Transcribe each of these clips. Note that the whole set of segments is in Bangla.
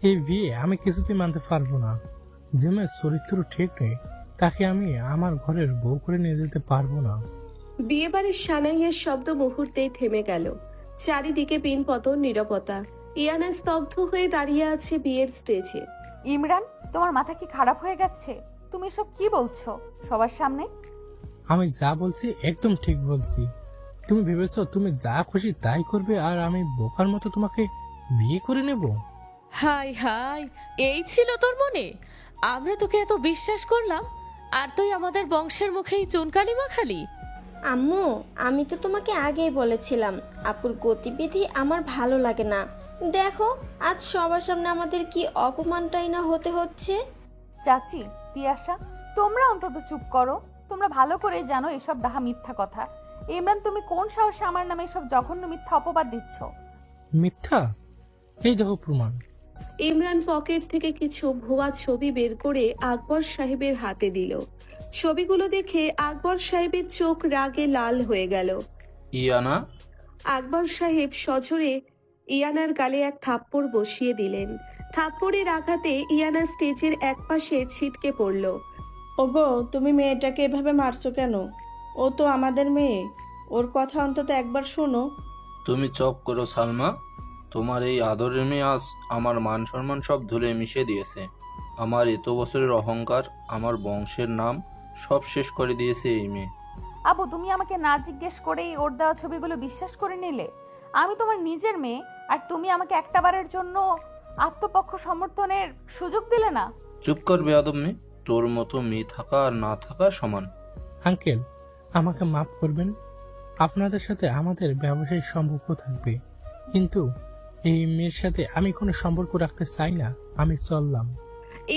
এই বিয়ে আমি কিছুতেই মানতে পারবো না। যে মেয়ের চরিত্র ঠিক নেই তাকে আমি আমার ঘরের বউ করে নিয়ে যেতে পারবো না। বিয়েবাড়ির সানাইয়ের শব্দ মুহূর্তেই থেমে গেল। চারিদিকে পিনপতন নীরবতা। ইয়ানা স্তব্ধ হয়ে দাঁড়িয়ে আছে বিয়ের স্টেজে। ইমরান, তোমার মাথা কি খারাপ হয়ে গেছে? তুমি এসব কি বলছো সবার সামনে? আমি যা বলছি একদম ঠিক বলছি। তুমি ভেবেছো তুমি যা খুশি তাই করবে আর আমি বোকার মতো তোমাকে বিয়ে করে নেব? হাই হাই, এই ছিল তোর মনে? আমরা তোকে এত বিশ্বাস করলাম, আর তুই আমাদের বংশের মুখেই চুনকালি মাখালি। আম্মু, আমি তো তোমাকে আগেই বলেছিলাম আপুর গতিবিধি আমার ভালো লাগে না। দেখো আজ সবার সামনে আমাদের কি অপমানটাই না হতে হচ্ছে। চাচি, তিয়াশা, তোমরা অন্তত চুপ করো। তোমরা ভালো করে জানো এসব ডাহা মিথ্যা কথা। ইমরান, তুমি কোন সাহসে আমার নামে এসব জঘন্য মিথ্যা অপবাদ দিচ্ছ? মিথ্যা? এই দেখো প্রমাণ। ইমরান পকেট থেকে কিছু ভুয়া ছবি বের করে আকবর সাহেবের হাতে দিল। ছবিগুলো দেখে আকবর সাহেবের চোখ রাগে লাল হয়ে গেল। ইয়ানা, আকবর সাহেব সজোরে ইয়ানার গালে এক থাপ্পড় বসিয়ে দিলেন। থাপ্পড়ের আঘাতে ইয়ানা স্টেজের একপাশে ছিটকে পড়ল। ওগো, তুমি মেয়েটাকে এভাবে মারছো কেন? ও তো আমাদের মেয়ে, ওর কথা অন্তত একবার শোনো। তুমি চুপ করো সালমা। তোমার এই আদরের মেয়ে আজ আমার মান সম্মান সব ধুলে মিশিয়ে দিয়েছে। আমার এত বছরের অহংকার, আমার বংশের নাম সব শেষ করে দিয়েছে এই মেয়ে। আবু, তুমি আমাকে না জিজ্ঞেস করেই ওর দেওয়া ছবিগুলো বিশ্বাস করে নিলে? আমি তোমার নিজের মেয়ে, আর তুমি আমাকে একটাবারের জন্য আত্মপক্ষ সমর্থনের সুযোগ দিলে না। চুপ কর বেয়াদব মেয়ে। তোর মতো মেয়ে থাকা আর না থাকা সমান। আঙ্কেল, আমাকে মাফ করবেন। আপনাদের সাথে আমাদের ব্যবসায়িক সম্পর্ক থাকবে, কিন্তু এই মেয়ের সাথে আমি কোনো সম্পর্ক রাখতে চাই না। আমি চললাম।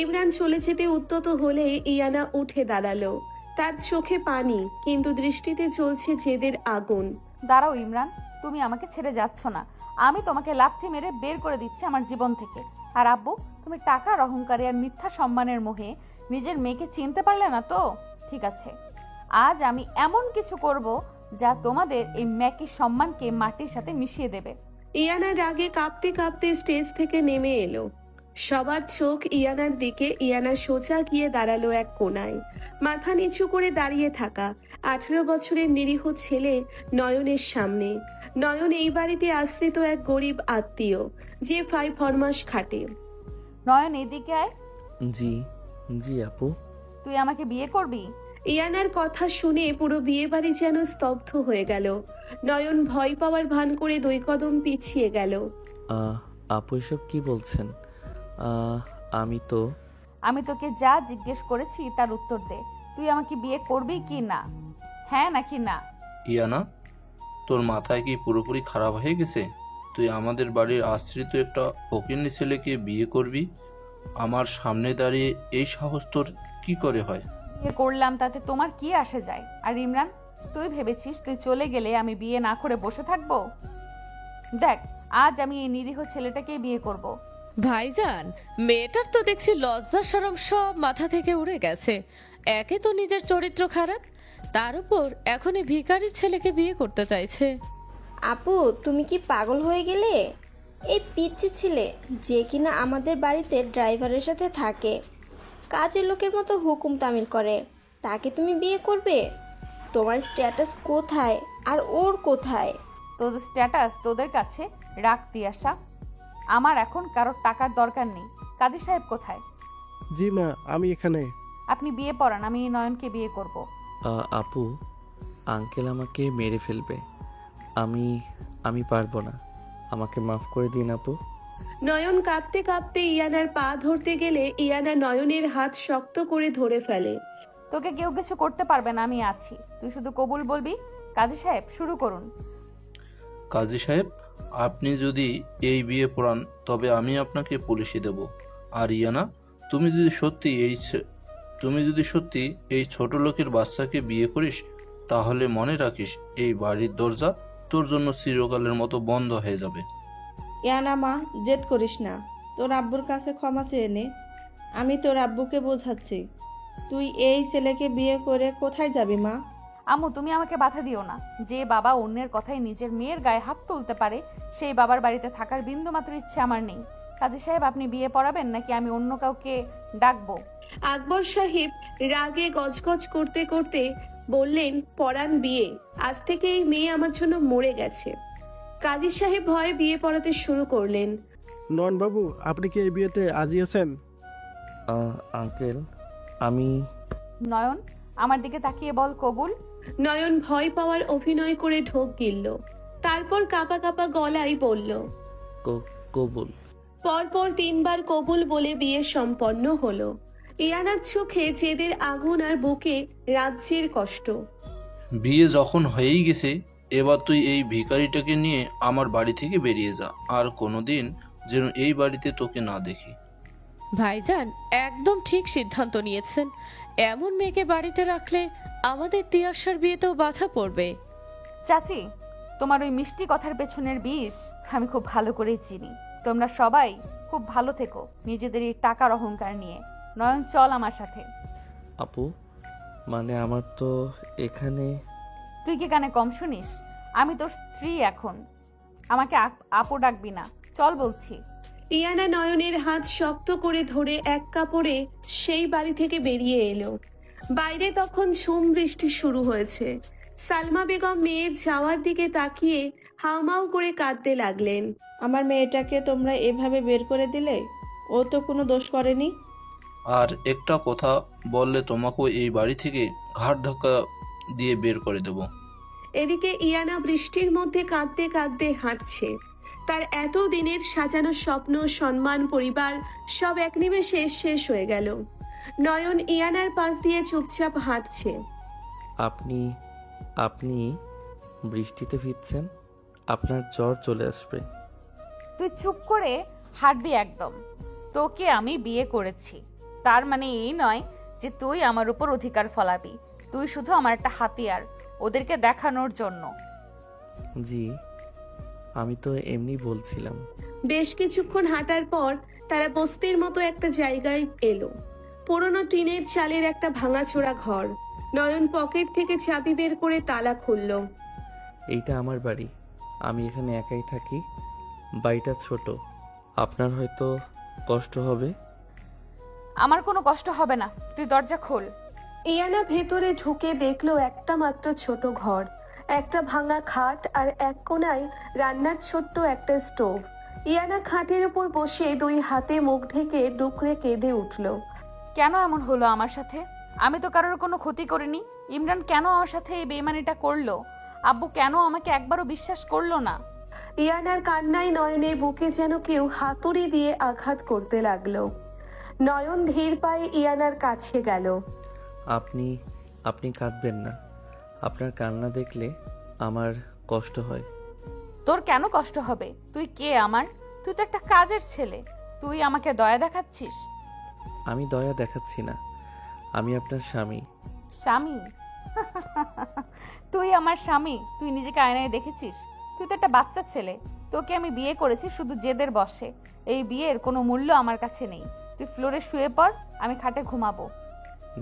ইমরান চলে যেতে উদ্যত হলে ইয়ানা উঠে দাঁড়ালো। তার চোখে পানি, কিন্তু দৃষ্টিতে জ্বলছে জেদের আগুন। দাঁড়াও ইমরান, তুমি আমাকে ছেড়ে যাচ্ছ না। আমি তোমাকে লাথি মেরে বের করে দিচ্ছি আমার জীবন থেকে। আর আব্বু, তুমি টাকার অহংকারে আর মিথ্যা সম্মানের মোহে নিজের মেয়েকে চিনতে পারলে না তো? ঠিক আছে, আজ আমি এমন কিছু করব যা তোমাদের এই মেয়েকে সম্মানকে মাটির সাথে মিশিয়ে দেবে। ইয়ানা রাগে কাঁপতে কাঁপতে স্টেজ থেকে নেমে এলো। সবার চোখ ইয়ানার দিকে। ইয়ানা সোজা গিয়ে দাঁড়ালো এক কোণায়। মাথা নিচু করে দাঁড়িয়ে থাকা 18 বছরের নিরীহ ছেলে নয়নের সামনে। নয়ন এই বাড়িতে আশ্রিত এক গরিব আত্মীয়, যে 5 ফরমাস খাটে। নয়ন, এদিকে আয়। জি জি আপু। তুই আমাকে বিয়ে করবি? ইয়ানার কথা শুনে পুরো বিয়ে বাড়ি যেন স্তব্ধ হয়ে গেল। নয়ন ভয় পাওয়ার ভান করে 2 কদম পিছিয়ে গেল। আপু এসব কি বলছেন? আমি তোকে যা জিজ্ঞেস করেছি তার উত্তর দে। তুই আমাকে বিয়ে করবি কি না? হ্যাঁ নাকি না? ইয়ানা, তোর মাথায় কি পুরোপুরি খারাপ হয়ে গেছে? তুই আমাদের বাড়ির আশ্রিত একটা ফকিন্নি ছেলেকে বিয়ে করবি? আমার সামনে দাঁড়িয়ে এই সাহস তোর কি করে হয়? বিয়ে করলাম তাতে তোমার কি আসে যায়? আর ইমরান, তুই ভেবেছিস তুই চলে গেলে আমি বিয়ে না করে বসে থাকবো? দেখ, আজ আমি এই নিরীহ ছেলেটাকেই বিয়ে করব। ভাইজান, মেয়েটার তো দেখছি লজ্জা শরম সব মাথা থেকে উড়ে গেছে। একে তো নিজের চরিত্র খারাপ, তার উপর এখন এই ভিখারির ছেলেকে বিয়ে করতে চাইছে। আপু, তুমি কি পাগল হয়ে গেলে? এই পিচ্চি ছেলে যে কিনা আমাদের বাড়িতে ড্রাইভারের সাথে থাকে, কাজের লোকের মতো হুকুম তামিল করে, তাকে তুমি বিয়ে করবে? তোমার স্ট্যাটাস কোথায় আর ওর কোথায়? তোদের স্ট্যাটাস তোদের কাছে রাখতি আসা। আমার এখন কারোর টাকার দরকার নেই। কাজী সাহেব কোথায়? জি মা, আমি এখানে। আপনি বিয়ে পড়ান, আমি নয়নকে বিয়ে করব। আপু, আঙ্কেল আমাকে মেরে ফেলবে। আমি আমি পারবো না। আমাকে মাফ করে দিন আপু। নয়ন কাঁপতে কাঁপতে ইয়ানার পা ধরতে গেলে ইয়ানা নয়নের হাত শক্ত করে ধরে ফেলে। তোকে কেউ কিছু করতে পারবে না, আমি আছি। তুই শুধু কবুল বলবি। কাজী সাহেব, শুরু করুন। কাজী সাহেব, আপনি যদি এই বিয়ে পড়ান তবে আমি আপনাকে পুলিশে দেব। আর ইয়ানা, তুমি যদি সত্যি এই ছোট লোকের বাচ্চাকে বিয়ে করিস, তাহলে মনে রাখিস এই বাড়ির দরজা তোর জন্য চিরকালের মতো বন্ধ হয়ে যাবে। ইয়ানা মা, জেদ করিস না, তোর আব্বুর কাছে ক্ষমা চেয়ে নে। আমি তোর আব্বুকে বোঝাচ্ছি। তুই এই ছেলেকে বিয়ে করে কোথায় যাবি মা? আম্মু, তুমি আমাকে বাধা দিও না। যে বাবা অন্যের কথায় নিজের মেয়ের গায়ে হাত তুলতে পারে, সেই বাবার বাড়িতে থাকার বিন্দুমাত্র ইচ্ছে আমার নেই। কাজী সাহেব, আপনি বিয়ে পড়াবেন নাকি আমি অন্য কাউকে ডাকবো? আকবর সাহেব রাগে গজগজ করতে করতে বললেন, পড়ান বিয়ে, আজ থেকে এই মেয়ে আমার জন্য মরে গেছে। কাজী সাহেব ভয়ে বিয়ে পড়াতে শুরু করলেন। নয়ন বাবু, আপনি কি এই বিয়েতে রাজি আছেন? আঙ্কেল, আমি নয়ন, আমার দিকে তাকিয়ে বল কবুল। নয়ন ভয় পাওয়ার অভিনয় করে ঢোক গিলল, তারপর কাঁপা কাঁপা গলায় বলল, কবুল। পরপর 3 বার কবুল বলে বিয়ে সম্পন্ন হলো। ইয়ানার চোখে জেদের আগুন আর বুকে রাজ্যের কষ্ট। বিয়ে যখন হয়েই গেছে, এবার তুই এই ভিখারিটাকে নিয়ে আমার বাড়ি থেকে বেরিয়ে যা, আর কোনোদিন যেন এই বাড়িতে তোকে না দেখি। ভাইজান একদম ঠিক সিদ্ধান্ত নিয়েছেন। এমন মেয়েকে বাড়িতে রাখলে আমাদের তিয়াশার বিয়েতেও বাধা পড়বে। চাচি, তোমার ওই মিষ্টি কথার পেছনের বিষ আমি খুব ভালো করেই চিনি। তোমরা সবাই খুব ভালো থেকো নিজেদের এই টাকার অহংকার নিয়ে। নয়ন, চল আমার সাথে। আপু, মানে আমার তো এখানে। তুই কি কানে কম শুনিস? আমি তোর স্ত্রী এখন, আমাকে আপু ডাকবি না, চল বলছি। ইয়ানা নয়নের হাত শক্ত করে ধরে এক কাপড়ে সেই বাড়ি থেকে বেরিয়ে এলো। বাইরে তখন ঝুম বৃষ্টি শুরু হয়েছে। সালমা বেগম মেয়ের যাওয়ার দিকে তাকিয়ে হাউমাউ করে কাঁদতে লাগলেন। আমার মেয়েটাকে তোমরা এভাবে বের করে দিলে? ও তো কোনো দোষ করেনি। আর একটা কথা বললে তোমাকেও এই বাড়ি থেকে ঘাট ধাক্কা দিয়ে বের করে দেব। এদিকে ইয়ানা বৃষ্টির মধ্যে কাঁদতে কাঁদতে হাঁটছে। তার এত দিনের সাজানো স্বপ্ন, সম্মান, পরিবার সব এক নিমেষে শেষ হয়ে গেল। নয়ন ইয়ানার পাশ দিয়ে চুপচাপ হাঁটছে। আপনি আপনি বৃষ্টিতে ভিজছেন, আপনার জ্বর চলে আসবে। তুই চুপ করে হাঁটবি একদম। তোকে আমি বিয়ে করেছি, তার মানে এই নয় যে তুই আমার উপর অধিকার ফলাবি। তুই শুধু আমার একটা হাতিয়ার, ওদেরকে দেখানোর জন্য। জি, আমি তো এমনি বলছিলাম। বেশ কিছুক্ষণ হাঁটার পর তারা বস্তির মতো একটা জায়গায় এলো। পুরনো টিনের চালের একটা ভাঙাচোরা ঘর। নয়ন পকেট থেকে চাবি বের করে তালা খুলল। এইটা আমার বাড়ি, আমি এখানে একাই থাকি। বাড়িটা ছোট, আপনার হয়তো কষ্ট হবে। আমার কোনো কষ্ট হবে না, তুই দরজা খোল। ইয়ানা ভেতরে ঢুকে দেখলো একটা মাত্র ছোট ঘর, একটা ভাঙা খাট আর এক কোণায় রান্নার ছোট্ট একটা স্টোভ। ইয়ানা খাটের উপর বসে 2 হাতে মুখ ঢেকে ডুকরে কেঁদে উঠল। কেন এমন হলো আমার সাথে? আমি তো কারোর কোনো ক্ষতি করিনি। ইমরান কেন আমার সাথে এই বেইমানিটা করলো? আব্বু কেন আমাকে একবারও বিশ্বাস করলো না? ইয়ানার কান্নায় নয়নের বুকে যেন কেউ হাতুড়ি দিয়ে আঘাত করতে লাগলো। নয়ন ধীর পায়ে ইয়ানার কাছে গেল। আপনি আপনি কাঁদবেন না, আপনার কান্না দেখলে আমার কষ্ট হয়। তোর কেন কষ্ট হবে? তুই কে আমার? তুই তো একটা কাজের ছেলে, তুই আমাকে দয়া দেখাচ্ছিস? আমি দয়া দেখাচ্ছি না, আমি আপনার স্বামী। স্বামী? তুই আমার স্বামী? তুই নিজেকে আয়নায় দেখেছিস? তুই তো একটা বাচ্চা ছেলে। তোকে আমি বিয়ে করেছি শুধু জেদের বশে। এই বিয়ের কোনো মূল্য আমার কাছে নেই। তুই ফ্লোরে শুয়ে পড়, আমি খাটে ঘুমাবো।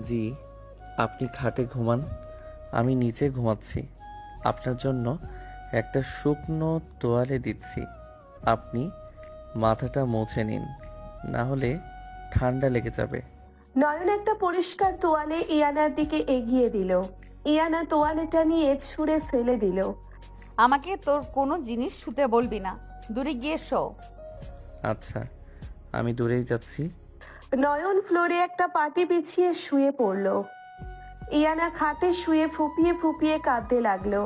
জি, আপনি খাটে ঘুমান, আমি নিচে ঘুমাচ্ছি। আপনার জন্য একটা শুকনো তোয়ালে দিচ্ছি, আপনি মাথাটা মুছে নিন, না হলে ঠান্ডা লেগে যাবে। নয়ন একটা পরিষ্কার তোয়ালে ইয়ানার দিকে এগিয়ে দিল। ইয়ানা তোয়ালেটা নিয়ে ছুঁড়ে ফেলে দিল। আমাকে তোর কোনো জিনিস শুতে বলবি না, দূরে গিয়ে শো। আচ্ছা, আমি দূরেই যাচ্ছি। নয়ন ফ্লোরে একটা পাটি বিছিয়ে শুয়ে পড়ল। ইয়ানা খাটে শুয়ে ফুপিয়ে ফুপিয়ে কাঁদতে লাগলো।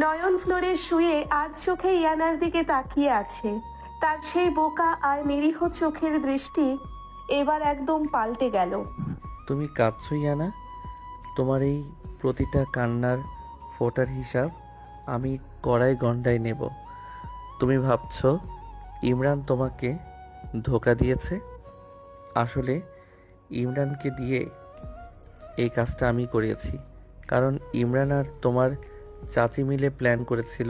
নয়ন ফ্লোরে শুয়ে আর চোখে ইয়ানার দিকে তাকিয়ে আছে। তার সেই বোকা আর নিরীহ চোখের দৃষ্টি এবার একদম পাল্টে গেল। তুমি কাঁদছো ইয়ানা? তোমার এই প্রতিটা কান্নার ফোঁটার হিসাব আমি কড়াই গন্ডায় নেব। তুমি ভাবছো ইমরান তোমাকে ধোঁকা দিয়েছে? আসলে ইমরানকে দিয়ে এই কাজটা আমি করিয়েছি, কারণ ইমরান আর তোমার চাচি মিলে প্ল্যান করেছিল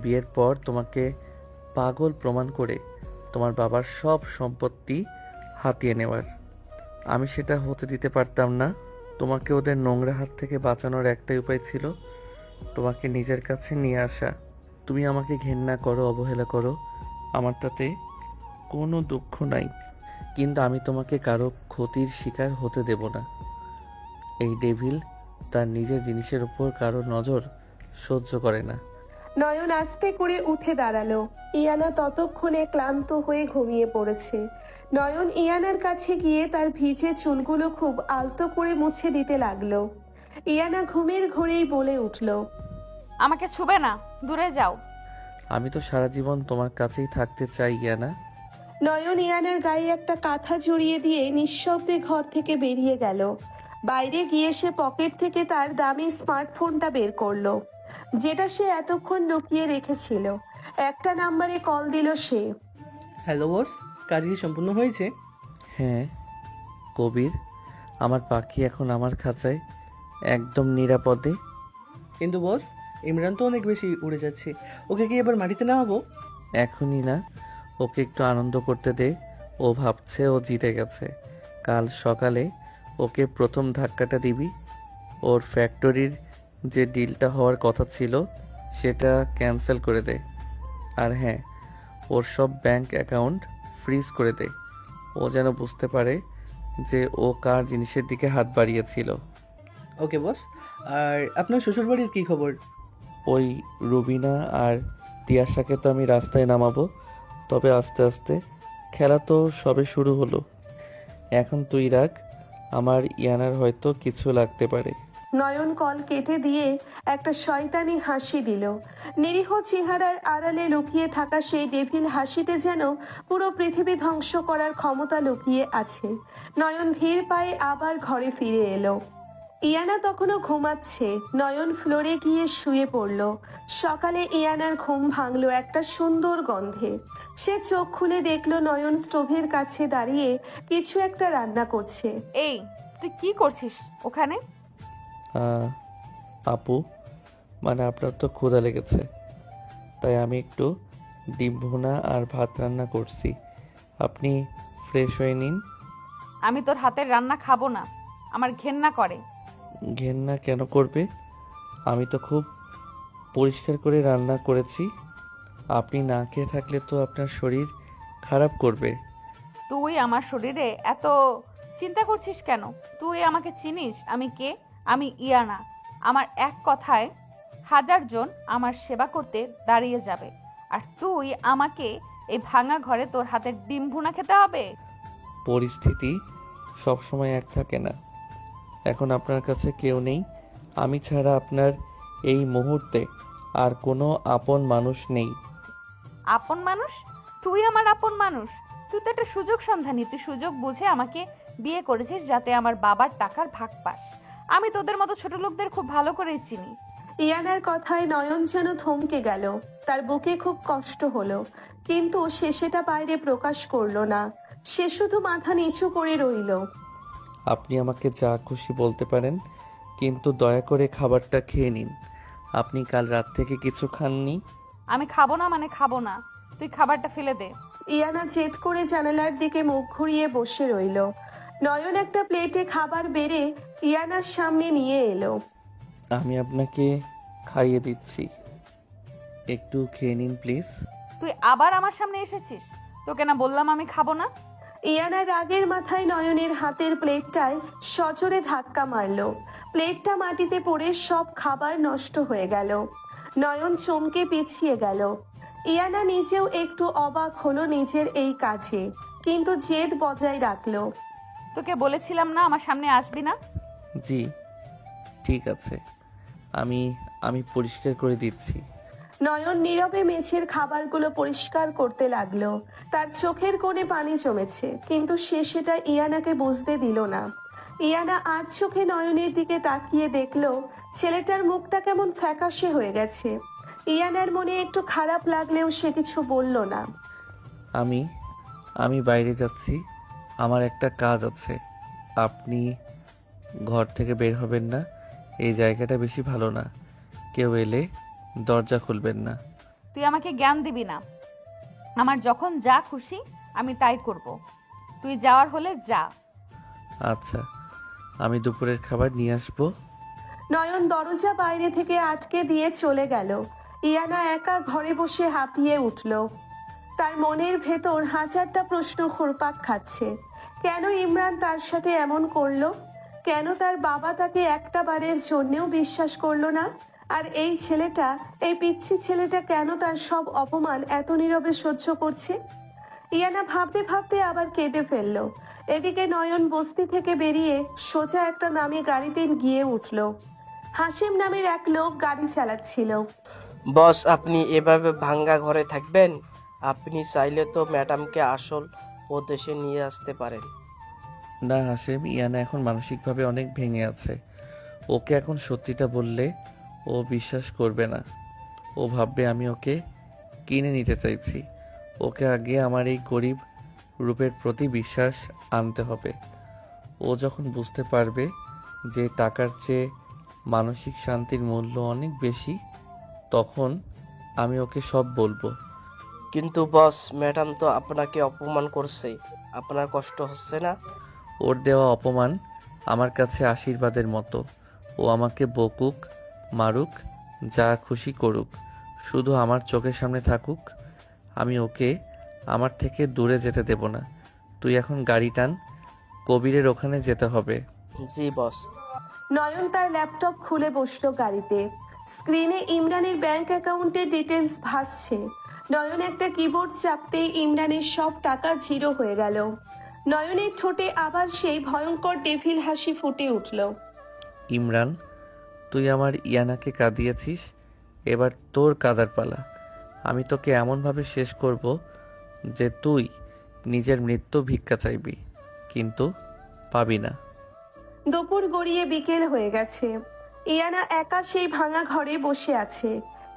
বিয়ের পর তোমাকে পাগল প্রমাণ করে তোমার বাবার সব সম্পত্তি হাতিয়ে নেওয়ার। আমি সেটা হতে দিতে পারতাম না। তোমাকে ওদের নোংরা হাত থেকে বাঁচানোর একটাই উপায় ছিল তোমাকে নিজের কাছে নিয়ে আসা। তুমি আমাকে ঘেন্না করো, অবহেলা করো, আমার তাতে কোনো দুঃখ নাই, কিন্তু আমি তোমাকে কারো ক্ষতির শিকার হতে দেব না। এই ডেভিল তার নিজের জিনিসের উপর কারো নজর সহ্য করে না। নয়ন আস্তে করে উঠে দাঁড়ালো। ইয়ানা ততক্ষণে ক্লান্ত হয়ে ঘুমিয়ে পড়েছে। নয়ন ইয়ানার কাছে গিয়ে তার ভিজে চুলগুলো খুব আলতো করে মুছে দিতে লাগলো। ইয়ানা ঘুমের ঘোরেই বলে উঠল, আমাকে ছুবে না, দূরে যাও। আমি তো সারা জীবন তোমার কাছেই থাকতে চাই ইয়ানা। নয়ন ইয়ানার গায়ে একটা কাঁথা জড়িয়ে দিয়ে নিঃশব্দে ঘর থেকে বেরিয়ে গেল। বাইরে গিয়ে সে পকেট থেকে তার দামি স্মার্টফোনটা বের করলো, যেটা সে এতক্ষণ লুকিয়ে রেখেছিল। একটা নাম্বারে কল দিল সে। হ্যালো বস, কাজ কি সম্পূর্ণ হয়েছে? হ্যাঁ কবির, আমার পাখি এখন আমার খাঁচায় একদম নিরাপদে। কিন্তু বস, ইমরান তো অনেক বেশি উড়ে যাচ্ছে, ওকে কি এবার মাটিতে নামাবো? এখনই না, ওকে একটু আনন্দ করতে দে। ও ভাবছে ও জিতে গেছে। কাল সকালে ওকে প্রথম ধাক্কাটা দিবি। ওর ফ্যাক্টরির যে ডিলটা হওয়ার কথা ছিল সেটা ক্যান্সেল করে দে। আর হ্যাঁ, ওর সব ব্যাংক অ্যাকাউন্ট ফ্রিজ করে দে। ও যেন বুঝতে পারে যে ও কার জিনিসের দিকে হাত বাড়িয়েছিল। ওকে বস। আর আপনার শ্বশুরবাড়ির কি খবর? ওই রুবিনা আর তিয়াশাকে তো আমি রাস্তায় নামাবো, তবে আস্তে আস্তে। খেলা তো সবে শুরু হলো। এখন তুই রাখ, আমার ইয়ানার হয়তো কিছু লাগতে পারে। নয়ন কল কেটে দিয়ে একটা শয়তানি হাসি দিল। নিরীহ চেহারার আড়ালে লুকিয়ে থাকা সেই ডেভিল হাসিতে যেন পুরো পৃথিবী ধ্বংস করার ক্ষমতা লুকিয়ে আছে। নয়ন ধীর পায়ে আবার ঘরে ফিরে এলো। ইয়ানা তখনও ঘুমাচ্ছে। নয়ন ফ্লোরে গিয়ে শুয়ে পড়ল। সকালে ইয়ানার ঘুম ভাঙলো একটা সুন্দর গন্ধে। সে চোখ খুলে দেখলো নয়ন স্টোভের কাছে দাঁড়িয়ে কিছু একটা রান্না করছে। এই, তুই কি করছিস ওখানে? আপু, মানে আপনার তো ক্ষুধা লেগেছে, তাই আমি একটু ডিম ভুনা আর ভাত রান্না করছি। আপনি ফ্রেশ হয়ে নিন। আমি তোর হাতের রান্না খাবো না, আমার ঘেন্না করে। ঘেন্না কেন করবে? আমি তো খুব পরিষ্কার করে রান্না করেছি। আপনি না খেয়ে থাকলে তো আপনার শরীর খারাপ করবে। তুই আমার শরীরে এত চিন্তা করছিস কেন? তুই আমাকে চিনিস আমি কে? আমি ইয়ানা। আমার এক কথায় 1000 জন আমার সেবা করতে দাঁড়িয়ে যাবে, আর তুই আমাকে এই ভাঙা ঘরে তোর হাতের ডিম ভুনা খেতে হবে? পরিস্থিতি সবসময় এক থাকে না। এখন আপনার কাছে কেউ নেই, আমি ছাড়া আপনার এই মুহূর্তে আর কোনো আপন মানুষ নেই। আপন মানুষ? তুই আমার আপন মানুষ? তুই তো একটা সুযোগ সন্ধানী। তুই সুযোগ বুঝে আমাকে বিয়ে করেছিস যাতে আমার বাবার টাকার ভাগ পাস। আমি তোদের মতো ছোট লোকদের খুব ভালো করেই চিনি। ইয়ানার কথায় নয়ন যেন থমকে গেল। তার বুকে খুব কষ্ট হলো, কিন্তু সে সেটা বাইরে প্রকাশ করলো না। সে শুধু মাথা নিচু করে রইল। আপনি আমাকে যা খুশি বলতে পারেন, কিন্তু দয়া করে খাবারটা খেয়ে নিন। আপনি কাল রাত থেকে কিছু খাননি। আমি খাবো না মানে খাবো না, তুই খাবারটা ফেলে দে। ইয়ানা জেদ করে জানালার দিকে মুখ ঘুরিয়ে বসে রইল। নয়ন একটা প্লেটে খাবার বেড়ে ইয়ানার সামনে নিয়ে এলো। আমি আপনাকে খাইয়ে দিচ্ছি, একটু খেয়ে নিন প্লিজ। তুই আবার আমার সামনে এসেছিস? তোকে না বললাম আমি খাবো না? ইয়ানা রাগের মাথায় নয়নের হাতের প্লেটটায় সজোরে ধাক্কা মারলো। প্লেটটা মাটিতে পড়ে সব খাবার নষ্ট হয়ে গেল। নয়ন চমকে পিছিয়ে গেল। ইয়ানা নিজেও একটু অবাক হলো নিজের এই কাজে, কিন্তু জেদ বজায় রাখলো। তোকে বলেছিলাম না আমার সামনে আসবি না? জি ঠিক আছে, আমি পরিষ্কার করে দিচ্ছি। নয়ন নীরবে মেঝের খাবারগুলো পরিষ্কার করতে লাগলো। তার চোখের কোণে পানি জমেছে, কিন্তু সে সেটা ইয়ানাকে বুঝতে দিল না। ইয়ানা আর চোখে নয়নের দিকে তাকিয়ে দেখলো ছেলেটার মুখটা কেমন ফ্যাকাশে হয়ে গেছে। ইয়ানার মনে একটু খারাপ লাগলেও সে কিছু বলল না। আমি বাইরে যাচ্ছি, আমার একটা কাজ আছে। আপনি ঘর থেকে বের হবেন না, এই জায়গাটা বেশি ভালো না। কেউ এলে দরজা খুলবেন না। তুই আমাকে জ্ঞান দিবি না। আমার যখন যা খুশি আমি তাই করব। তুই যাওয়ার হলে যা। আচ্ছা, আমি দুপুরের খাবার নিয়ে আসবো। নয়ন দরজা বাইরে থেকে আটকে দিয়ে চলে গেল। ইয়ানা একা ঘরে বসে হাঁপিয়ে উঠল। তার মনের ভেতর হাজারটা প্রশ্ন ঘুরপাক খাচ্ছে। কেন ইমরান তার সাথে এমন করলো? কেন তার বাবা তাকে একটা বারের জন্যেও বিশ্বাস করলো না? আর এই ছেলেটা, এই পিচ্ছি ছেলেটা কেন তার সব অপমান এত নীরবে সহ্য করছে? ইয়ানা ভাবতে ভাবতে আবার কেঁদে ফেললো। এদিকে নয়ন বস্তি থেকে বেরিয়ে সোজা একটা নামী গাড়িতে গিয়ে উঠল। হাসিম নামের এক লোক গাড়ি চালাচ্ছিল। বস, আপনি এভাবে ভাঙ্গা ঘরে থাকবেন? আপনি চাইলে তো ম্যাডামকে আসল প্রদেশে নিয়ে আসতে পারেন। না হাসেম, ইয়ানা এখন মানসিকভাবে অনেক ভেঙে আছে। ওকে এখন সত্যিটা বললে ও বিশ্বাস করবে না। ও ভাববে আমি ওকে কিনে নিতে চাইছি। ওকে আগে আমার এই গরিব রূপের প্রতি বিশ্বাস আনতে হবে। ও যখন বুঝতে পারবে যে টাকার চেয়ে মানসিক শান্তির মূল্য অনেক বেশি, তখন আমি ওকে সব বলবো। কিন্তু বস, ম্যাডাম তো আপনাকে অপমান করছে, আপনার কষ্ট হচ্ছে না? ওর দেওয়া অপমান আমার কাছে আশীর্বাদের মতো। ও আমাকে বকুক, মারুক, যা খুশি করুক, শুধু আমার চোখের সামনে থাকুক। আমি ওকে আমার থেকে দূরে যেতে দেব না। তুই এখন গাড়ি টান, কবিরের ওখানে যেতে হবে। জি বস। নয়ন তার ল্যাপটপ খুলে বসলো গাড়িতে। স্ক্রিনে ইমরানের ব্যাংক অ্যাকাউন্টের ডিটেলস ভাসছে। নয়ন একটা কিবোর্ড চাপতেই ইমরানের সব টাকা জিরো হয়ে গেল। নয়নের ঠোঁটে আবার সেই ভয়ঙ্কর ডেভিল হাসি ফুটে উঠল। ইমরান, তুই আমার ইয়ানাকে কাঁদিয়েছিস, এবার তোর কাদার পালা। আমি তোকে এমনভাবে শেষ করব যে তুই নিজের মৃত্যু ভিক্ষা চাইবি, কিন্তু পাবি না। দুপুর গড়িয়ে বিকেল হয়ে গেছে। ইয়ানা একা সেই ভাঙা ঘরে বসে আছে।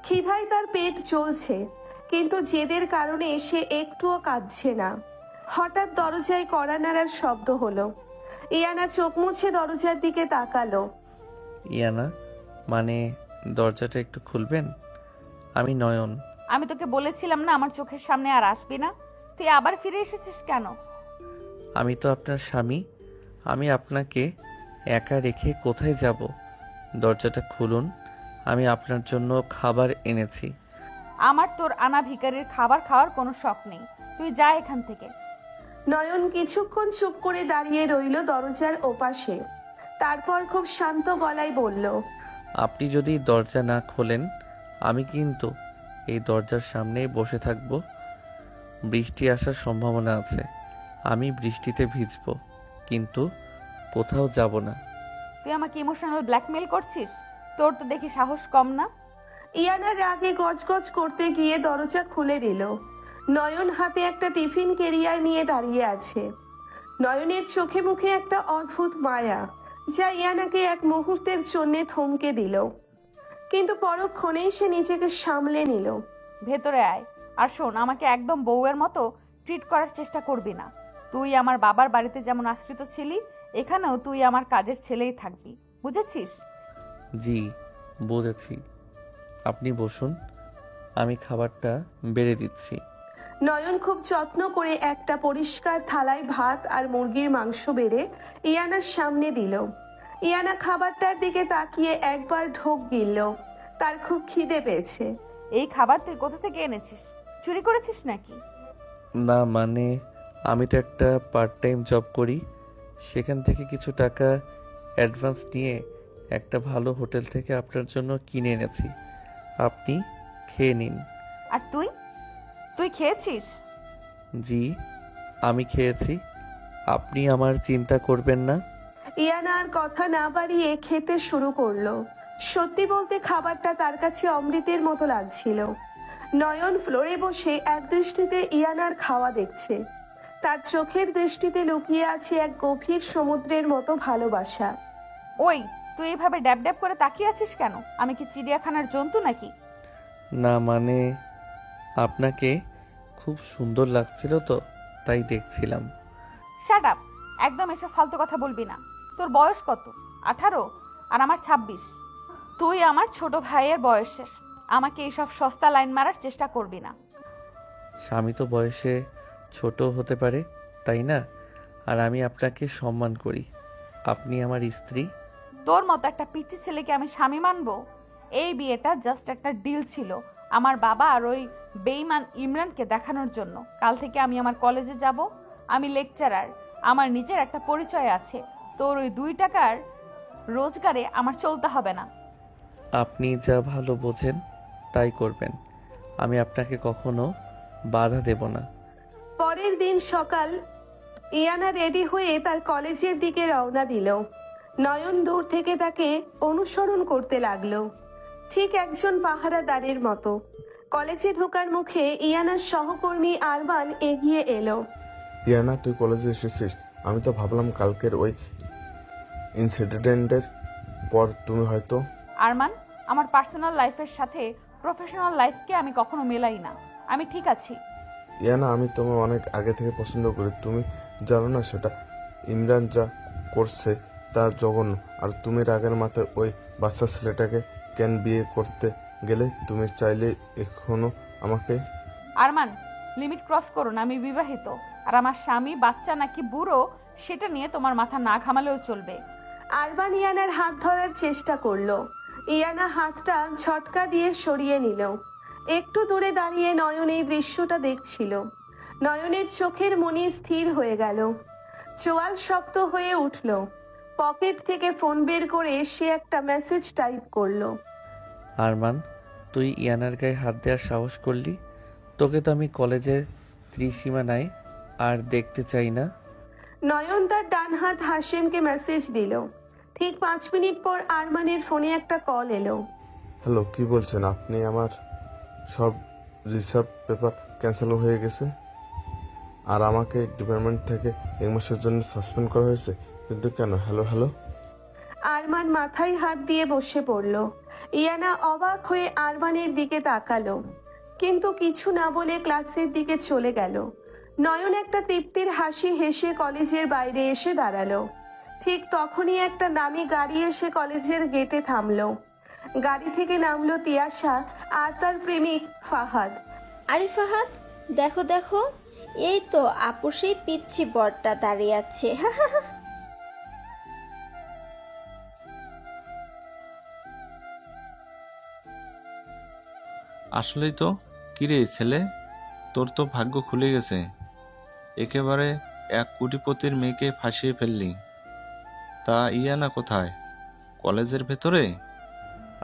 খিদায় তার পেট জ্বলছে, কিন্তু জেদের কারণে সে একটুও কাঁদছে না। হঠাৎ দরজায় কড়া নাড়ার শব্দ হলো। ইয়ানা চোখ মুছে দরজার দিকে তাকালো। ইয়ানা, মানে দরজাটা একটু খুলবেন? আমি নয়ন। আমি তোকে বলেছিলাম না আমার চোখের সামনে আর আসবি না? তুই আবার ফিরে এসেছিস কেন? আমি তো আপনার স্বামী, আমি আপনাকে একা রেখে কোথায় যাব? দরজাটা খুলুন, আমি আপনার জন্য খাবার এনেছি। আমার তোর আনা ভিখারির খাবার খাওয়ার কোনো শখ নেই, তুই যা এখান থেকে। নয়ন কিছুক্ষণ চুপ করে দাঁড়িয়ে রইল দরজার ওপাশে। তারপর খুব শান্ত গলায় বলল, আপনি যদি দরজা না খোলেন, আমি কিন্তু এই দরজার সামনেই বসে থাকব। বৃষ্টি আসার সম্ভাবনা আছে, আমি বৃষ্টিতে ভিজব, কিন্তু কোথাও যাব না। তুই আমাকে ইমোশনাল ব্ল্যাকমেল করছিস? তোর তো দেখি সাহস কম না। ইয়ানা রাগে গজগজ করতে গিয়ে দরজা খুলে দিল। নয়ন হাতে একটা টিফিন ক্যারিয়ার নিয়ে দাঁড়িয়ে আছে। নয়নের চোখে মুখে একটা অদ্ভুত মায়া, যা ইয়ানাকে এক মুহূর্তের জন্য থমকে দিল, কিন্তু পরক্ষণেই সে নিজেকে সামলে নিল। ভেতরে আয়, আর শোন, আমাকে একদম বউয়ের মতো ট্রিট করার চেষ্টা করবি না। তুই আমার বাবার বাড়িতে যেমন আশ্রিত ছিলি, এখানেও তুই আমার কাজের ছেলেই থাকবি, বুঝেছিস? জি, বুঝেছি। আপনি বসুন, আমি খাবারটা বেড়ে দিচ্ছি। নয়ন খুব যত্ন করে একটা পরিষ্কার থালায় ভাত আর মুরগির মাংস বেড়ে ইয়ানার সামনে দিল। ইয়ানা খাবারটার দিকে তাকিয়ে একবার ঢোক গিলল। তার খুব খিদে পেয়েছে। এই খাবার তুই কোথা থেকে এনেছিস? চুরি করেছিস নাকি? না, মানে আমি তো একটা পার্ট টাইম জব করি, সেখান থেকে কিছু টাকা অ্যাডভান্স নিয়ে একটা ভালো হোটেল থেকে আপনার জন্য কিনে এনেছি। আপনি খেয়ে নিন। আর তুই তুই খেয়েছিস? জি, আমি খেয়েছি। আপনি আমার চিন্তা করবেন না। ইয়ানা আর কথা না বাড়িয়ে খেতে শুরু করলো। সত্যি বলতে খাবারটা তার কাছে অমৃতের মতো লাগছিল। নয়ন ফ্লোরে বসে এক দৃষ্টিতে ইয়ানার খাওয়া দেখছে। তার চোখের দৃষ্টিতে লুকিয়ে আছে এক গভীর সমুদ্রের মতো ভালোবাসা। ওই, তুই এইভাবে ড্যাব ড্যাব করে তাকিয়ে আছিস কেন? আমি কি চিড়িয়াখানার জন্তু নাকি? না, মানে আপনাকে খুব সুন্দর লাগছিল তো, তাই দেখছিলাম। শাট আপ, একদম এসব ফালতু কথা বলবি না। তোর বয়স কত? 18 আর আমার 26। তুই আমার ছোট ভাইয়ের বয়সের। আমাকে এইসব সস্তা লাইন মারার চেষ্টা করবি না। স্বামী তো বয়সে ছোট হতে পারে, তাই না? আর আমি আপনাকে সম্মান করি, আপনি আমার স্ত্রী। তোর মতো একটা পিচ্চি ছেলেকে আমি স্বামী মানবো? এই বিয়েটা জাস্ট একটা ডিল ছিল আমার বাবা আর ওই বেঈমান ইমরানকে দেখানোর জন্য। কাল থেকে আমি আমার কলেজে যাব, আমি লেকচারার, আমার নিজের একটা পরিচয় আছে। তোর ওই 2 টাকার রোজগারে আমার চলতে হবে না। আপনি যা ভালো বোঝেন তাই করবেন, আমি আপনাকে কখনো বাধা দেব না। পরের দিন সকাল ইয়ানা রেডি হয়ে তার কলেজের দিকে রওনা দিল। নয়ন দূর থেকে তাকে অনুসরণ করতে লাগলো, ঠিক একজন পাহারাদারের মতো। কলেজে ঢোকার মুখে ইয়ানার সহকর্মী আরমান এগিয়ে এলো। ইয়ানা, তুই কলেজে এসেছিস? আমি তো ভাবলাম কালকের ওই ইনসিডেন্টের পর তুমি হয়তো। আরমান, আমার পার্সোনাল লাইফের সাথে প্রফেশনাল লাইফকে আমি কখনো মেলাই না। আমি ঠিক আছি। ইয়ানা, আমি তোমায় অনেক আগে থেকে পছন্দ করি। তুমি জানো না সেটা? ইমরান যা করছে তা জঘন্য। আর তুমি রাগের মাথায় ওই বাচ্চা ছেলেটাকে কেন বিয়ে করতে গেলে? তুমি চাইলে এখনো আমাকে। আরমান, লিমিট ক্রস করো না। আমি বিবাহিত, আর আমার স্বামী বাচ্চা নাকি বুড়ো সেটা নিয়ে তোমার মাথা না ঘামালেও চলবে। আরমান ইয়ানার হাত ধরার চেষ্টা করলো। ইয়ানা হাতটা ঝটকা দিয়ে সরিয়ে নিল। একটু দূরে দাঁড়িয়ে নয়ন এই দৃশ্যটা দেখছিল। নয়নের চোখের মনি স্থির হয়ে গেল, চোয়াল শক্ত হয়ে উঠল। পকেট থেকে ফোন বের করে সে একটা মেসেজ টাইপ করলো। আরমান, তুই ইয়ানার গায়ে হাত দেওয়ার সাহস করলি? তোকে তো আমি কলেজের ত্রিসীমানায় আর দেখতে চাই না। নয়ন তার ডান হাত হাসেমকে মেসেজ দিল। ঠিক 5 মিনিট পর আরমানের ফোনে একটা কল এলো। হ্যালো, কি বলছেন আপনি? আমার সব রিসার্ভ পেপার ক্যান্সেল হয়ে গেছে আর আমাকে ডিপার্টমেন্ট থেকে 1 মাসের জন্য সাসপেন্ড করা হয়েছে। কিন্তু কেন? Hello hello. আরমান মাথায় হাত দিয়ে বসে পড়ল। ইয়ানা অবাক হয়ে আরমানের দিকে তাকালো, কিন্তু কিছু না বলে ক্লাসের দিকে চলে গেল। নয়ন একটা তৃপ্তির হাসি হেসে কলেজের বাইরে এসে দাঁড়ালো। ঠিক তখনই একটা দামি গাড়ি এসে কলেজের গেটে থামলো। গাড়ি থেকে নামলো তিয়াশা আর তার প্রেমিক ফাহাদ। আরে ফাহাদ, দেখো দেখো, এই তো আপু সেই পিচ্ছি বরটা দাঁড়িয়ে আছে। আসলেই তো। কিরে ছেলে, তোর তো ভাগ্য খুলে গেছে। একেবারে 1 কোটিপতির মেয়েকে ফাঁসিয়ে ফেললি। তা ইয়ানা কোথায়? কলেজের ভেতরে?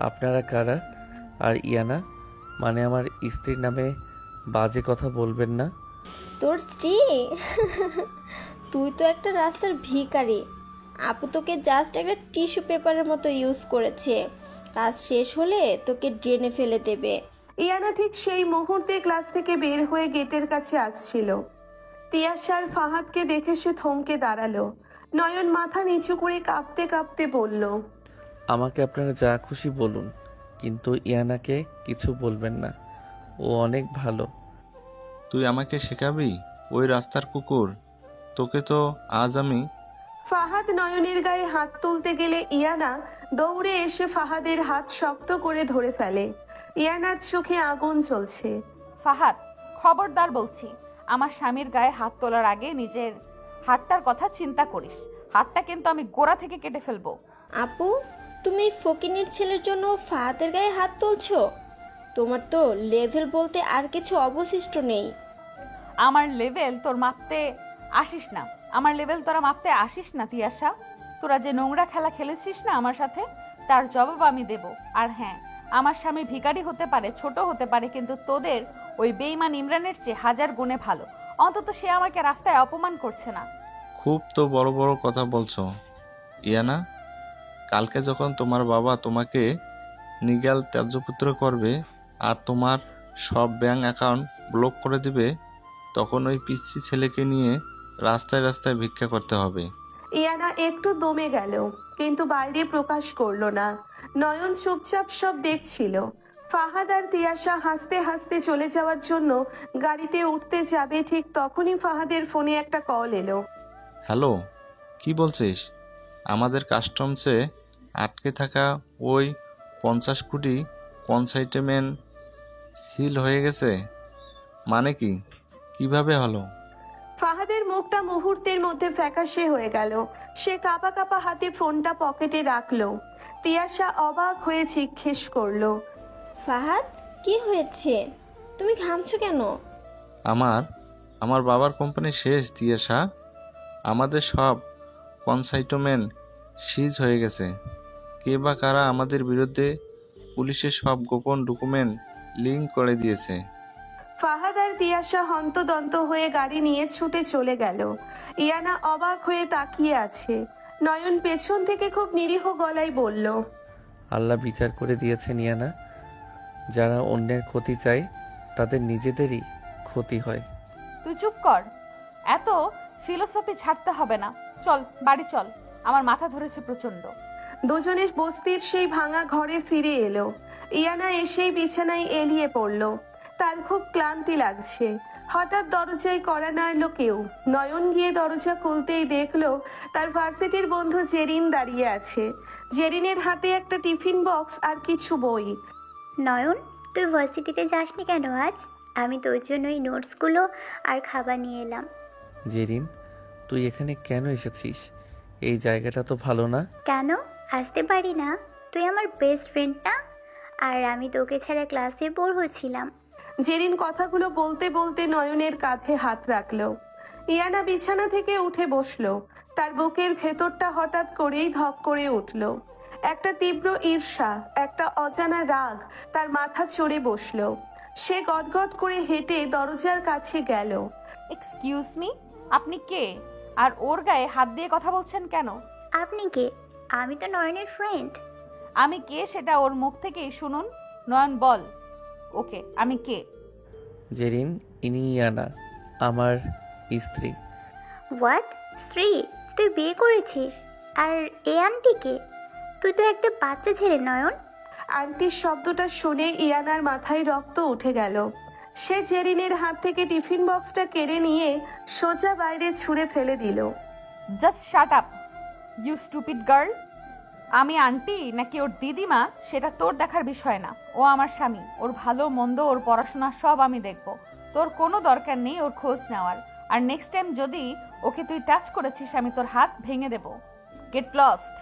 আপনারা কারা? আর ইয়ানা মানে আমার স্ত্রীর নামে বাজে কথা বলবেন না। তোর স্ত্রী? তুই তো একটা রাস্তার ভিখারি। আপু তোকে জাস্ট একটা টিস্যু পেপারের মতো ইউজ করেছে। কাজ শেষ হলে তোকে ড্রেনে ফেলে দেবে। ইয়ানা ঠিক সেই মুহূর্তে ক্লাস থেকে বের হয়ে গেটের কাছে আসছিল। তিয়াশার ফাহাদকে দেখে সে থমকে দাঁড়ালো। নয়ন মাথা নিচু করে কাঁপতে কাঁপতে বলল, আমাকে আপনারা যা খুশি বলুন, কিন্তু ইয়ানাকে কিছু বলবেন না। ও অনেক ভালো। তুই আমাকে শেখাবি? ওই রাস্তার কুকুর। তোকে তো আজ আমি। ফাহাদ নয়নের গায়ে হাত তুলতে গেলে ইয়ানা দৌড়ে এসে ফাহাদের হাত শক্ত করে ধরে ফেলে। ইয়ানার চোখে আগুন জ্বলছে। ফাহাদ, খবরদার বলছি, আমার স্বামীর গায়ে হাত তোলার আগে নিজের হাতটার কথা চিন্তা করিস। হাতটা কিন্তু আমি গোড়া থেকে কেটে ফেলবো। আপু, তুমি এই ফকিনীর ছেলের জন্য ফাহাদের গায়ে হাত তুলছো? তোমার তো লেভেল বলতে আর কিছু অবশিষ্ট নেই। আমার লেভেল তোর মাপতে আসিস না। আমার লেভেল তোরা মাপতে আসিস না তিয়াশা। তোরা যে নোংরা খেলা খেলেছিস না আমার সাথে, তার জবাব আমি দেব। আর হ্যাঁ, আমার স্বামী ভিখারি হতে পারে, ছোট হতে পারে, কিন্তু তোদের ওই বেঈমান ইমরানের চেয়ে 1000 গুণে ভালো। অন্তত সে আমাকে রাস্তায় অপমান করছে না। খুব তো বড় বড় কথা বলছো ইয়ানা। কালকে যখন তোমার বাবা তোমাকে নিগাল ত্যায্যপুত্র করবে আর তোমার সব ব্যাংক অ্যাকাউন্ট ব্লক করে দিবে, তখন ওই পিচ্ছি ছেলেকে নিয়ে রাস্তায় রাস্তায় ভিক্ষা করতে হবে। ইয়ানা একটু দমে গেল, কিন্তু বাইরে প্রকাশ করলো না। নয়ন চুপচাপ সব দেখছিল। ফাহাদ আর তিয়াশা হাসতে হাসতে চলে যাওয়ার জন্য গাড়িতে উঠতে যাবে, ঠিক তখনই ফাহাদের ফোনে একটা কল এলো। হ্যালো, কি বলছিস? আমাদের কাস্টমসে আটকে থাকা ওই 50 কোটি কনসাইনমেন্ট সিল হয়ে গেছে? মানে কি? কিভাবে হলো? ফাহাদের মুখটা মুহূর্তের মধ্যে ফ্যাকাশে হয়ে গেল। সে কাঁপা কাঁপা হাতে ফোনটা পকেটে রাখলো। তিয়াশা অবাক হয়ে জিজ্ঞেস করলো, ফাহাদ, কি হয়েছে? তুমি ঘামছো কেন? আমার আমার বাবার কোম্পানি শেষ দিয়েশা। আমাদের সব কনসাইনমেন্ট সিজ হয়ে গেছে। কে বা কারা আমাদের বিরুদ্ধে পুলিশের সব গোপন ডকুমেন্ট লিঙ্ক করে দিয়েছে। ফাহাদ আর দিয়াশা হন্তদন্ত হয়ে গাড়ি নিয়ে ছুটে চলে গেল। ইয়ানা অবাক হয়ে তাকিয়ে আছে। নয়ন পেছন থেকে খুব নিরীহ গলায় বলল, আল্লাহ বিচার করে দিয়েছেন ইয়ানা, যারা অন্যের ক্ষতি চায় তাদের নিজেদেরই ক্ষতি হয়। তুই চুপ কর, এত ফিলোসফি ছাড়তে হবে না। চল বাড়ি চল, আমার মাথা ধরেছে প্রচন্ড। দুজনের বস্তির সেই ভাঙা ঘরে ফিরে এলো। ইয়ানা এসেই বিছানায় এলিয়ে পড়ল। তার খুব ক্লান্তি লাগছে। হঠাৎ দরজায় কড়া নাড়ল কেউ। নয়ন গিয়ে দরজা খুলতেই দেখলো তার ভার্সিটির বন্ধু জেরিন দাঁড়িয়ে আছে। জেরিনের হাতে একটা টিফিন বক্স আর কিছু বই। নয়ন, তুই ভার্সিটিতে যাসনি কেন আজ? আমি তোর জন্য এই নোটসগুলো আর খাবার নিয়ে এলাম। জেরিন, তুই এখানে কেন এসেছিস? এই জায়গাটা তো ভালো না। কেন আসতে পারি না? তুই আমার বেস্ট ফ্রেন্ড না? আর আমি তোকে ছাড়া ক্লাসে বোর হচ্ছিলাম। জেরিন কথাগুলো বলতে বলতে নয়নের কাঁধে হাত রাখলো। ইয়ানা বিছানা থেকে উঠে বসলো। তার বুকের ভেতরটা হঠাৎ করেই ধক করে উঠলো। একটা তীব্র ঈর্ষা, একটা অজানা রাগ তার মাথা চড়ে বসলো। সে গদগদ করে হেঁটে দরজার কাছে গেল। এক্সকিউজ মি, আপনি কে? আর ওর গায়ে হাত দিয়ে কথা বলছেন কেন? আপনি কে? আমি তো নয়নের ফ্রেন্ড। আমি কে সেটা ওর মুখ থেকেই শুনুন। নয়ন বল ওকে আমি কে। জেরিন, ইনি ইয়ানা, আমার স্ত্রী। হোয়াট? স্ত্রী? তুই বিয়ে করেছিস? আর এ আন্টিকে? তুই তো একটা বাচ্চা ছেলে নয়ন। আন্টির শব্দটা শুনে ইয়ানার মাথায় রক্ত উঠে গেল। সে জেরিনের হাত থেকে টিফিন বক্সটা কেড়ে নিয়ে সোজা বাইরে ছুঁড়ে ফেলে দিল। Just shut up you stupid girl. আমি আন্টি নাকি ওর দিদিমা সেটা তোর দেখার বিষয় না। ও আমার স্বামী, ওর ভালো মন্দ ওর পড়াশোনা সব আমি দেখব। তোর কোনো দরকার নেই ওর খোঁজ নেওয়ার। আর নেক্সট টাইম যদি ওকে তুই টাচ করেছিস আমি তোর হাত ভেঙে দেব। Get lost.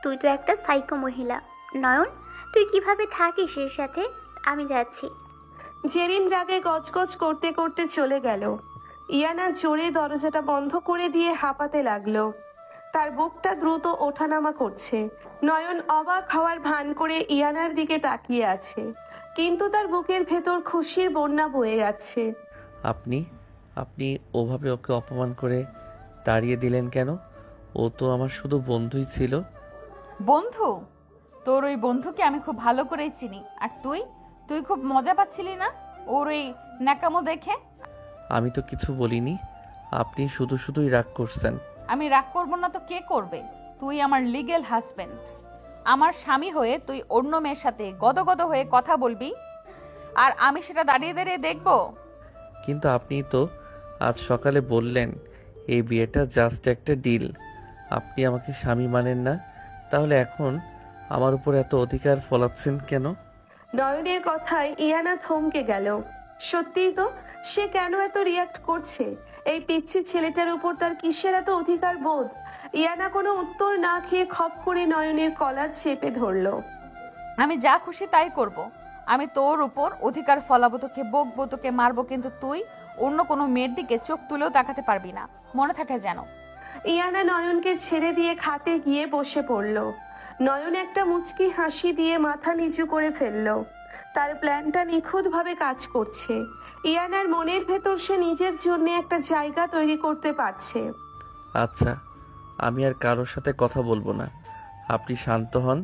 তুই তো একটা সাইকো মহিলা। নয়ন, তুই কিভাবে থাকিস এর সাথে? আমি যাচ্ছি। জেরিন রাগে গজগজ করতে করতে চলে গেল। ইয়ানা জোরে দরজাটা বন্ধ করে দিয়ে হাঁপাতে লাগলো। তার বুকটা দ্রুত ওঠানামা করছে। নয়ন অবাক হওয়ার ভান করে ইয়ানার দিকে তাকিয়ে আছে, কিন্তু তার বুকের ভেতর খুশির বন্যা বয়ে যাচ্ছে। আপনি আপনি ওভাবে ওকে অপমান করে তাড়িয়ে দিলেন কেন? ও তো আমার শুধু বন্ধুই ছিল। বন্ধু? তোর ওই বন্ধুকে আমি খুব ভালো করেই চিনি। আর তুই তুই খুব মজা পাচ্ছিলি না ওর ওই ন্যাকামো দেখে? আমি তো কিছু বলিনি, আপনি শুধু শুধুই রাগ করছেন। আমি রাগ করবো না তো কে করবে? তুই আমার লিগ্যাল হাজবেন্ড। আমার স্বামী হয়ে তুই অন্য মেয়ের সাথে গদগদ হয়ে কথা বলবি আর আমি সেটা দাঁড়িয়ে দাঁড়িয়ে দেখবো? কিন্তু আপনি তো আজ সকালে বললেন এই বিয়েটা জাস্ট একটা ডিল। আপনি আমাকে স্বামী মানেন না, তাহলে এখন আমার উপর এত অধিকার ফলাচ্ছেন কেন? নয়নের কথায় ইয়ানা থমকে গেল। সত্যিই তো, সে কেন এত রিয়াক্ট করছে? এই পিচ্ছি ছেলেটার উপর তার কিসের এত অধিকার বোধ? ইয়ানা কোনো উত্তর না খেয়ে খপ করে নয়নের কলার চেপে ধরলো। আমি যা খুশি তাই করব। আমি তোর উপর অধিকার ফলাবো, তোকে বকবো, তোকে মারবো, কিন্তু তুই অন্য কোনো মেয়ের দিকে চোখ তুলেও তাকাতে পারবি না, মনে থাকে যেন। ইয়ানা নয়নকে ছেড়ে দিয়ে খাটে গিয়ে বসে পড়ল। নয়ন একটা মুচকি হাসি দিয়ে মাথা নিচু করে ফেলল। তার প্ল্যানটা নিখুঁতভাবে কাজ করছে। ইয়ানার মনের ভেতর সে নিজের জন্য একটা জায়গা তৈরি করতে পারছে। আচ্ছা, আমি আর কারোর সাথে কথা বলবো না। আপনি শান্ত হন,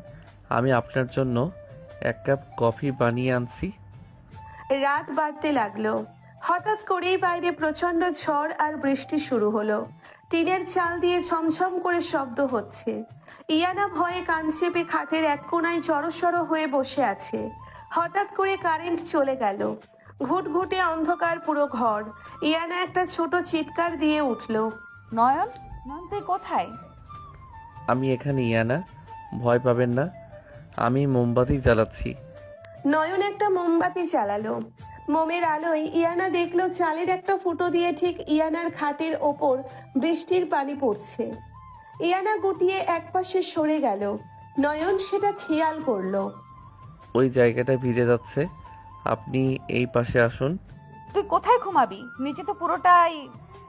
আমি আপনার জন্য এক কাপ কফি বানিয়ে আনছি। রাত বাড়তে লাগলো। হঠাৎ করেই বাইরে প্রচন্ড ঝড় আর বৃষ্টি শুরু হলো। টিনের চাল দিয়ে ঝমঝম করে শব্দ হচ্ছে। ইয়ানা ভয়ে কান চেপে খাটের এক কোণায় জড়সড় হয়ে বসে আছে। হঠাৎ করে কারেন্ট চলে গেল। ঘুটঘুটে অন্ধকার পুরো ঘর। ইয়ানা একটা ছোট চিৎকার দিয়ে উঠল। নয়ন, নয়ন তুই কোথায়? আমি এখানে ইয়ানা, ভয় পাবেন না, আমি মোমবাতি জ্বালাচ্ছি। নয়ন একটা মোমবাতি জ্বালালো। মোমের আলোয় ইয়ানা দেখলো চালের একটা ফুটো দিয়ে ঠিক ইয়ানার খাটের ওপর বৃষ্টির পানি পড়ছে। ইয়ানা গুটিয়ে একপাশে সরে গেল। নয়ন সেটা খেয়াল করলো। ওই জায়গাটা ভিজে যাচ্ছে, আপনি এই পাশে আসুন। তুই কোথায় ঘুমাবি? নিচে তো পুরোটাই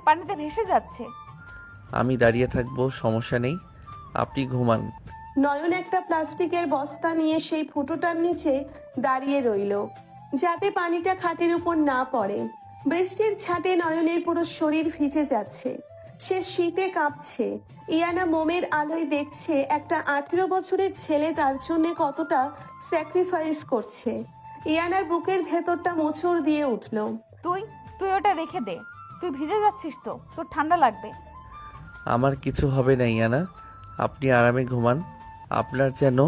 পানিতে ভেসে যাচ্ছে। আমি দাঁড়িয়ে থাকবো, সমস্যা নেই, আপনি ঘুমান। নয়ন একটা প্লাস্টিকের বস্তা নিয়ে সেই ফুটোটার নিচে দাঁড়িয়ে রইল, যাতে পানিটা খাটের উপর না পড়ে। বৃষ্টির ছাটে নয়নের পুরো শরীর ভিজে যাচ্ছে, সে শীতে কাঁপছে। ইয়ানা মোমের আলোয় দেখছে একটা 18 বছরের ছেলে তার জন্য কতটা স্যাক্রিফাইস করছে। ইয়ানার বুকের ভেতরটা মোচড় দিয়ে উঠল। তুই তুই ওটা রেখে দে, তুই ভিজে যাচ্ছিস তো, তোর ঠান্ডা লাগবে। আমার কিছু হবে না ইয়ানা, আপনি আরামে ঘুমান। আপনার যেন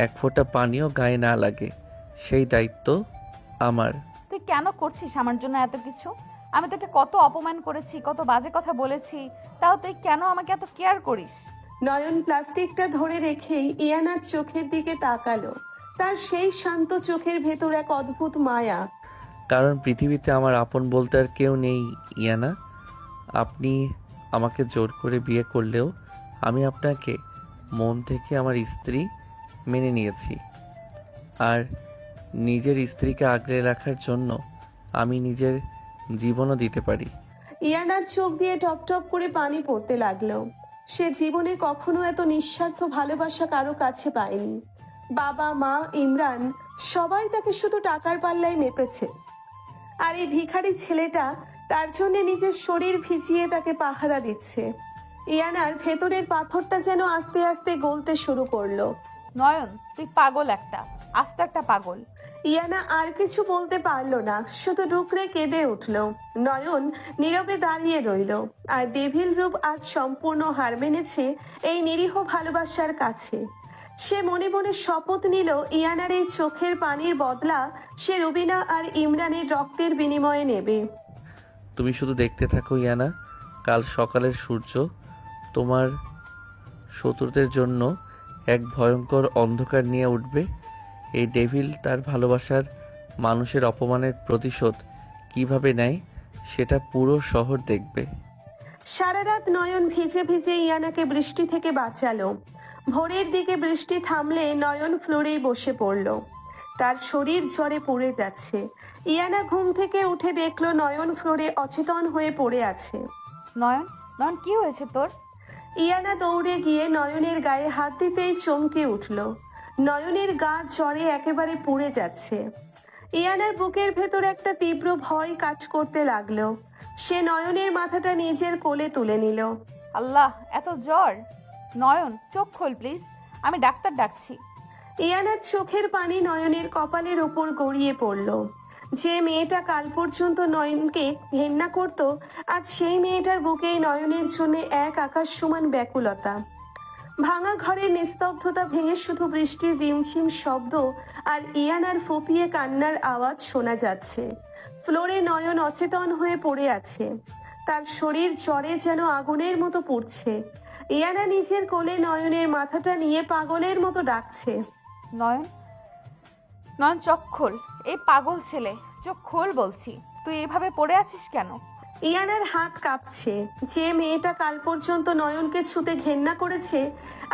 এক ফোঁটা পানিও গায়ে না লাগে, সেই দায়িত্ব আমার। তুই কেন করছিস আমার জন্য এত কিছু? আমি তোকে কত অপমান করেছি, কত বাজে কথা বলেছি, তাও তুই কেন আমাকে এত কেয়ার করিস? নয়ন প্লাস্টিকটা ধরে রেখেই ইয়ানার চোখের দিকে তাকালো। তার সেই শান্ত চোখের ভেতর এক অদ্ভুত মায়া। কারণ পৃথিবীতে আমার আপন বলতে আর কেউ নেই ইয়ানা। আপনি আমাকে জোর করে বিয়ে করলেও আমি আপনাকে মন থেকে আমার স্ত্রী মেনে নিয়েছি। আর নিজের স্ত্রীকে আগলে রাখার জন্য আমি নিজের জীবনও দিতে পারি। ইয়ানার চোখ দিয়ে টপ টপ করে পানি পড়তে লাগলো। সে জীবনে কখনো এত নিঃস্বার্থ ভালোবাসা কারো কাছে পায়নি। বাবা, মা, ইমরান সবাই তাকে শুধু টাকার পাল্লায় মেপেছে, আর এই ভিখারি ছেলেটা তার জন্য নিজের শরীর ভিজিয়ে তাকে পাহারা দিচ্ছে। ইয়ানার ভেতরের পাথরটা যেন আস্তে আস্তে গলতে শুরু করলো। নয়ন, তুই পাগল, একটা আস্ত একটা পাগল। ইয়ানা আর কিছু বলতে পারলো না, শুধু ডুকরে কেঁদে উঠল। নয়ন নীরবে দাঁড়িয়ে রইল, আর ডেভিল রূপ আজ সম্পূর্ণ হার মেনেছে এই নিরীহ ভালোবাসার কাছে। সে মনে মনে শপথ নিল ইয়ানার এই চোখের পানির বদলা সে রুবিনা আর ইমরানের রক্তের বিনিময়ে নেবে। তুমি শুধু দেখতে থাকো ইয়ানা, কাল সকালের সূর্য তোমার শত্রুদের জন্য এক ভয়ঙ্কর অন্ধকার নিয়ে উঠবে। এই ডেভিল তার ভালোবাসার মানুষের অপমানের প্রতিশোধ কিভাবে নেয় সেটা পুরো শহর দেখবে। সারা রাত নয়ন ভিজে ভিজে ইয়ানাকে বৃষ্টি থেকে বাঁচালো। ভোরের দিকে বৃষ্টি থামলে নয়ন ফ্লোরেই বসে পড়ল। তার শরীর ঝড়ে পড়ে যাচ্ছে। ইয়ানা ঘুম থেকে উঠে দেখলো নয়ন ফ্লোরে অচেতন হয়ে পড়ে আছে। নয়ন, নয়ন কি হয়েছে তোর? ইয়ানা দৌড়ে গিয়ে নয়নের গায়ে হাত দিতেই চমকে উঠল। নয়নের গা জ্বরে একেবারে পুড়ে যাচ্ছে। ইয়ানার বুকের ভেতর একটা তীব্র ভয় কাজ করতে লাগলো। সে নয়নের মাথাটা নিজের কোলে তুলে নিল। আল্লাহ, এত জ্বর! নয়ন, চোখ খোল প্লিজ, আমি ডাক্তার ডাকছি। ইয়ানার চোখের পানি নয়নের কপালের ওপর গড়িয়ে পড়ল। যে মেয়েটা কাল পর্যন্ত নয়নকে ঘেন্না করত, আজ সেই মেয়েটার বুকেই নয়নের জন্য এক আকাশ সমান ব্যাকুলতা। ভাঙা ঘরের নিস্তব্ধতা ভেঙে শুধু বৃষ্টির রিমঝিম শব্দ আর ইয়ানার ফুপিয়ে কান্নার আওয়াজ শোনা যাচ্ছে। ফ্লোরে নয়ন অচেতন হয়ে পড়ে আছে, তার শরীর জ্বরে যেন আগুনের মতো পুড়ছে। ইয়ানা নিজের কোলে নয়নের মাথাটা নিয়ে পাগলের মতো ডাকছে। নয়ন, নয়ন চোখ খোল, এই পাগল ছেলে, চোখ খোল বলছি। তুই এভাবে পড়ে আছিস কেন? ইয়ানার হাত কাঁপছে। যে মেয়েটা কাল পর্যন্ত নয়নকে ছুতে ঘেন্না করেছে,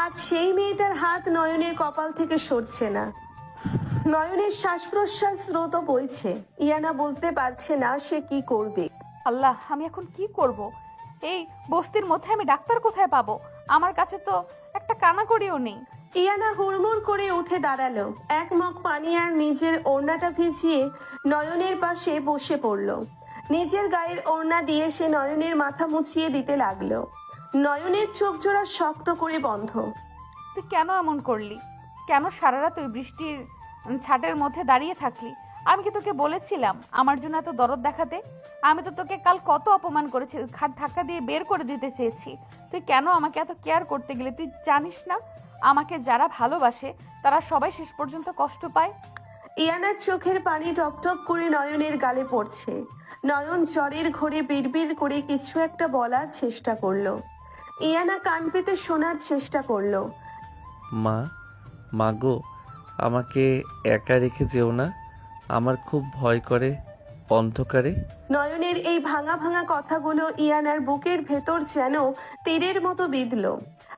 আজ সেই মেয়েটার হাত নয়নের কপাল থেকে সরছে না। নয়নের শ্বাস প্রশ্বাস স্রোত বইছে। ইয়ানা বুঝতে পারছে না সে কি করবে। আল্লাহ, আমি এখন কি করব? এই বস্তির মধ্যে আমি ডাক্তার কোথায় পাবো? আমার কাছে তো একটা কানাকড়িও নেই। ইয়ানা হুড়মুড় করে উঠে দাঁড়ালো। এক মগ পানি আর নিজের ওড়নাটা ভিজিয়ে নয়নের পাশে বসে পড়ল। নিজের গায়ের ওড়না দিয়ে সে নয়নের মাথা মুছিয়ে দিতে লাগলো। নয়নের চোখ জোড়া শক্ত করে বন্ধ। তুই কেন এমন করলি? কেন সারা রাত ওই বৃষ্টির ছাটের মধ্যে দাঁড়িয়ে থাকলি? আমি কি তোকে বলেছিলাম আমার জন্য এত দরদ দেখাতে? আমি তো তোকে কাল কত অপমান করেছি, খাট ধাক্কা দিয়ে বের করে দিতে চেয়েছি। তুই কেন আমাকে এত কেয়ার করতে গেলি? তুই জানিস না আমাকে যারা ভালোবাসে তারা সবাই শেষ পর্যন্ত কষ্ট পায়? ইয়ানার চোখের পানি টপটপ করে নয়নের গালে পড়ছে। নয়ন জ্বরের ঘোরে বিড়বিড় করে কিছু একটা বলার চেষ্টা করলো। ইয়ানা কান পেতে শোনার চেষ্টা করলো। মা গো, আমাকে একা রেখে যেও না, আমার খুব ভয় করে অন্ধকারে। নয়নের এই ভাঙা ভাঙা কথাগুলো ইয়ানার বুকের ভেতর যেন তীরের মতো বিঁধল।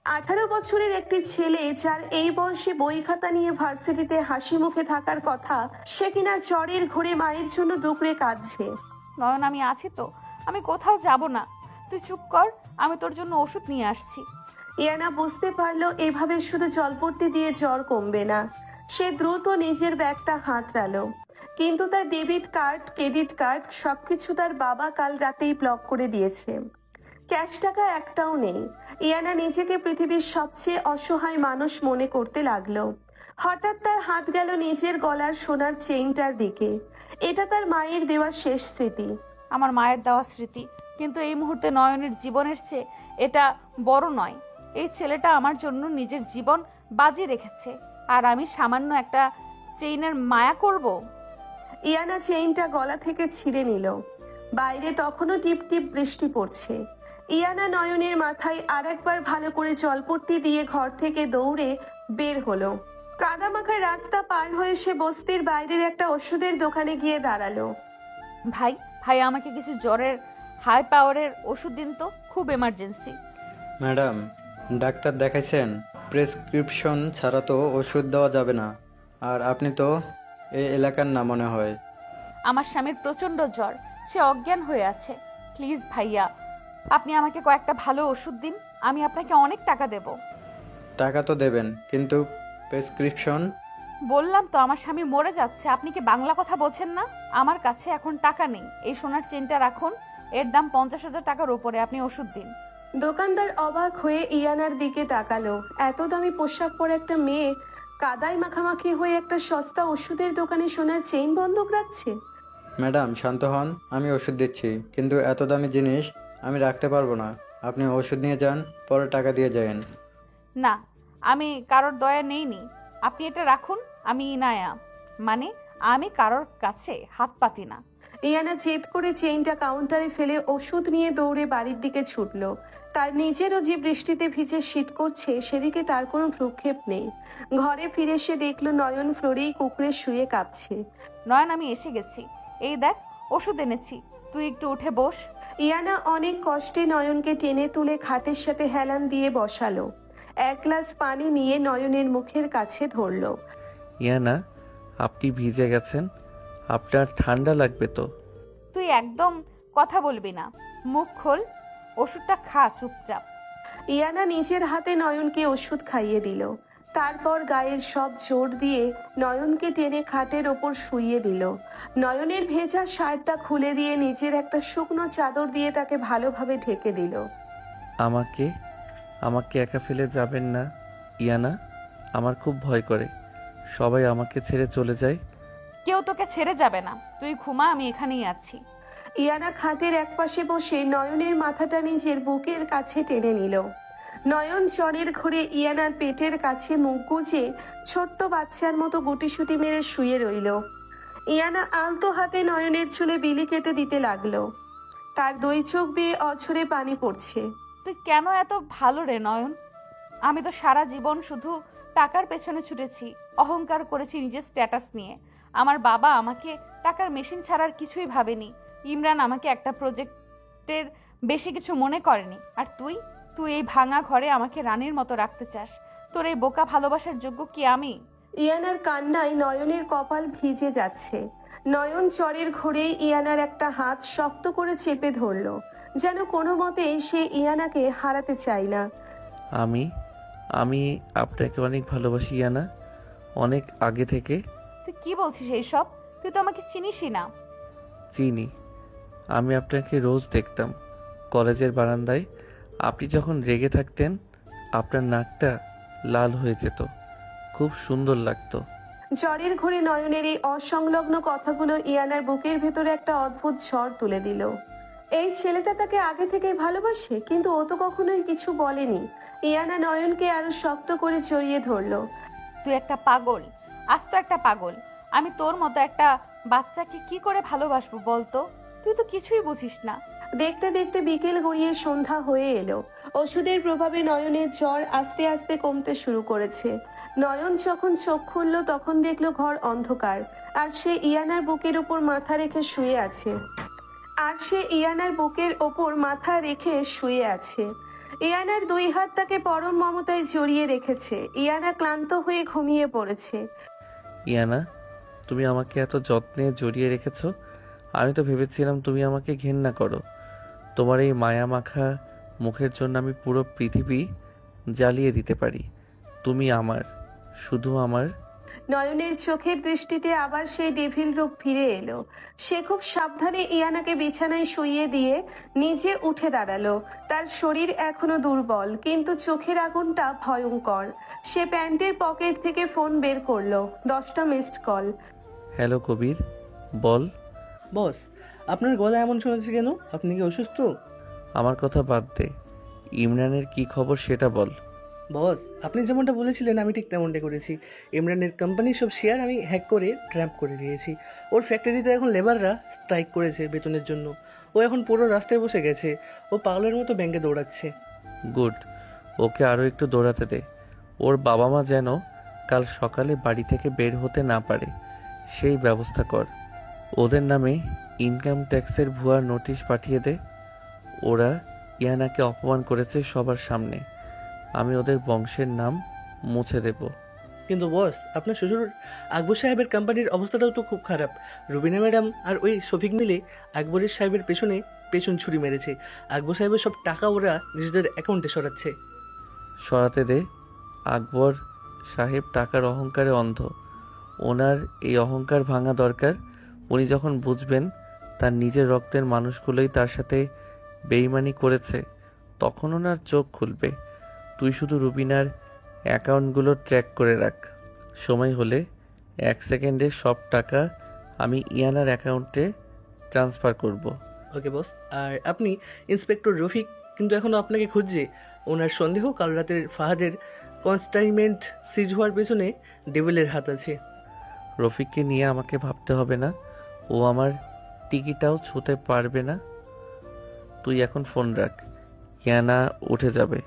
18 বছরের একটি ছেলে যার এই বয়সে বই খাতা নিয়ে ভার্সিটিতে হাসি মুখে থাকার কথা, সে কিনা জ্বরের ঘোরে মায়ের জন্য ডুকরে কাঁদছে। নয়ন আমি আছি তো, আমি কোথাও যাব না, তুই চুপ কর, আমি তোর জন্য ওষুধ নিয়ে আসছি। ইয়ানা বুঝতে পারলো এভাবে শুধু জলপট্টি দিয়ে জ্বর কমবে না। সে দ্রুত নিজের ব্যাগটা হাতড়ালো, কিন্তু তার ডেবিট কার্ড, ক্রেডিট কার্ড সবকিছু তার বাবা কাল রাতেই ব্লক করে দিয়েছে। ক্যাশ টাকা একটাও নেই। ইয়ানা নিজেকে পৃথিবীর সবচেয়ে অসহায় মানুষ মনে করতে লাগলো। হঠাৎ তার হাত গেল নিজের গলার সোনার চেইনটার দিকে। এটা তার মায়ের দেওয়া শেষ স্মৃতি। আমার মায়ের দেওয়া স্মৃতি, কিন্তু এই মুহূর্তে নয়নের জীবনের চেয়ে এটা বড় নয়। এই ছেলেটা আমার জন্য নিজের জীবন বাজি রেখেছে, আর আমি সামান্য একটা চেইনের মায়া করব? ইয়ানা চেইনটা গলা থেকে ছিঁড়ে নিল। বাইরে তখনও টিপ টিপ বৃষ্টি পড়ছে। ইয়ানা নয়নের মাথায় আরেকবার ভালো করে জলপট্টি দিয়ে ঘর থেকে দৌড়ে বের হলো। কাদামাখা রাস্তা পার হয়ে সে বস্তির বাইরের একটা ওষুধের দোকানে গিয়ে দাঁড়ালো। ভাই ভাই আমাকে কিছু জ্বরের হাই পাওয়ারের ওষুধ দিন তো, খুব এমার্জেন্সি। ম্যাডাম, ডাক্তার দেখাইছেন? প্রেসক্রিপশন ছাড়া তো ওষুধ দেওয়া যাবে না। আর আপনি তো এই এলাকার না মনে হয়। আমার স্বামীর প্রচন্ড জ্বর, সে অজ্ঞান হয়ে আছে। প্লিজ ভাইয়া, আপনি আমাকে কয়েকটা ভালো ওষুধ দিন, আমি আপনাকে অনেক টাকা দেব। টাকা তো দেবেন, কিন্তু প্রেসক্রিপশন? বললাম তো আমার স্বামী মরে যাচ্ছে, আপনি কি বাংলা কথা বোঝেন না? আমার কাছে এখন টাকা নেই, এই সোনার চেনটা রাখুন, এর দাম 50,000 টাকার উপরে, আপনি ওষুধ দিন। দোকানদার অবাক হয়ে ইয়ানার দিকে তাকালো। এত দামি পোশাক পরে একটা মেয়ে কাদায় মাখামাখি হয়ে একটা সস্তা ওষুধের দোকানে সোনার চেইন বন্ধক রাখছে। ম্যাডাম শান্ত হন, আমি ওষুধ দিচ্ছি, কিন্তু এত দামি জিনিস আমি রাখতে পারবো না। আপনি ওষুধ নিয়ে যান, পরে টাকা দিয়ে যান। না, আমি কারোর দয়া নেইনি, আপনি এটা রাখুন। আমি ইনায়া, মানে আমি কারোর কাছে হাত পাতি না। ইয়ানা জেদ করে চেইনটা কাউন্টারে ফেলে ওষুধ নিয়ে দৌড়ে বাড়ির দিকে ছুটলো। তার নিজেরও যে বৃষ্টিতে ভিজে শীত করছে, সেদিকে তার কোনো ভ্রুক্ষেপ নেই। ঘরে ফিরে সে দেখলো নয়ন ফ্লোরেই কুকুরে শুয়ে কাঁপছে। নয়ন আমি এসে গেছি, এই দেখ ওষুধ এনেছি, তুই একটু উঠে বস। ইয়ানা অনেক কষ্টে নয়নকে টেনে তুলে খাটের সাথে হেলান দিয়ে বসালো। এক গ্লাস পানি নিয়ে নয়নের মুখের কাছে ধরলো। ইয়ানা, আপনি ভিজে গেছেন, আপনার ঠান্ডা লাগবে তো। তুই একদম কথা বলবি না, মুখ খোল, ওষুধটা খা চুপচাপ। ইয়ানা নিজের হাতে নয়নকে ওষুধ খাইয়ে দিল। তারপর গায়ের সব জোর দিয়ে নয়নকে টেনে খাটের ওপর শুইয়ে দিল। নয়নের ভেজা শার্টটা খুলে দিয়ে নিজের একটা শুকনো চাদর দিয়ে তাকে ভালোভাবে ঢেকে দিল। আমাকে আমাকে একা ফেলে যাবেন না ইয়ানা, আমার খুব ভয় করে, সবাই আমাকে ছেড়ে চলে যায়। কেউ তোকে ছেড়ে যাবে না, তুই ঘুমা, আমি এখানেই আছি। ইয়ানা খাটের একপাশে বসে নয়নের মাথাটা নিজের বুকের কাছে টেনে নিল। নয়ন জ্বরের ঘোরে ইয়ানার পেটের কাছে মুখ গুজে ছোট্ট বাচ্চার মতো গুটিসুটি মেরে শুয়ে রইল। ইয়ানা আলতো হাতে নয়নের চুলে বিলি কেটে দিতে লাগলো। তার দুই চোখ বেয়ে অঝরে পানি পড়ছে। তুই কেন এত ভালো রে নয়ন? আমি তো সারা জীবন শুধু টাকার পেছনে ছুটেছি, অহংকার করেছি নিজের স্ট্যাটাস নিয়ে। আমার বাবা আমাকে টাকার মেশিন ছাড়ার কিছুই ভাবেনি। ইমরান আমাকে একটা প্রজেক্টের বেশি কিছু মনে করেনি। আর তুই এই ভাঙা ঘরে আমাকে রানীর মতো রাখতে চাস। তোর এই বোকা ভালোবাসার যোগ্য কি আমি? ইয়ানার কান্নায় নয়নের কপাল ভিজে যাচ্ছে। নয়ন জ্বরের ঘোরে ইয়ানার একটা হাত শক্ত করে চেপে ধরলো, যেন কোনো মতে সে ইয়ানাকে হারাতে চায় না। আমি আপনাকে অনেক ভালোবাসি ইয়ানা, অনেক আগে থেকে। তুই কি বলছিস এইসব? তুই তো আমাকে চিনিসই না। চিনি, আমি আপনাকে রোজ দেখতাম কলেজের বারান্দায়। আপনি যখন রেগে থাকতেন আপনার নাকটা লাল হয়ে যেত, খুব সুন্দর লাগতো। জ্বরের ঘোরে নয়নের এই অসংলগ্ন কথাগুলো ইয়ানার বুকের ভেতরে একটা অদ্ভুত ঝড় তুলে দিল। এই ছেলেটা তাকে আগে থেকে ভালোবাসে, কিন্তু ও তো কখনোই কিছু বলেনি। ইয়ানা নয়নকে আরো শক্ত করে জড়িয়ে ধরলো। তুই একটা পাগল, আস্ত একটা পাগল। আমি তোর মতো একটা বাচ্চাকে কি করে ভালোবাসবো বলতো? তুই তো কিছুই বুঝিস না। দেখতে দেখতে বিকেল গড়িয়ে সন্ধ্যা হয়ে এলো। ওষুধের প্রভাবে নয়নের জ্বর আস্তে আস্তে কমতে শুরু করেছে। নয়ন যখন চোখ খুলল তখন দেখলো ঘর অন্ধকার, আর সে ইয়ানার বুকের উপর মাথা রেখে শুয়ে আছে। ইয়ানার দুই হাত তাকে পরম মমতায় জড়িয়ে রেখেছে। ইয়ানা ক্লান্ত হয়ে ঘুমিয়ে পড়েছে। ইয়ানা, তুমি আমাকে এত যত্নে জড়িয়ে রেখেছো। আমি তো ভেবেছিলাম তুমি আমাকে ঘেন্না করো। তোমার এই মায়া মাখা মুখের জন্য আমি পুরো পৃথিবী জ্বালিয়ে দিতে পারি। তুমি আমার, শুধু আমার। নয়নের চোখের দৃষ্টিতে আবার সেই ডেভিল রূপ ফিরে এলো। সে খুব সাবধানে ইয়ানাকে বিছানায় শুইয়ে দিয়ে নিজে উঠে দাঁড়ালো। তার শরীর এখনো দুর্বল, কিন্তু চোখের আগুনটা ভয়ঙ্কর। সে প্যান্টের পকেট থেকে ফোন বের করলো। 10টা মিসড কল। হ্যালো কবির, বল। বস, আপনার গলা এমন শুনেছি কেন? আপনি কি অসুস্থ? আমার কথা বাদ দে, ইমরানের কি খবর সেটা বল। বস, আপনি যেমনটা বলেছিলেন আমি ঠিক তেমনটা করেছি। ইমরানের কোম্পানির সব শেয়ার আমি হ্যাক করে ট্র্যাপ করে দিয়েছি। ওর ফ্যাক্টরিতে এখন লেবাররা স্ট্রাইক করেছে বেতনের জন্য। ও এখন পুরো রাস্তায় বসে গেছে। ও পাগলের মতো ব্যাংকে দৌড়াচ্ছে। গুড, ওকে আরও একটু দৌড়াতে দে। ওর বাবা মা যেন কাল সকালে বাড়ি থেকে বের হতে না পারে, সেই ব্যবস্থা কর। ওদের নামে ইনকাম ট্যাক্সের ভুয়া নোটিশ পাঠিয়ে দে। ওরা ইয়ানাকে অপমান করেছে সবার সামনে। আমি ওদের বংশের নাম মুছে দেব। কিন্তু বস, আপনার শ্বশুর আকবর সাহেবের কোম্পানির অবস্থাটাও তো খুব খারাপ। রুবিনা ম্যাডাম আর ওই শফিক মিলে আকবরের সাহেবের পেছন ছুরি মেরেছে। আকবর সাহেবের সব টাকা ওরা নিজেদের অ্যাকাউন্টে সরাচ্ছে। সরাতে দে। আকবর সাহেব টাকার অহংকারে অন্ধ। ওনার এই অহংকার ভাঙা দরকার। উনি যখন বুঝবেন তার নিজের রক্তের মানুষগুলোই তার সাথে বেইমানি করেছে, তখন ওনার চোখ খুলবে। তুই শুধু রুবিনার অ্যাকাউন্টগুলো ট্র্যাক করে রাখ। সময় হলে 1 সেকেন্ডে সব টাকা আমি ইয়ানার অ্যাকাউন্টে ট্রান্সফার করব। ওকে বস। আর আপনি ইন্সপেক্টর রফিক কিন্তু এখনও আপনাকে খুঁজছে। ওনার সন্দেহ কাল রাতের ফাহাদের কনস্টাইনমেন্ট সিজ হওয়ার পেছনে ডেভিলের হাত আছে। রফিককে নিয়ে আমাকে ভাবতে হবে না, ও আমার টিকিটাও ছুঁতে পারবে না। তুই এখন ফোন রাখ, ইয়ানা উঠে যাবে।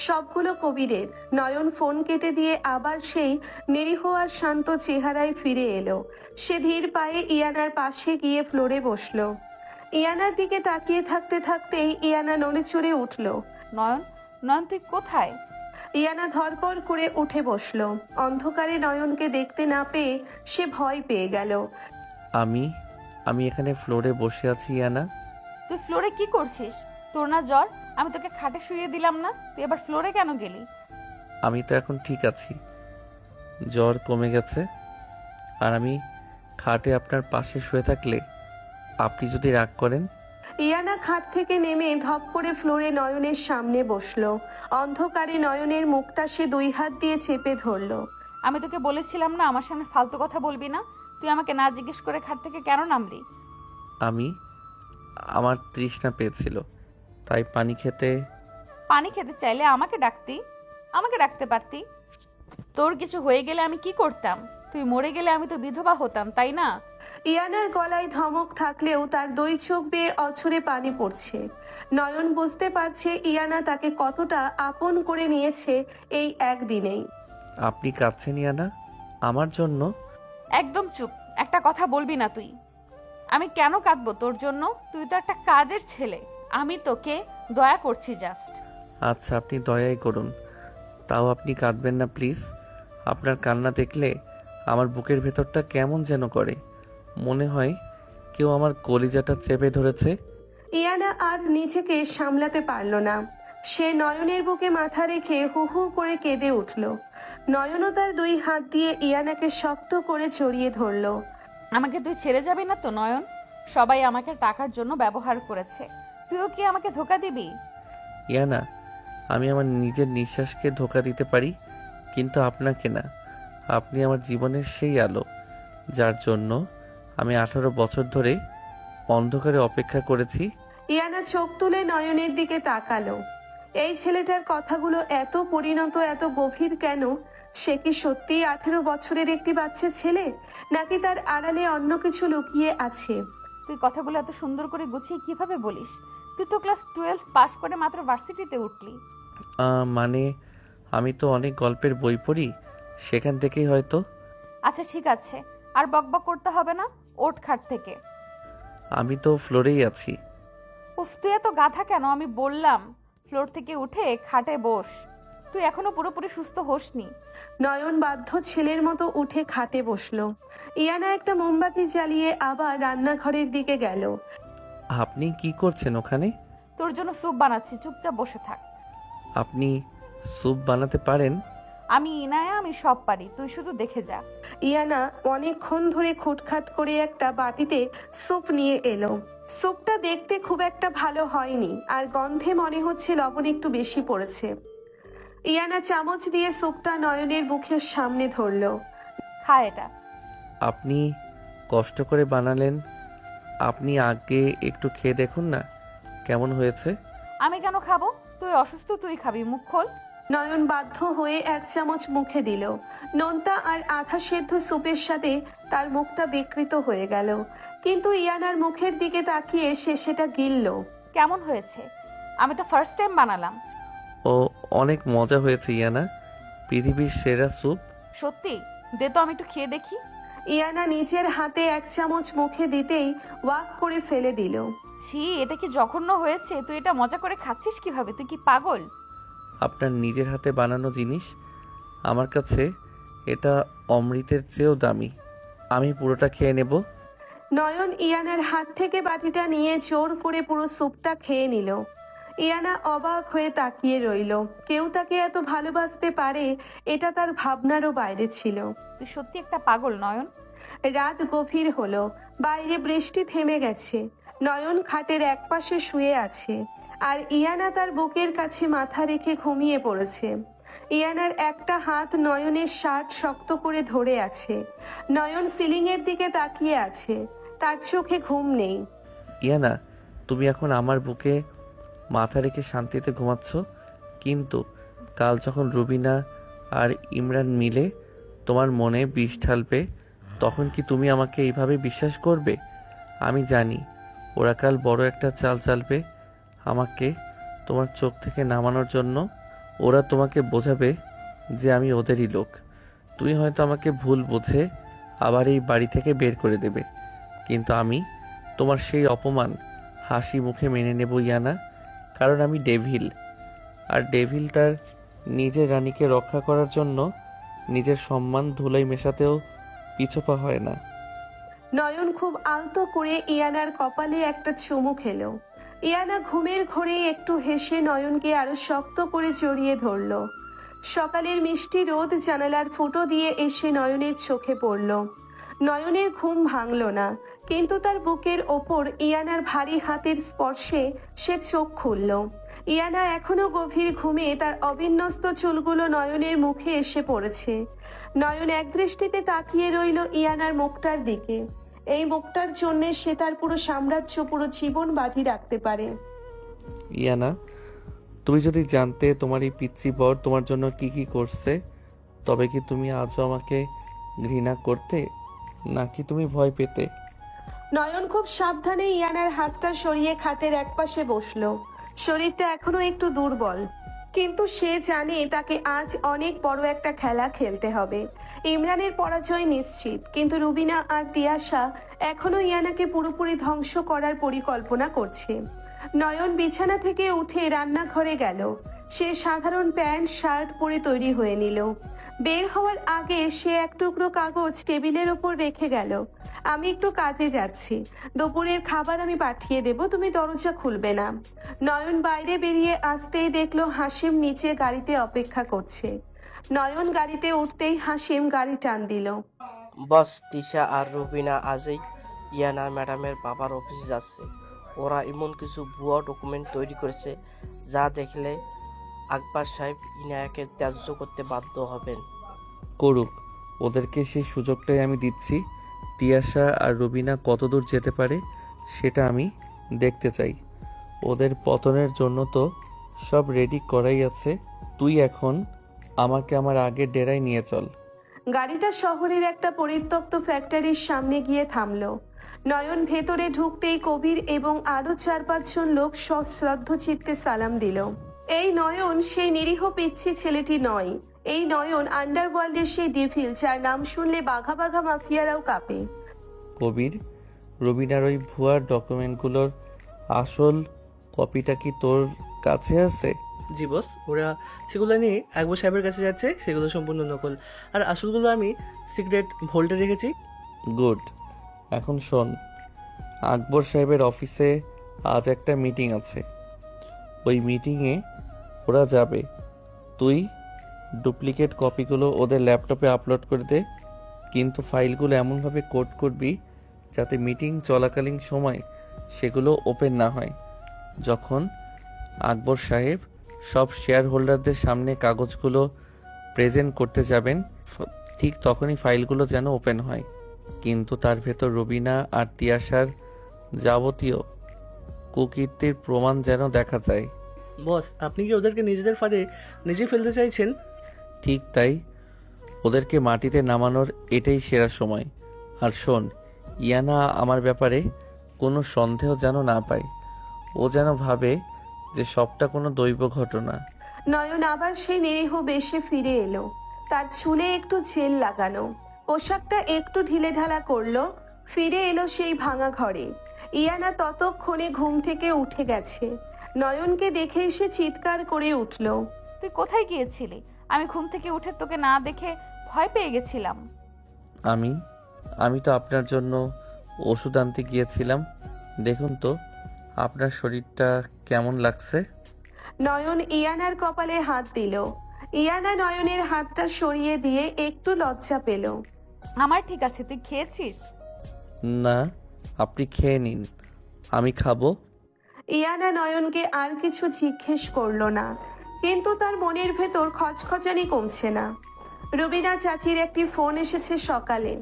সবগুলো কবিরের। নয়ন ফোন কেটে দিয়ে আবার সেই নিরীহ আর শান্ত চেহারায় ফিরে এলো। সে ধীর পায়ে ইয়ানার পাশে গিয়ে ফ্লোরে বসলো। ইয়ানার দিকে তাকিয়ে থাকতে থাকতেই ইয়ানা নড়ে চড়ে উঠলো। নয়ন, নয়ন তুই কোথায়? ইয়ানা ধরপড় করে উঠে বসলো। অন্ধকারে নয়নকে দেখতে না পেয়ে সে ভয় পেয়ে গেল। আমি এখানে ফ্লোরে বসে আছি ইয়ানা। তুই ফ্লোরে কি করছিস? তোর না জ্বর? আমি তোকে খাটে শুইয়ে দিলাম না, তুই এবার ফ্লোরে কেন গেলি? আমি তো এখন ঠিক আছি, জ্বর কমে গেছে। আর আমি খাটে আপনার পাশে শুয়ে থাকলে আপনি যদি রাগ করেন। ইয়ানা খাট থেকে নেমে ধপ করে ফ্লোরে নয়নের সামনে বসলো। অন্ধকারে নয়নের মুখটা সে 2 হাত দিয়ে চেপে ধরলো। আমি তোকে বলেছিলাম না আমার সামনে ফালতু কথা বলবি না? তুই আমাকে না জিজ্ঞেস করে খাট থেকে কেন নামলি? আমার তৃষ্ণা পেয়েছিল, তাই পানি খেতে চাইলে আমাকে ডাকতে পারতি। তোর কিছু হয়ে গেলে আমি কি করতাম? তুই মরে গেলে আমি তো বিধবা হতাম, তাই না? ইয়ানার গলায় ধমক থাকলেও তার 2 চোখ বেয়ে অঝরে পানি পড়ছে। নয়ন বুঝতে পারছে ইয়ানা তাকে কতটা আপন করে নিয়েছে এই একদিনেই। আপনি কাঁদছেন ইয়ানা আমার জন্য? একদম চুপ, একটা কথা বলবি না তুই। আমি কেন কাঁদবো তোর জন্য? তুই তো একটা কাজের ছেলে। আমি তোকে দয়া করছি জাস্ট। আচ্ছা, আপনি দয়াই করুন, তাও আপনি কাঁদবেন না প্লিজ। আপনার কান্না দেখলে আমার বুকের ভেতরটা কেমন যেন করে। মনে হয় কেউ আমার কলিজাটা চেপে ধরেছে। ইয়ানা আর নিজেকে সামলাতে পারল না। সে নয়নের বুকে মাথা রেখে হু হু করে কেঁদে উঠল। নয়নও তার 2 হাত দিয়ে ইয়ানাকে শক্ত করে জড়িয়ে ধরলো। আমাকে তুই ছেড়ে যাবি না তো নয়ন? সবাই আমাকে টাকার জন্য ব্যবহার করেছে, তুইও কি আমাকে ধোকা দিবি? ইয়ানা, আমি আমার নিজের নিঃশ্বাসকে ধোকা দিতে পারি, কিন্তু আপনাকে না। আপনি আমার জীবনের সেই আলো, যার জন্য আমি 18 বছর ধরে অন্ধকারে অপেক্ষা করেছি। ইয়ানা চোখ তুলে নয়নের দিকে তাকালো। এই ছেলেটার কথাগুলো এত পরিণত, এত গভীর কেন? সে কি সত্যিই 18 বছরের একটি বাচ্চা ছেলে, নাকি তার আড়ালে অন্য কিছু লুকিয়ে আছে? তুই কথাগুলো এত সুন্দর করে গুছিয়ে কিভাবে বলিস? তুই তো ক্লাস 12 পাশ করে মাত্র ভার্সিটিতে উঠলি। মানে আমি তো অনেক গল্পের বই পড়ি, সেখান থেকেই হয়তো। আচ্ছা ঠিক আছে, আর বকবক করতে হবে না, ওঠ খাট থেকে। আমি তো ফ্লোরেই আছি। উফ, তুই এত গাধা কেন? আমি বললাম ফ্লোর থেকে উঠে খাটে বস। তুই এখনো পুরোপুরি সুস্থ হোসনি। নয়ন বাধ্য ছেলের মতো উঠে খাটে বসলো। ইয়ানা একটা মোমবাতি জ্বালিয়ে আবার রান্নাঘরের দিকে গেল। আপনি কি করছেন ওখানে? তোর জন্য স্যুপ বানাচ্ছি, চুপচাপ বসে থাক। আপনি স্যুপ বানাতে পারেন? আমি ইনায়া, আমি সব পারি, তুই শুধু দেখে যা। ইয়ানা অনেকক্ষণ ধরে খুটখাট করে একটা বাটিতে স্যুপ নিয়ে এলো। স্যুপটা দেখতে খুব একটা ভালো হয়নি, আর গন্ধে মনে হচ্ছে লবণ একটু বেশি পড়েছে। ইয়ানা চামচ দিয়ে স্যুপটা নয়নের মুখের সামনে ধরলো। খা এটা। আপনি কষ্ট করে বানালেন, আপনি আগে একটু খেয়ে দেখুন না কেমন হয়েছে। আমি কেন খাবো? তুই অসুস্থ, তুই খাবি, মুখ খোল। নয়ন বাধ্য হয়ে এক চামচ মুখে দিল। নোনতা আর আধা সেদ্ধ স্যুপের সাথে তার মুখটা বিকৃত হয়ে গেল, কিন্তু ইয়ানার মুখের দিকে তাকিয়ে সে সেটা গিলল। কেমন হয়েছে? আমি তো ফার্স্ট টাইম বানালাম। ও অনেক মজা হয়েছে ইয়ানা, পৃথিবীর সেরা স্যুপ। সত্যি? দে তো আমি একটু খেয়ে দেখি। ইয়ানা নিজের হাতে এক চামচ মুখে দিতেই ওয়াক করে ফেলে দিল। ছি, এটা কি জঘন্য হয়েছে! তুই এটা মজা করে খাচ্ছিস কিভাবে? তুই কি পাগল? আপনার নিজের হাতে বানানো জিনিস, আমার কাছে এটা অমৃতের চেয়েও দামি। আমি পুরোটা খেয়ে নেব। নয়ন ইয়ানার হাত থেকে বাটিটা নিয়ে জোর করে পুরো স্যুপটা খেয়ে নিল। ইয়ানা অবাক হয়ে তাকিয়ে রইল। কেউ তাকে এত ভালোবাসতে পারে, এটা তার ভাবনারও বাইরে ছিল। তুই সত্যি একটা পাগল নয়ন। রাত গভীর হলো, বাইরে বৃষ্টি থেমে গেছে। নয়ন খাটের একপাশে শুয়ে আছে, আর ইয়ানা তার বুকের কাছে মাথা রেখে ঘুমিয়ে পড়েছে। ইয়ানার একটা হাত নয়নের শার্ট শক্ত করে ধরে আছে। নয়ন সিলিং এর দিকে তাকিয়ে আছে, তার চোখে ঘুম নেই। ইয়ানা, তুমি এখন আমার বুকে মাথা রেখে শান্তিতে ঘুমাচ্ছ, কিন্তু কাল যখন রুবিনা আর ইমরান মিলে তোমার মনে বিষ ঢালবে, তখন কি তুমি আমাকে এইভাবে বিশ্বাস করবে? আমি জানি ওরা কাল বড় একটা চাল চালবে আমাকে তোমার চোখ থেকে নামানোর জন্য। ওরা তোমাকে বোঝাবে যে আমি ওদেরই লোক। তুমি হয়তো আমাকে ভুল বুঝে আবার এই বাড়ি থেকে বের করে দেবে, কিন্তু আমি তোমার সেই অপমান হাসি মুখে মেনে নেব ইয়ানা, কারণ আমি ডেভিল, আর ডেভিল তার নিজের রানীকে রক্ষা করার জন্য নিজের সম্মান ধুলাই মেশাতেও পিছপা হয় না। নয়ন খুব আলতো করে ইয়ানার কপালে একটা চুমু খেলো। ইয়ানা ঘুমের ঘোরে একটু হেসে নয়নকে আরো শক্ত করে জড়িয়ে ধরল। সকালের মিষ্টি রোদ জানালার ফুটো দিয়ে এসে নয়নের চোখে পড়ল। নয়নের ঘুম ভাঙল না, কিন্তু তার বুকের ওপর ইয়ানার ভারী হাতের স্পর্শে সে চোখ খুলল। ইয়ানা এখনো গভীর ঘুমে, তার অবিন্যস্ত চুলগুলো নয়নের মুখে এসে পড়েছে। নয়ন একদৃষ্টিতে তাকিয়ে রইল ইয়ানার মুখটার দিকে। এই মুখটার জন্য সে তার পুরো সাম্রাজ্য, পুরো জীবন বাজি রাখতে পারে। ইয়ানা, তুমি যদি জানতে তোমার এই পিচ্চি বর তোমার জন্য কি কি করছে, তবে কি তুমি আজও আমাকে ঘৃণা করতে, নাকি তুমি ভয় পেতে? নয়ন খুব সাবধানে ইয়ানার হাতটা সরিয়ে খাটের একপাশে বসলো। শরীরটা এখনো একটু দুর্বল, কিন্তু সে জানে তাকে আজ অনেক বড় একটা খেলা খেলতে হবে। ইমরানের পরাজয় নিশ্চিত, কিন্তু রুবিনা আর তিয়াশা এখনো ইয়ানাকে পুরোপুরি ধ্বংস করার পরিকল্পনা করছে। নয়ন বিছানা থেকে উঠে রান্নাঘরে গেল। সে সাধারণ প্যান্ট শার্ট পরে তৈরি হয়ে নিল। বের হওয়ার আগে সে এক টুকরো কাগজ টেবিলের ওপর রেখে গেল। আমি একটু কাজে যাচ্ছি, দুপুরের খাবার আমি পাঠিয়ে দেব, তুমি দরজা খুলবে না। নয়ন বাইরে বেরিয়ে আসতেই দেখলো হাসিম নিচে গাড়িতে অপেক্ষা করছে। নয়ন গাড়িতে উঠতেই হাসিম গাড়ি টান দিল। বস, তিশা আর রুবিনা আজই ইয়ানা ম্যাডামের বাবার অফিসে যাচ্ছে। ওরা এমন কিছু ভুয়া ডকুমেন্ট তৈরি করেছে যা দেখলে আকবর সাহেব ইনায়াকে ত্যায্য করতে বাধ্য হবেন। করুক, ওদেরকে সেই সুযোগটাই আমি দিচ্ছি। তিয়াশা আর রুবিনা কতদূর যেতে পারে সেটা আমি দেখতে চাই। ওদের পতনের জন্য তো সব রেডি করাই আছে। তুই এখন আমাকে আমার আগের ডেরায় নিয়ে চল। গাড়িটা শহরের একটা পরিত্যক্ত ফ্যাক্টরির সামনে গিয়ে থামলো। নয়ন ভেতরে ঢুকতেই কবির এবং আরো 4-5 জন লোক সশ্রদ্ধ চিত্তে সালাম দিল। এই নয়ন সেই নিরীহ পিচ্ছি ছেলেটি নয়। এই নয়ন আন্ডারওয়ার্ল্ডের সেই ডেভিল, যার নাম শুনলে বাঘা বাঘা মাফিয়ারাও কাঁপে। কবির, রুবিনার ওই ভুয়া ডকুমেন্টগুলোর আসল কপিটা কি তোর কাছে আছে? জি বস, ওরা সেগুলো নিয়ে আকবর সাহেবের কাছে যাচ্ছে, সেগুলো সম্পূর্ণ নকল, আর আসলগুলো আমি সিক্রেট ভোল্টে রেখেছি। গুড। এখন শোন, আকবর সাহেবের অফিসে আজ একটা মিটিং আছে। ওই মিটিংয়ে ওরা যাবে। তুই ডুপ্লিকেট কপিগুলো ওদের ল্যাপটপে আপলোড করে দে, কিন্তু ফাইলগুলো এমনভাবে কোড করবি যাতে মিটিং চলাকালীন সময় সেগুলো ওপেন না হয়। যখন আকবর সাহেব সব শেয়ার হোল্ডারদের সামনে কাগজগুলো প্রেজেন্ট করতে যাবেন, ঠিক তখনই ফাইলগুলো যেন ওপেন হয়, কিন্তু তার ভেতর রুবিনা আর তিয়াশার যাবতীয় কুকীর্তির প্রমাণ যেন দেখা যায়। বস, আপনি কি ওদেরকে নিজেদের ফাঁদে নিজে ফেলতে চাইছেন? ঠিক তাই, ওদেরকে মাটিতে নামানোর এটাই সেরা সময়। আর শোন, ইয়ানা আমার ব্যাপারে কোনো সন্দেহ যেন না পায়। ও যেন ভাবে যে সবটা কোনো দৈব ঘটনা। নয়ন আবার সেই নিরীহ বেশে ফিরে এলো। তার চুলে একটু জেল লাগানো, পোশাকটা একটু ঢিলেঢালা করলো, ফিরে এলো সেই ভাঙা ঘরে। ইয়ানা ততক্ষণে ঘুম থেকে উঠে গেছে। নয়নকে দেখে সে চিৎকার করে উঠল। তুই কোথায় গিয়েছিলি? আমি ঘুম থেকে উঠে তোকে না দেখে ভয় পেয়ে গেছিলাম। আমি তো আপনার জন্য ওষুধ আনতে গিয়েছিলাম। দেখুন তো আপনার শরীরটা কেমন লাগছে। নয়ন ইয়ানার কপালে হাত দিল। ইয়ানা নয়নের হাতটা সরিয়ে দিয়ে একটু লজ্জা পেল। আমার ঠিক আছে, তুই খেয়েছিস? না, আপনি খেয়ে নিন, আমি খাবো। ইয়ানা নয়নকে আর কিছু জিজ্ঞেস করলো না, কিন্তু তার মনের ভেতর খচখচানি কমছে না। রুবিনা চাচির একটি ফোন এসেছে সকালে।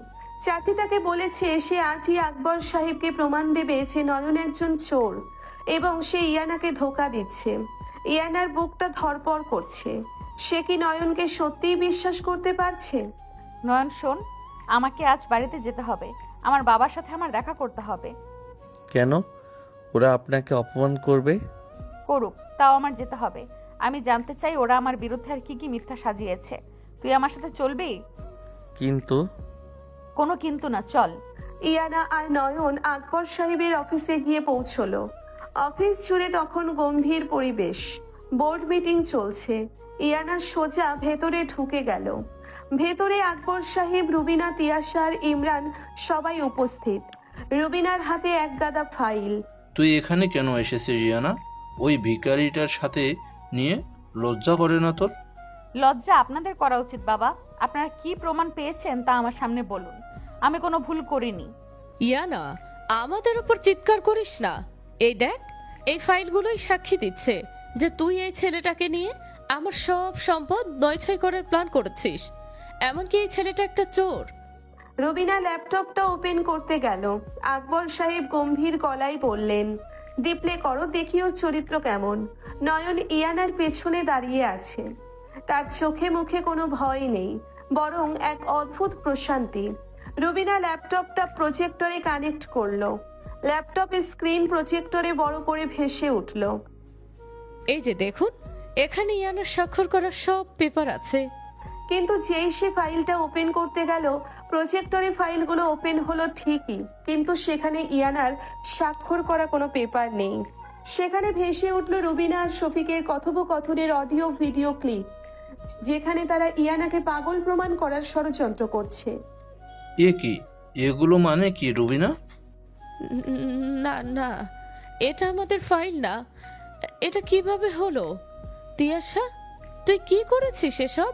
চাচি তাকে বলেছে সে আজই আকবর সাহেবকে প্রমাণ দেবে যে নয়ন একজন চোর এবং সে ইয়ানাকে ধোঁকা দিচ্ছে। ইয়ানার বুকটা ধড়পড় করছে। সে কি নয়নকে সত্যিই বিশ্বাস করতে পারছে? নয়ন শোন, আমাকে আজ বাড়িতে যেতে হবে। আমার বাবার সাথে আমার দেখা করতে হবে। কেন? ওরা আপনাকে অপমান করবে? করুক, তাও আমার যেতে হবে। আমি জানতে চাই ওরা আমার বিরুদ্ধে আর কি কি মিথ্যা সাজিয়েছে। তুই আমার সাথে চলবি? কিন্তু কোনো কিন্তু না, চল। ইয়ানা আর নয়ন আকবর সাহেবের অফিসে গিয়ে পৌঁছলো। অফিস জুড়ে তখন গম্ভীর পরিবেশ। বোর্ড মিটিং চলছে। ইয়ানা সোজা ভেতরে ঢুকে গেল। ভেতরে আকবর সাহেব, রুবিনা, তিয়াশা আর ইমরান সবাই উপস্থিত। রুবিনার হাতে এক গাদা ফাইল। তুই এখানে কেন এসেছিস ইয়ানা? ওই ভিখারিটার সাথে নিয়ে লজ্জা করে না তোর? লজ্জা আপনাদের করা উচিত বাবা। আপনারা কি প্রমাণ পেয়েছেন তা আমার সামনে বলুন। আমি কোনো ভুল করিনি। ইয়ানা, আমাদের উপর চিৎকার করিস না। এই দেখ, এই ফাইলগুলোই সাক্ষী দিচ্ছে যে তুই এই ছেলেটাকে নিয়ে আমার সব সম্পদ নয়ছয় করার প্ল্যান করেছিস। এমনকি এই ছেলেটা একটা চোর। রুবিনা ল্যাপটপটা ওপেন করতে গেল। আকবর সাহেব গম্ভীর গলায় বললেন, ডিপ্লে করো, দেখি ওর চরিত্র কেমন। নয়ন ইয়ানার পেছনে দাঁড়িয়ে আছে। তার চোখে মুখে কোনো ভয় নেই, বরং এক অদ্ভুত প্রশান্তি। রুবিনা ল্যাপটপটা প্রজেক্টরে কানেক্ট করলো। ল্যাপটপের স্ক্রিন প্রজেক্টরে বড় করে ভেসে উঠল। এই যে দেখুন, এখানে ইয়ানার স্বাক্ষর করা সব পেপার আছে। কিন্তু যেই সে ফাইলটা ওপেন করতে গেল, প্রজেক্টরে ফাইলগুলো ওপেন হলো ঠিকই, কিন্তু সেখানে ইয়ানার স্বাক্ষর করা কোনো পেপার নেই। সেখানে ভেসে উঠল রুবিনা আর শফিকের কথোপকথনের অডিও ভিডিও ক্লিপ, যেখানে তারা ইয়ানাকে পাগল প্রমাণ করার ষড়যন্ত্র করছে। এ কি? এগুলো মানে কি রুবিনা? না না, এটা আমাদের ফাইল না। এটা কিভাবে হলো? তিয়াশা, তুই কি করেছিস এসব?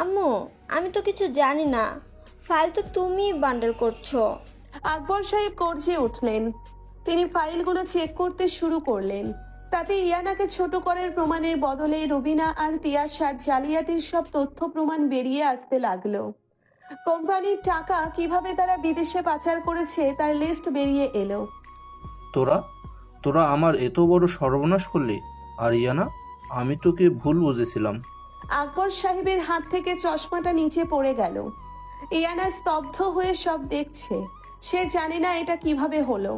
আম্মু, আমি তো কিছু জানি না, ফাইল তো তুমি বান্ডেল করছো। আকবর সাহেব গর্জে উঠলেন। তিনি ফাইলগুলো চেক করতে শুরু করলেন। তাতে ইয়ানাকে ছোট করার প্রমাণের বদলে রুবিনা আর তিয়াশার জালিয়াতির সব তথ্য প্রমাণ বেরিয়ে আসতে লাগলো। কোম্পানির টাকা কিভাবে তারা বিদেশে পাচার করেছে তার লিস্ট বেরিয়ে এলো। তোরা আমার এত বড় সর্বনাশ করলি। আর ইয়ানা, আমি তোকে ভুল বুঝেছিলাম। আকবর সাহেবের হাত থেকে চশমাটা নিচে পড়ে গেল। ইয়ানা স্তব্ধ হয়ে সব দেখছে। সে জানে না এটা কিভাবে হলো,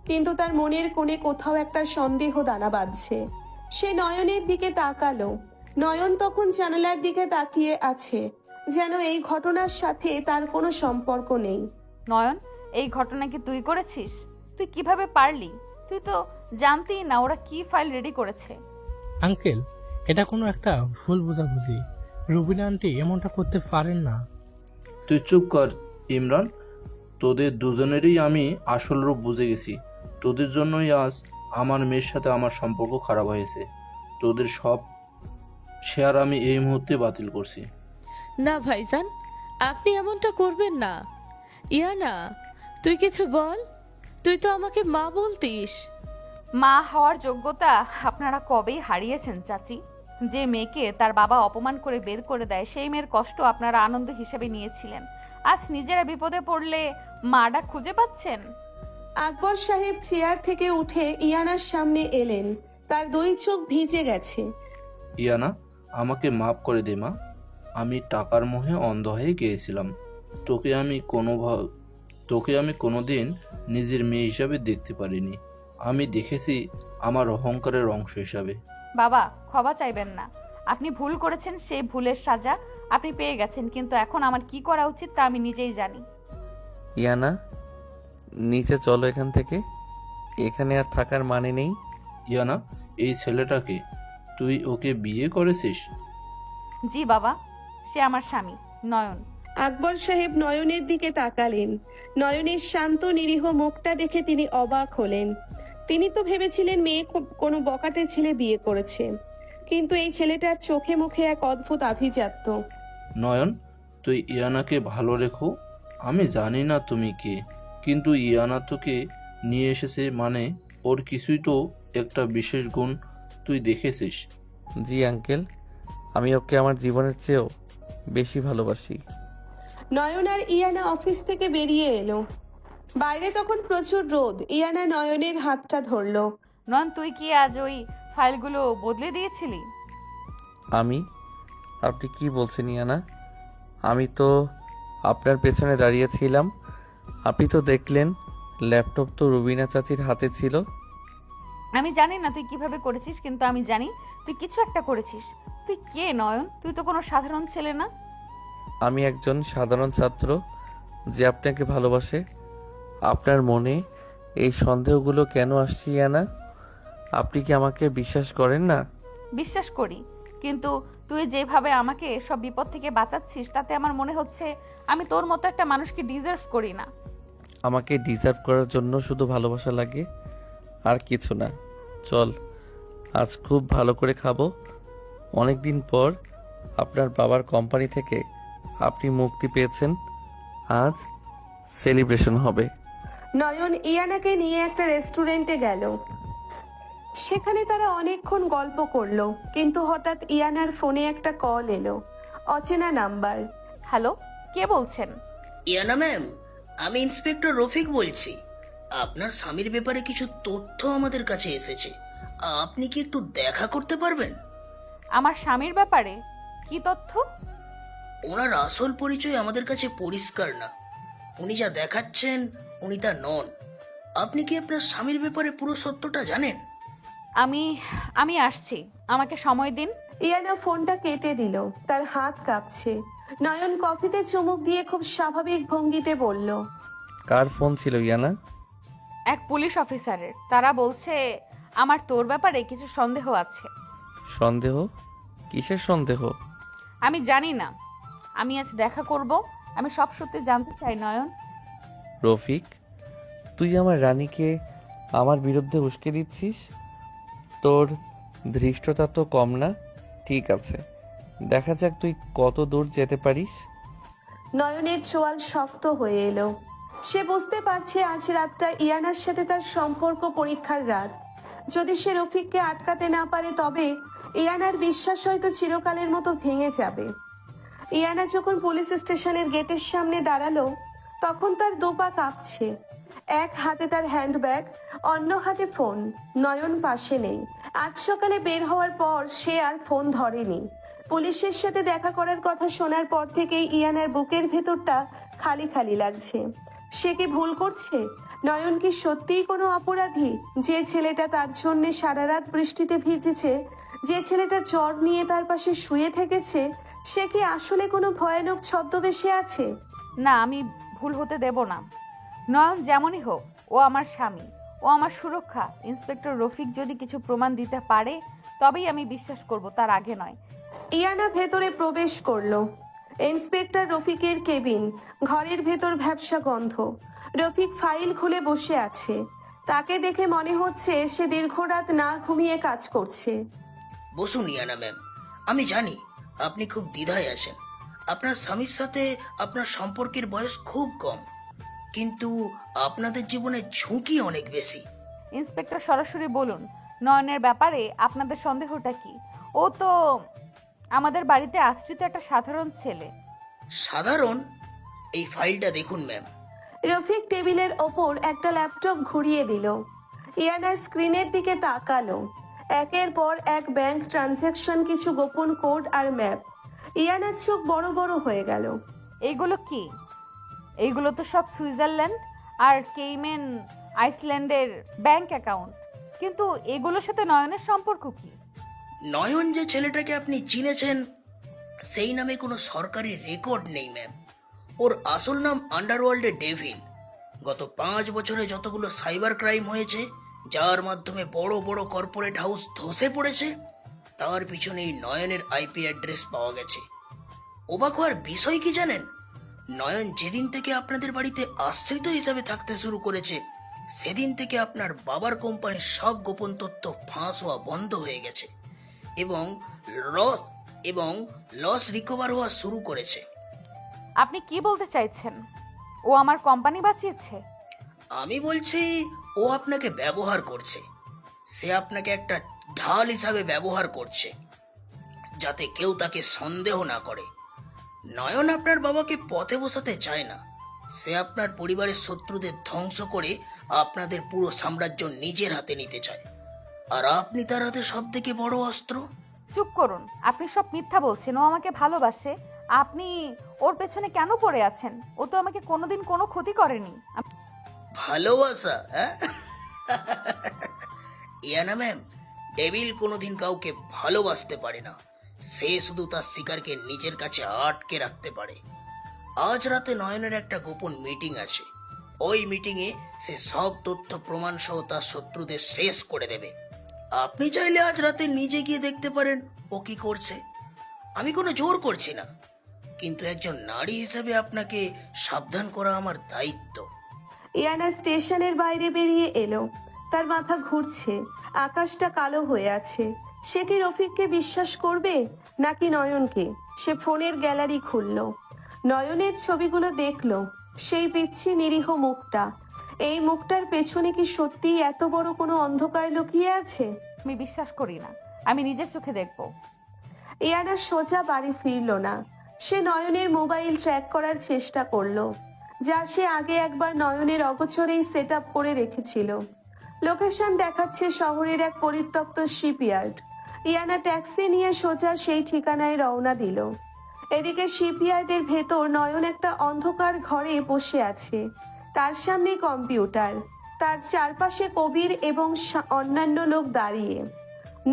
কিন্তু তার মনের কোণে কোথাও একটা সন্দেহ দানা বাঁধছে। সে নয়নের দিকে তাকালো। নয়ন তখন জানালার দিকে তাকিয়ে আছে, যেন এই ঘটনার সাথে তার কোনো সম্পর্ক নেই। নয়ন, এই ঘটনা কি তুই করেছিস? তুই কিভাবে পারলি? তুই তো জানতেই না ওরা কি ফাইল রেডি করেছে। আঙ্কেল, এটা কোনো একটা ভুল বোঝাবুঝি। রুবিনা আন্টি এমনটা করতে পারেন না। তুই চুপ কর ইমরান। তোদের দুজনেরই আমি আসল রূপ বুঝে গেছি। তোদের জন্যই আজ আমার মেয়ের সাথে আমার সম্পর্ক খারাপ হয়েছে। তোদের সব শেয়ার আমি এই মুহূর্তে বাতিল করছি। না ভাইজান, আপনি এমনটা করবেন না। ইয়ানা, তুই কিছু বল। তুই তো আমাকে মা বলতিস। মা হওয়ার যোগ্যতা আপনারা কবেই হারিয়েছেন চাচি। যে মেয়েকে তার বাবা অপমান করে বের করে দেয়, সেই মেয়ের কষ্ট আপনারা আনন্দ হিসেবে নিয়েছিলেন। আজ নিজেরা বিপদে পড়লে মাটা খুঁজে পাচ্ছেন। আকবর সাহেব চেয়ার থেকে উঠে ইয়ানার সামনে এলেন। তার দুই চোখ ভিজে গেছে। ইয়ানা, আমাকে মাফ করে দে মা। আমি টাকার মোহে অন্ধ হয়ে গিয়েছিলাম। তোকে আমি কোনোদিন নিজের মেয়ে হিসাবে দেখতে পারিনি। আমি দেখেছি আমার অহংকারের অংশ হিসাবে। বাবা, ক্ষমা চাইবেন না। আপনি ভুল করেছেন, সেই ভুলের সাজা আপনি পেয়ে গেছেন। কিন্তু এখন আমার কি করা উচিত তা আমি নিজেই জানি। ইয়ানা, নিচে চলো এখান থেকে। এখানে আর থাকার মানে নেই। ইয়ানা, এই ছেলেটাকে তুই ওকে বিয়ে করেছিস? জি বাবা, সে আমার স্বামী নয়ন। আকবর সাহেব নয়নের দিকে তাকালেন। নয়নের শান্ত নিরীহ মুখটা দেখে তিনি অবাক হলেন। তিনি তো ভেবেছিলেন মেয়ে কোনো বকাটে ছেলে বিয়ে করেছে, কিন্তু এই ছেলেটার চোখে মুখে এক অদ্ভুত আভিজাত্য। নয়ন, তুই ইয়ানাকে ভালো রেখো। আমি জানি না তুমি কে, কিন্তু ইয়ানা তোকে নিয়ে এসেছে মানে ওর কিছুই তো একটা বিশেষ গুণ তুই দেখেছিস। জি আঙ্কেল, আমি ওকে আমার জীবনের চেয়েও বেশি ভালোবাসি। নয়ন আর ইয়ানা অফিস থেকে বেরিয়ে এলো। বাইরে তখন প্রচুর রোদ। ইয়ানা নয়নের হাতটা ধরলো। নয়ন, তুই কি আজ ওই ফাইলগুলো বদলে দিয়েছিলি? আপনি কি বলছেন ইয়ানা? আমি তো আপনার পেছনে দাঁড়িয়েছিলাম। আপনি তো দেখলেন ল্যাপটপ তো রুবিনা চাচির হাতে ছিল। আমি জানি না তুই কিভাবে করেছিস, কিন্তু আমি জানি তুই কিছু একটা করেছিস। তুই কে নয়ন? তুই তো কোনো সাধারণ ছেলে না। আমি একজন সাধারণ ছাত্র যে আপনাকে ভালোবাসে। আপনার মনে এই সন্দেহগুলো কেন আসছে ইয়ানা? আপনি কি আমাকে বিশ্বাস করেন না? বিশ্বাস করি, কিন্তু তুই যেভাবে আমাকে সব বিপদ থেকে বাঁচাচ্ছিস তাতে আমার মনে হচ্ছে আমি তোর মতো একটা মানুষকে ডিজার্ভ করি না। আমাকে ডিজার্ভ করার জন্য শুধু ভালোবাসা লাগে, আর কিছু না। চল, আজ খুব ভালো করে খাবো। অনেক দিন পর আপনার বাবার কোম্পানি থেকে আপনি মুক্তি পেয়েছেন। আজ সেলিব্রেশন হবে। নয়ন ইয়ানাকে নিয়ে একটা রেস্টুরেন্টে গেল। সেখানে তারা অনেকক্ষণ গল্প করলো, কিন্তু হঠাৎ ইয়ানার ফোনে একটা কল এলো। অচেনা নাম্বার। হ্যালো, কে বলছেন? ইয়ানা ম্যাম, আমি ইন্সপেক্টর রফিক বলছি। আপনার স্বামীর ব্যাপারে কিছু তথ্য আমাদের কাছে এসেছে। আপনি কি একটু দেখা করতে পারবেন? আমার স্বামীর ব্যাপারে কি তথ্য? ওনার আসল পরিচয় আমাদের কাছে পরিষ্কার না। উনি যা দেখাচ্ছেন উনি তা নন। আপনি কি আপনার স্বামীর ব্যাপারে পুরো সত্যটা জানেন? আমি আসছি, আমাকে সময় দিন। ইয়ানা ফোনটা কেটে দিল। তার হাত কাঁপছে। নয়ন কফিতে চুমুক দিয়ে খুব স্বাভাবিক ভঙ্গিতে বলল, কার ফোন ছিল ইয়ানা? এক পুলিশ অফিসারের। তারা বলছে আমার তোর ব্যাপারে কিছু সন্দেহ আছে। সন্দেহ? কিসের সন্দেহ? আমি জানি না। আমি আজ দেখা করব। আমি সব সত্যি জানতে চাই নয়ন। রফিক, তুই আমার রানীকে আমার বিরুদ্ধে উস্কে দিচ্ছিস? তোর ধৃষ্টতা তো কম না। ঠিক আছে, দেখা যাক তুই কত দূর যেতে পারিস। নয়নের চোয়াল শক্ত হয়ে এলো। সে বুঝতে পারছে আজ রাতটা ইয়ানার সাথে তার সম্পর্ক পরীক্ষার রাত। যদি সে রফিককে আটকাতে না পারে তবে ইয়ানার বিশ্বাস হয়তো চিরকালের মতো ভেঙে যাবে। ইয়ানা যখন পুলিশ স্টেশনের গেটের সামনে দাঁড়ালো তখন তার দুপা কাঁপছে। এক হাতে তার হ্যান্ডব্যাগ, অন্য হাতে ফোন। নয়ন পাশে নেই। আজ সকালে বের হওয়ার পর সে আর ফোন ধরেনি। পুলিশের সাথে দেখা করার কথা শোনার পর থেকেই ইয়ানার বুকের ভেতরটা খালি খালি লাগছে। সে কি ভুল করছে? নয়ন কি সত্যিই কোনো অপরাধী? যে ছেলেটা তার জন্য সারা রাত বৃষ্টিতে ভিজেছে, যে ছেলেটা জ্বর নিয়ে তার পাশে শুয়ে থেকেছে, সে কি আসলে কোনো ভয়ানক ছদ্মবেশে আছে? না, আমি ভুল হতে দেব না। নয়ন যেমনই হোক, ও আমার স্বামী, ও আমার সুরক্ষা। ইন্সপেক্টর রফিক যদি কিছু প্রমাণ দিতে পারে তবেই আমি বিশ্বাস করব, তার আগে নয়। ইয়ানা ভেতরে প্রবেশ করলো। ইন্সপেক্টর রফিকের কেবিন, ঘরের ভেতর ভ্যাপসা গন্ধ। রফিক ফাইল খুলে বসে আছে। তাকে দেখে মনে হচ্ছে সে দীর্ঘ রাত না ঘুমিয়ে কাজ করছে। বসুন ইয়ানা ম্যাম, আমি জানি আপনি খুব দ্বিধায় আছেন। আপনার স্বামীর সাথে আপনার সম্পর্কের বয়স খুব কম, কিন্তু আপনাদের জীবনে ঝুঁকি অনেক বেশি। ইন্সপেক্টর সরাসরি বলুন, নয়নের ব্যাপারে আপনাদের সন্দেহটা কি? ও তো আমাদের বাড়িতে আশ্রিত একটা সাধারণ ছেলে। সাধারণ? এই ফাইলটা দেখুন ম্যাম। রফিক টেবিলের ওপর একটা ল্যাপটপ ঘুরিয়ে দিল। ইয়ানা স্ক্রিনের দিকে তাকালো। একের পর এক ব্যাংক ট্রানজ্যাকশন, কিছু গোপন কোড আর ম্যাপ। ইয়ানার চোখ বড় বড় হয়ে গেল। এইগুলো কি? এইগুলো তো সব সুইজারল্যান্ড আর কেইমেন আইসল্যান্ডের ব্যাংক অ্যাকাউন্ট, কিন্তু এগুলোর সাথে নয়নের সম্পর্ক কি? নয়ন যে ছেলেটাকে আপনি চিনেছেন, সেই নামে কোনো সরকারি রেকর্ড নেই ম্যাম। ওর আসল নাম আন্ডারওয়ার্ল্ডে ডেভিল। গত 5 বছরে যতগুলো সাইবার ক্রাইম হয়েছে, যার মাধ্যমে বড় বড় কর্পোরেট হাউস ধসে পড়েছে, তার পিছনে এই নয়নের আইপি অ্যাড্রেস পাওয়া গেছে। অবাক হওয়ার বিষয় কি জানেন? নয়ন যেদিন থেকে আপনাদের বাড়িতে আশ্রিত হিসাবে থাকতে শুরু করেছে, সেদিন থেকে আপনার বাবার কোম্পানির সব গোপন তথ্য ফাঁস হওয়া বন্ধ হয়ে গেছে এবং লস রিকভার হওয়া শুরু করেছে। আপনি কি বলতে চাইছেন? ও আমার কোম্পানি বাঁচিয়েছে? আমি বলছি ও আপনাকে ব্যবহার করছে। সে আপনাকে একটা ঢাল হিসাবে ব্যবহার করছে, যাতে কেউ তাকে সন্দেহ না করে। নয়ন আপনার বাবাকে পথে বসাতে চায় না। সে আপনার পরিবারের শত্রুদের ধ্বংস করে আপনাদের পুরো সাম্রাজ্য নিজের হাতে নিতে চায়, আর আপনি তার হাতে সব থেকে বড় অস্ত্র। চুপ করুন, আপনি সব মিথ্যা বলছেন। ও আমাকে ভালোবাসে। আপনি ওর পেছনে কেন পড়ে আছেন? ও তো আমাকে কোনোদিন কোনো ক্ষতি করেনি। ভালোবাসা? ইয়ানা ম্যাম, ডেভিল কোনোদিন কাউকে ভালোবাসতে পারে না। সে শুধু তার শিকারকে নিজের কাছে আটকে রাখতে পারে। আজ রাতে নয়নের একটা গোপন মিটিং আছে। ওই মিটিংয়ে সে সব তথ্য প্রমাণ সহ তার শত্রুদের শেষ করে দেবে। আপনি চাইলে আজ রাতে নিজে গিয়ে দেখতে পারেন ও কি করছে। আমি কোনো জোর করছি না, কিন্তু একজন নারী হিসেবে আপনাকে সাবধান করা আমার দায়িত্ব। ইয়ানা স্টেশনের বাইরে বেরিয়ে এলো। তার মাথা ঘুরছে, আকাশটা কালো হয়ে আছে। সে কি রফিককে বিশ্বাস করবে নাকি নয়নকে? সে ফোনের গ্যালারি খুলল, নয়নের ছবিগুলো দেখলো। সেই পিচ্ছি নিরীহ মুখটা, এই মুখটার পেছনে কি সত্যি এত বড় কোনো অন্ধকার লুকিয়ে আছে? আমি বিশ্বাস করি না, আমি নিজের চোখে দেখব। ইয়ানা সোজা বাড়ি ফিরল না। সে নয়নের মোবাইল ট্র্যাক করার চেষ্টা করলো, যা সে আগে একবার নয়নের অগোচরেই সেট আপ করে রেখেছিল। লোকেশন দেখাচ্ছে শহরের এক পরিত্যক্ত শিপইয়ার্ড। ইয়ানা ট্যাক্সি নিয়ে সোজা সেই ঠিকানায় রওনা দিল। এদিকে শিপইয়ার্ডের ভেতর নয়ন একটা অন্ধকার ঘরে বসে আছে। তার সামনে কম্পিউটার, তার চারপাশে কবির এবং অন্যান্য লোক দাঁড়িয়ে।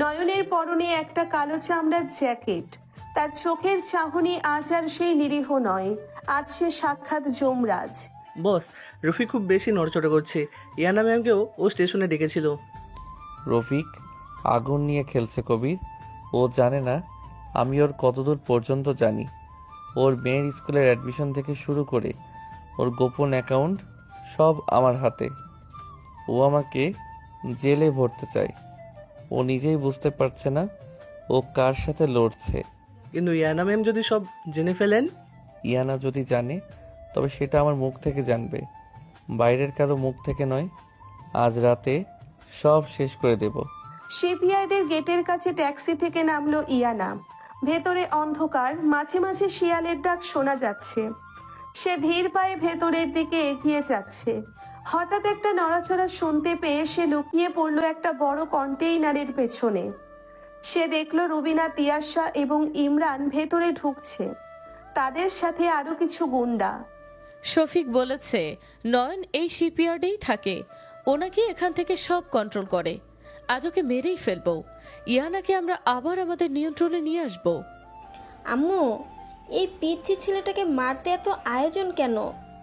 নয়নের পরনে একটা কালো চামড়ার জ্যাকেট। তার চোখের চাহনি আজ আর সেই নিরীহ নয়, আজ সে সাক্ষাৎ যমরাজ। বস, রফিক খুব বেশি নড়চড়ে করছে। ইয়ানা ম্যামকেও ও স্টেশনে ডেকেছিল। রফিক আগুন নিয়ে খেলছে কবির। ও জানে না আমি ওর কতদূর পর্যন্ত জানি। ওর মেয়ের স্কুলের অ্যাডমিশন থেকে শুরু করে ওর গোপন অ্যাকাউন্ট সব আমার হাতে। ও আমাকে জেলে ভরতে চায়। ও নিজেই বুঝতে পারছে না ও কার সাথে লড়ছে। কিন্তু ইয়ানা ম্যাম যদি সব জেনে ফেলেন? ইয়ানা যদি জানে তবে সেটা আমার মুখ থেকে জানবে, বাইরের কারো মুখ থেকে নয়। আজ রাতে সব শেষ করে দেব। শিপইয়ার্ডের গেটের কাছে ট্যাক্সি থেকে নামলো ইয়ানা। ভেতরে অন্ধকার, মাঝে মাঝে শিয়ালের ডাক শোনা যাচ্ছে। সে ধীর পায়ে ভেতরের দিকে এগিয়ে যাচ্ছে। হঠাৎ একটা নড়াচড়া শুনতে পেয়ে সে লুকিয়ে পড়ল একটা বড় কন্টেইনারের পেছনে। সে দেখলো রুবিনা, তিয়াশা এবং ইমরান ভেতরে ঢুকছে। তাদের সাথে আরো কিছু গুন্ডা। শফিক বলেছে নয়ন এই শিপইয়ার্ডেই থাকে, ওনাকে এখান থেকে সব কন্ট্রোল করে। আজ ওকে মেরেই ফেলবো। ইয়ানাকে আমরা আবার আমাদের নিয়ন্ত্রণে নিয়ে আসবো। আম্মু, এই পিচ্ছি ছেলেটাকে মারতে এত আয়োজন কেন?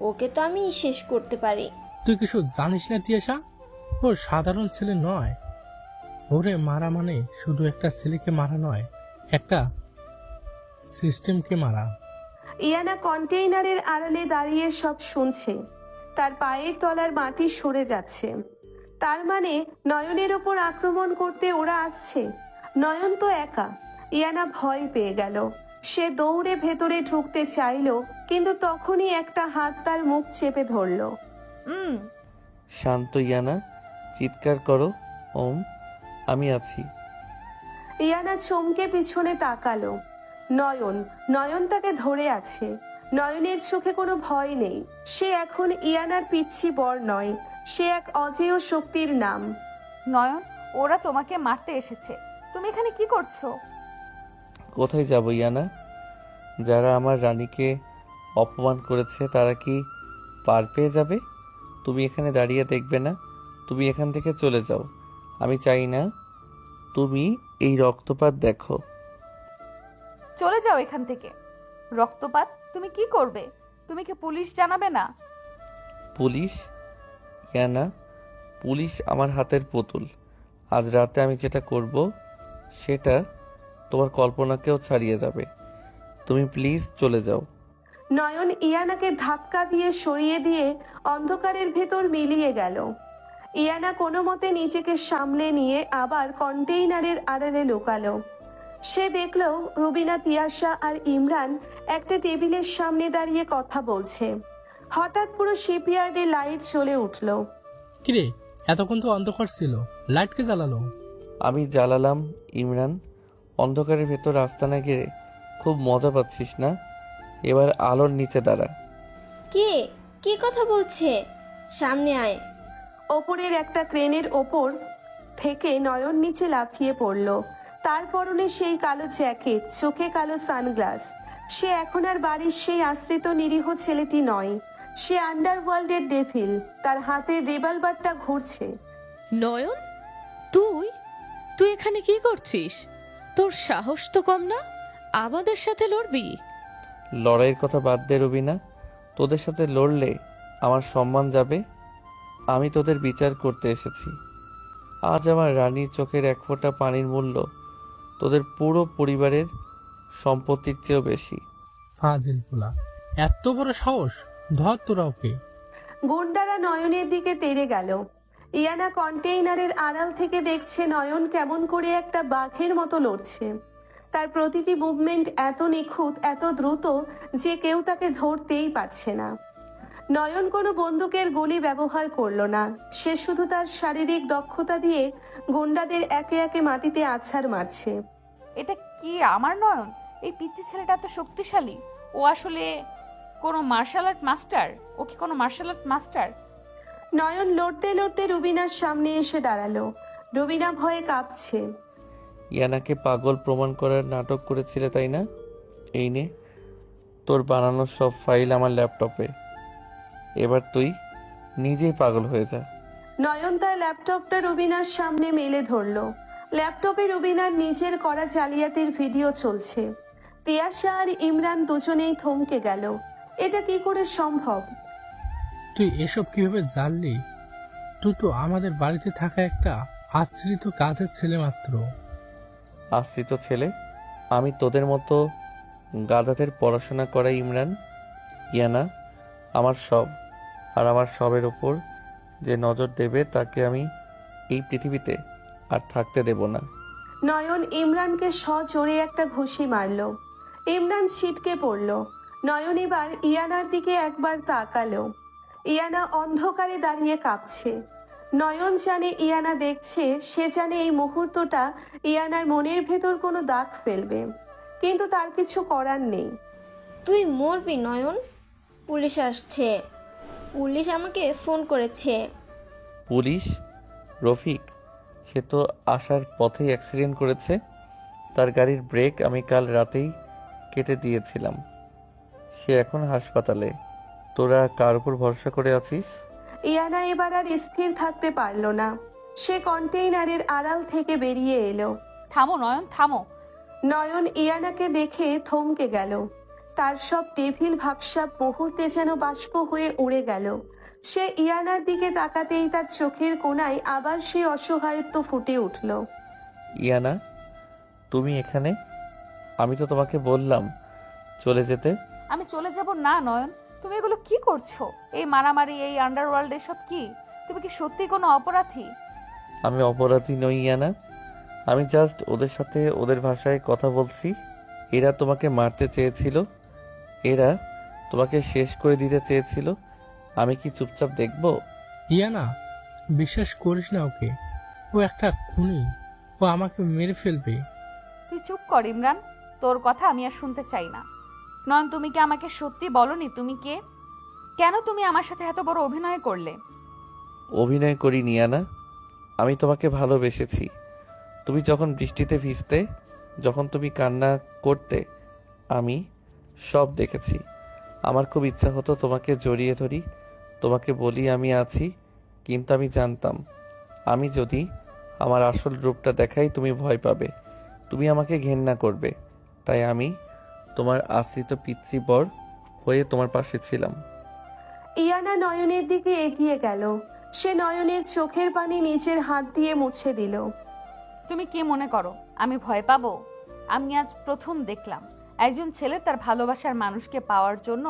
ওকে তো আমি শেষ করতে পারি। তুই কিছু জানিস না তিয়াশা, ও সাধারণ ছেলে নয়। ওরে মারা মানে শুধু একটা ছেলেকে মারা নয়, একটা সিস্টেমকে মারা। ইয়ানা কন্টেইনারের আড়ালে দাঁড়িয়ে সব শুনছে। তার পায়ের তলার মাটি সরে যাচ্ছে। তার মানে নয়নের ওপর আক্রমণ করতে ওরা আসছে। নয়ন তো একা। ইয়ানা ভয় পেয়ে গেল। সে দৌড়ে ভেতরে ঢুকতে চাইলো, কিন্তু তখনই একটা হাত তার মুখ চেপে ধরলো। শান্ত ইয়ানা, চিৎকার করো ওম, আমি আছি। ইয়ানা চমকে পিছনে তাকালো। নয়ন তাকে ধরে আছে। নয়নের চোখে কোনো ভয় নেই। সে এখন ইয়ানার পিচ্ছি বর নয়, সে এক অজেয় শক্তির নাম। নয়ন, ওরা তোমাকে মারতে এসেছে। তুমি এখানে কি করছো? কোথায় যাব ইয়ানা? যারা আমার রানীকে অপমান করেছে তারা কি পার পেয়ে যাবে? তুমি এখানে দাঁড়িয়ে দেখবে না? তুমি এখান থেকে চলে যাও। আমি চাই না তুমি এই রক্তপাত দেখো। চলে যাও এখান থেকে। রক্তপাত? তুমি কি করবে? তুমি কি পুলিশ জানাবে না? পুলিশ? ইয়ানা, পুলিশ আমার হাতের পুতুল। আজ রাতে আমি যেটা করব সেটা তোমার কল্পনাকেও ছাড়িয়ে যাবে। তুমি প্লিজ চলে যাও। নয়ন ইয়ানাকে ধাক্কা দিয়ে সরিয়ে দিয়ে অন্ধকারের ভেতর মিলিয়ে গেল। ইয়ানা কোনো মতে নিজেকে সামলে নিয়ে আবার কন্টেইনারের আড়ালে লুকালো। সে দেখল রুবিনা, তিয়াশা আর ইমরান একটা টেবিলের সামনে দাঁড়িয়ে কথা বলছে। হঠাৎ পুরো শিপইয়ার্ডে লাইট জ্বলে উঠল। কিরে, এতক্ষণ তো অন্ধকার ছিল, লাইট কে জ্বালালো? আমি জ্বালালাম ইমরান। অন্ধকারের ভেতর আস্তানা গিয়ে খুব মজা পাচ্ছিস না? এবার আলোর নিচে দাঁড়া। কি কথা বলছে? সামনে আয়। ওপরের একটা ক্রেনের ওপর থেকে নয়ন নিচে লাফিয়ে পড়ল। তার পরনে সেই কালো জ্যাকেট, চোখে কালো সানগ্লাস। সে এখন আর বাড়ির সেই আশ্রিত নিরীহ ছেলেটি নয়। সে আন্ডারওয়ার্ল্ডের ডেভিল। তার হাতের রিভলভারটা ঘুরছে। নয়ন, তুই এখানে কি করছিস? তোর সাহস তো কম না, আমাদের সাথে লড়বি? লড়াইয়ের কথা বাদ দে রুবিনা। তোদের সাথে লড়লে আমার সম্মান যাবে। আমি তোদের বিচার করতে এসেছি। আজ আমার রানীর চোখের এক ফোঁটা পানির মূল্য তোদের পুরো পরিবারের সম্পত্তির চেয়েও বেশি। ফাজিল পোলা, এত বড় সাহস! ধর তোরা ওকে। গুন্ডারা নয়নের দিকে তেড়ে গেল। ইয়ানা কন্টেইনারের আড়াল থেকে দেখছে নয়ন কেমন করে একটা বাঘের মতো লড়ছে। তার প্রতিটি মুভমেন্ট এত নিখুঁত, এত দ্রুত যে কেউ তাকে ধরতেই পারছে না। নয়ন কোনো বন্দুকের গুলি ব্যবহার করলো না। সে শুধু তার শারীরিক দক্ষতা দিয়ে গুন্ডাদের একে একে মাটিতে আছাড় মারছে। এটা কি আমার নয়ন? এই পিচ্চি ছেলেটা এত শক্তিশালী। ও আসলে কোনো মার্শাল আর্ট মাস্টার? ও কি কোনো মার্শাল আর্ট মাস্টার? নয়ন লড়তে লড়তে রুবিনার সামনে এসে দাঁড়ালো। রুবিনা ভয়ে কাঁপছে। ইয়ানাকে পাগল প্রমাণ করার নাটক করেছিলে তাই না? এই নে তোর বানানো সব ফাইল আমার ল্যাপটপে। এবার তুই নিজেই পাগল হয়ে যা। নয়ন তার ল্যাপটপটা রুবিনার সামনে মেলে ধরলো। ল্যাপটপে রুবিনার নিজের করা জালিয়াতির ভিডিও চলছে। তিয়াশা আর ইমরান দুজনেই থমকে গেল। এটা কি করে সম্ভব? তুই এসব কিভাবে জানলি? তুই তো আমাদের বাড়িতে থাকা একটা আশ্রিত কাজের ছেলে মাত্র। আশ্রিত ছেলে? আমি তোদের মতো গাধাদের পড়াশোনা করাই ইমরান। ইয়ানা আমার সব, আর আমার সবের ওপর যে নজর দেবে তাকে আমি এই পৃথিবীতে আর থাকতে দেব না। নয়ন ইমরানকে সজোরে একটা ঘুষি মারল। ইমরান ছিটকে পড়ল। নয়ন এবার ইয়ানার দিকে একবার তাকালো। ইয়ানা অন্ধকারে দাঁড়িয়ে কাঁপছে। নয়ন জানে ইয়ানা দেখছে, সে জানে এই মুহূর্তটা ইয়ানার মনের ভেতর কোনো দাগ ফেলবে, কিন্তু তার কিছু করার নেই। তুই মরবি নয়ন। পুলিশ আসছে। পুলিশ আমাকে ফোন করেছে। পুলিশ? রফিক? সে তো আসার পথেই অ্যাক্সিডেন্ট করেছে। তার গাড়ির ব্রেক আমি কাল রাতেই কেটে দিয়েছিলাম। সে এখন হাসপাতালে। তোরা কার উপর ভরসা করে আছিস? ইয়ানা এবার আর স্থির থাকতে পারল না। সে কন্টেইনারের আড়াল থেকে বেরিয়ে এলো। থামো নয়ন, থামো। নয়ন ইয়ানাকে দেখে থমকে গেল। তার সব টেভিল ভাবসাব মুহূর্তে যেন বাষ্প হয়ে উড়ে গেল। সে ইয়ানার দিকে তাকাতেই তার চোখের কোণায় আবার সে অসহায়ত্ব ফুটে উঠল। ইয়ানা, তুমি এখানে? আমি তো তোমাকে বললাম চলে যেতে। আমি চলে যাব না নয়ন, তুমি এগুলো কি করছো? এই মারামারি, এই আন্ডারওয়ার্ল্ড, এসব কি? তুমি কি সত্যি কোনো অপরাধী? আমি অপরাধী নই ইয়ানা, আমি জাস্ট ওদের সাথে ওদের ভাষায় কথা বলছি। এরা তোমাকে মারতে চেয়েছিল, এরা তোমাকে শেষ করে দিতে চেয়েছিল। আমি কি চুপচাপ দেখব? ইয়ানা, বিশ্বাস করিস না ওকে। ও একটা খুনি, ও আমাকে মেরে ফেলবে। তুই চুপ কর ইমরান, তোর কথা আমি আর শুনতে চাই না। নয়ন, তুমি কি আমাকে সত্যি বলনি তুমি কে? কেন তুমি আমার সাথে এত বড় অভিনয় করলে? অভিনয় করিনি ইয়ানা, আমি তোমাকে ভালোবেসেছি। তুমি যখন বৃষ্টিতে ভিজতে, যখন তুমি কান্না করতে, আমি সব দেখেছি। আমার খুব ইচ্ছা হতো তোমাকে জড়িয়ে ধরি, তোমাকে বলি আমি আছি, কিন্তু আমি জানতাম আমি যদি আমার আসল রূপটা দেখাই তুমি ভয় পাবে, তুমি আমাকে ঘেন্না করবে। তাই আমি তোমার আশ্রিত পিচ্চি বর হয়ে তোমার পাশে ছিলাম। ইয়ানা নয়নের দিকে এগিয়ে গেল। সে নয়নের চোখের পানি নিজের হাত দিয়ে মুছে দিল। তুমি কি মনে করো আমি ভয় পাবো? আমি আজ প্রথম দেখলাম একজন ছেলে তার ভালোবাসার মানুষকে পাওয়ার জন্য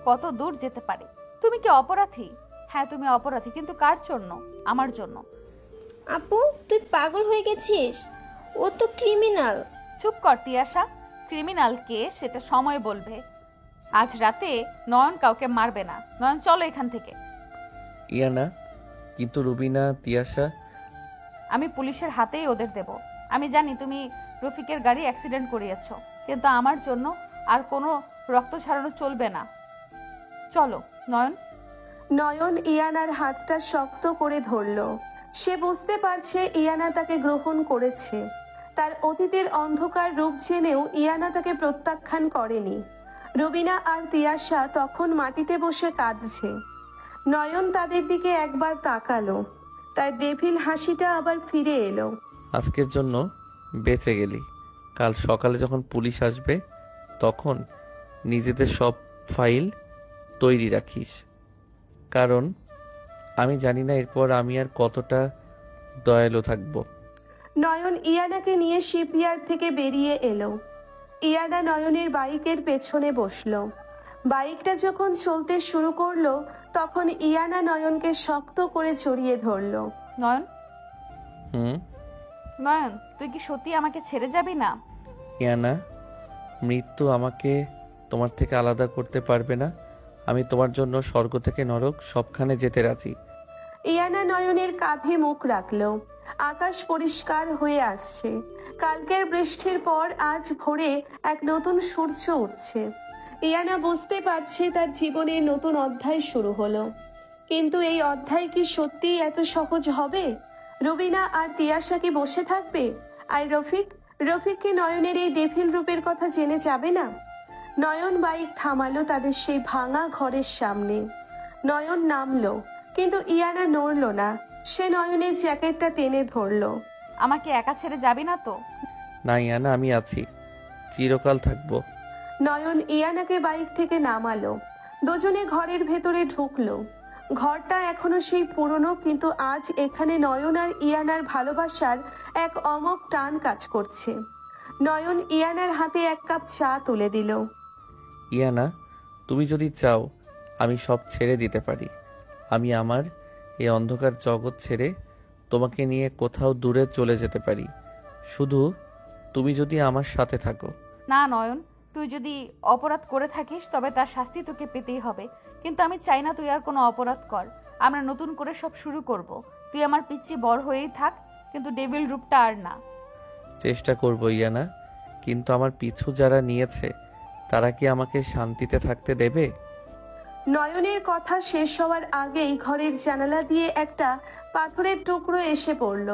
কত দূর যেতে পারে। তুমি কি অপরাধী? হ্যাঁ তুমি অপরাধী, কিন্তু কার জন্য? আমার জন্য। আপু, তুই পাগল হয়ে গেছিস? ও তো ক্রিমিনাল। চুপ কর তিয়াশা, ক্রিমিনাল কে সেটা সময় বলবে। আজ রাতে নয়ন কাউকে মারবে না। নয়ন, চলো এখান থেকে। ইয়ানা, কিন্তু রুবিনা, তিয়াশা। আমি পুলিশের হাতেই ওদের দেব। আমি জানি তুমি রফিকের গাড়ি অ্যাক্সিডেন্ট করিয়েছ, কিন্তু আমার জন্য আর কোনো রক্ত ছাড়ানো চলবে না। চলো নয়ন। নয়ন ইয়ানার হাতটা শক্ত করে ধরল। সে বুঝতে পারছে ইয়ানা তাকে গ্রহণ করেছে। তার অতীতের অন্ধকার রূপ জেনেও ইয়ানা তাকে প্রত্যাখ্যান করেনি। রবিনা আর তিয়াশা তখন মাটিতে বসে কাঁদছে। নয়ন তাদের দিকে একবার তাকালো, তার ডেভিল হাসিটা আবার ফিরে এলো। আজকের জন্য বেঁচে গেলি, কাল সকালে যখন পুলিশ আসবে তখন নিজেদের সব ফাইল তৈরি রাখিস, কারণ আমি জানি না এরপর আমি আর কতটা দয়ালু থাকবো। নয়ন ইয়ানাকে নিয়ে শিপইয়ার্ড থেকে বেরিয়ে এলো। ইয়ানা নয়নের বাইকের পেছনে বসলো। বাইকটা যখন চলতে শুরু করলো তখন ইয়ানা নয়নকে শক্ত করে জড়িয়ে ধরলো। নয়ন, হুম? নয়ন, তুই কি সত্যি আমাকে ছেড়ে যাবি না? ইয়ানা, মৃত্যু আমাকে তোমার থেকে আলাদা করতে পারবে না। আমি তোমার জন্য স্বর্গ থেকে নরক সবখানে যেতে রাজি। ইয়ানা নয়নের কাঁধে মুখ রাখলো। আকাশ পরিষ্কার হয়ে আসছে। কালকের বৃষ্টির পর আজ ভোরে এক নতুন সূর্য উঠছে। ইয়ানা বুঝতে পারছে তার জীবনের নতুন অধ্যায় শুরু হলো। কিন্তু এই অধ্যায় কি সত্যিই এত সহজ হবে? রবিনা আর তিয়াশা কি বসে থাকবে? আর রফিক কি নয়নের এই ডেভিল রূপের কথা জেনে যাবে না? নয়ন বাইক থামালো তাদের সেই ভাঙা ঘরের সামনে। নয়ন নামলো, কিন্তু ইয়ানা নড়লো না। সে নয়নের জ্যাকেটটা টেনে ধরলো। আমাকে একা ছেড়ে যাবি না তো? না ইয়ানা, আমি আছি, চিরকাল থাকবো। নয়ন ইয়ানাকে বাইক থেকে নামালো। দুজনে ঘরের ভেতরে ঢুকলো। ঘরটা এখনো সেই পুরনো, কিন্তু আজ এখানে নয়ন আর ইয়ানার ভালোবাসার এক অমোঘ টান কাজ করছে। নয়ন ইয়ানার হাতে এক কাপ চা তুলে দিল। ইয়ানা, তুমি যদি চাও আমি সব ছেড়ে দিতে পারি। আমি আমার এই অন্ধকার জগৎ ছেড়ে তোমাকে নিয়ে কোথাও দূরে চলে যেতে পারি, শুধু তুমি যদি আমার সাথে থাকো। না নয়ন, তুই যদি অপরাধ করে থাকিস তবে তার শাস্তি তোকে পেতেই হবে, কিন্তু আমি চাই না তুই আর কোনো অপরাধ কর। আমরা নতুন করে সব শুরু করব। তুই আমার পিচ্ছি বড় হয়েই থাক, কিন্তু ডেভিল রূপটা আর না। চেষ্টা করবো ইয়ানা, কিন্তু আমার পিছু যারা নিয়েছে তারা কি আমাকে শান্তিতে থাকতে দেবে? নয়নের কথা শেষ হওয়ার আগেই ঘরের জানালা দিয়ে একটা পাথরের টুকরো এসে পড়ল।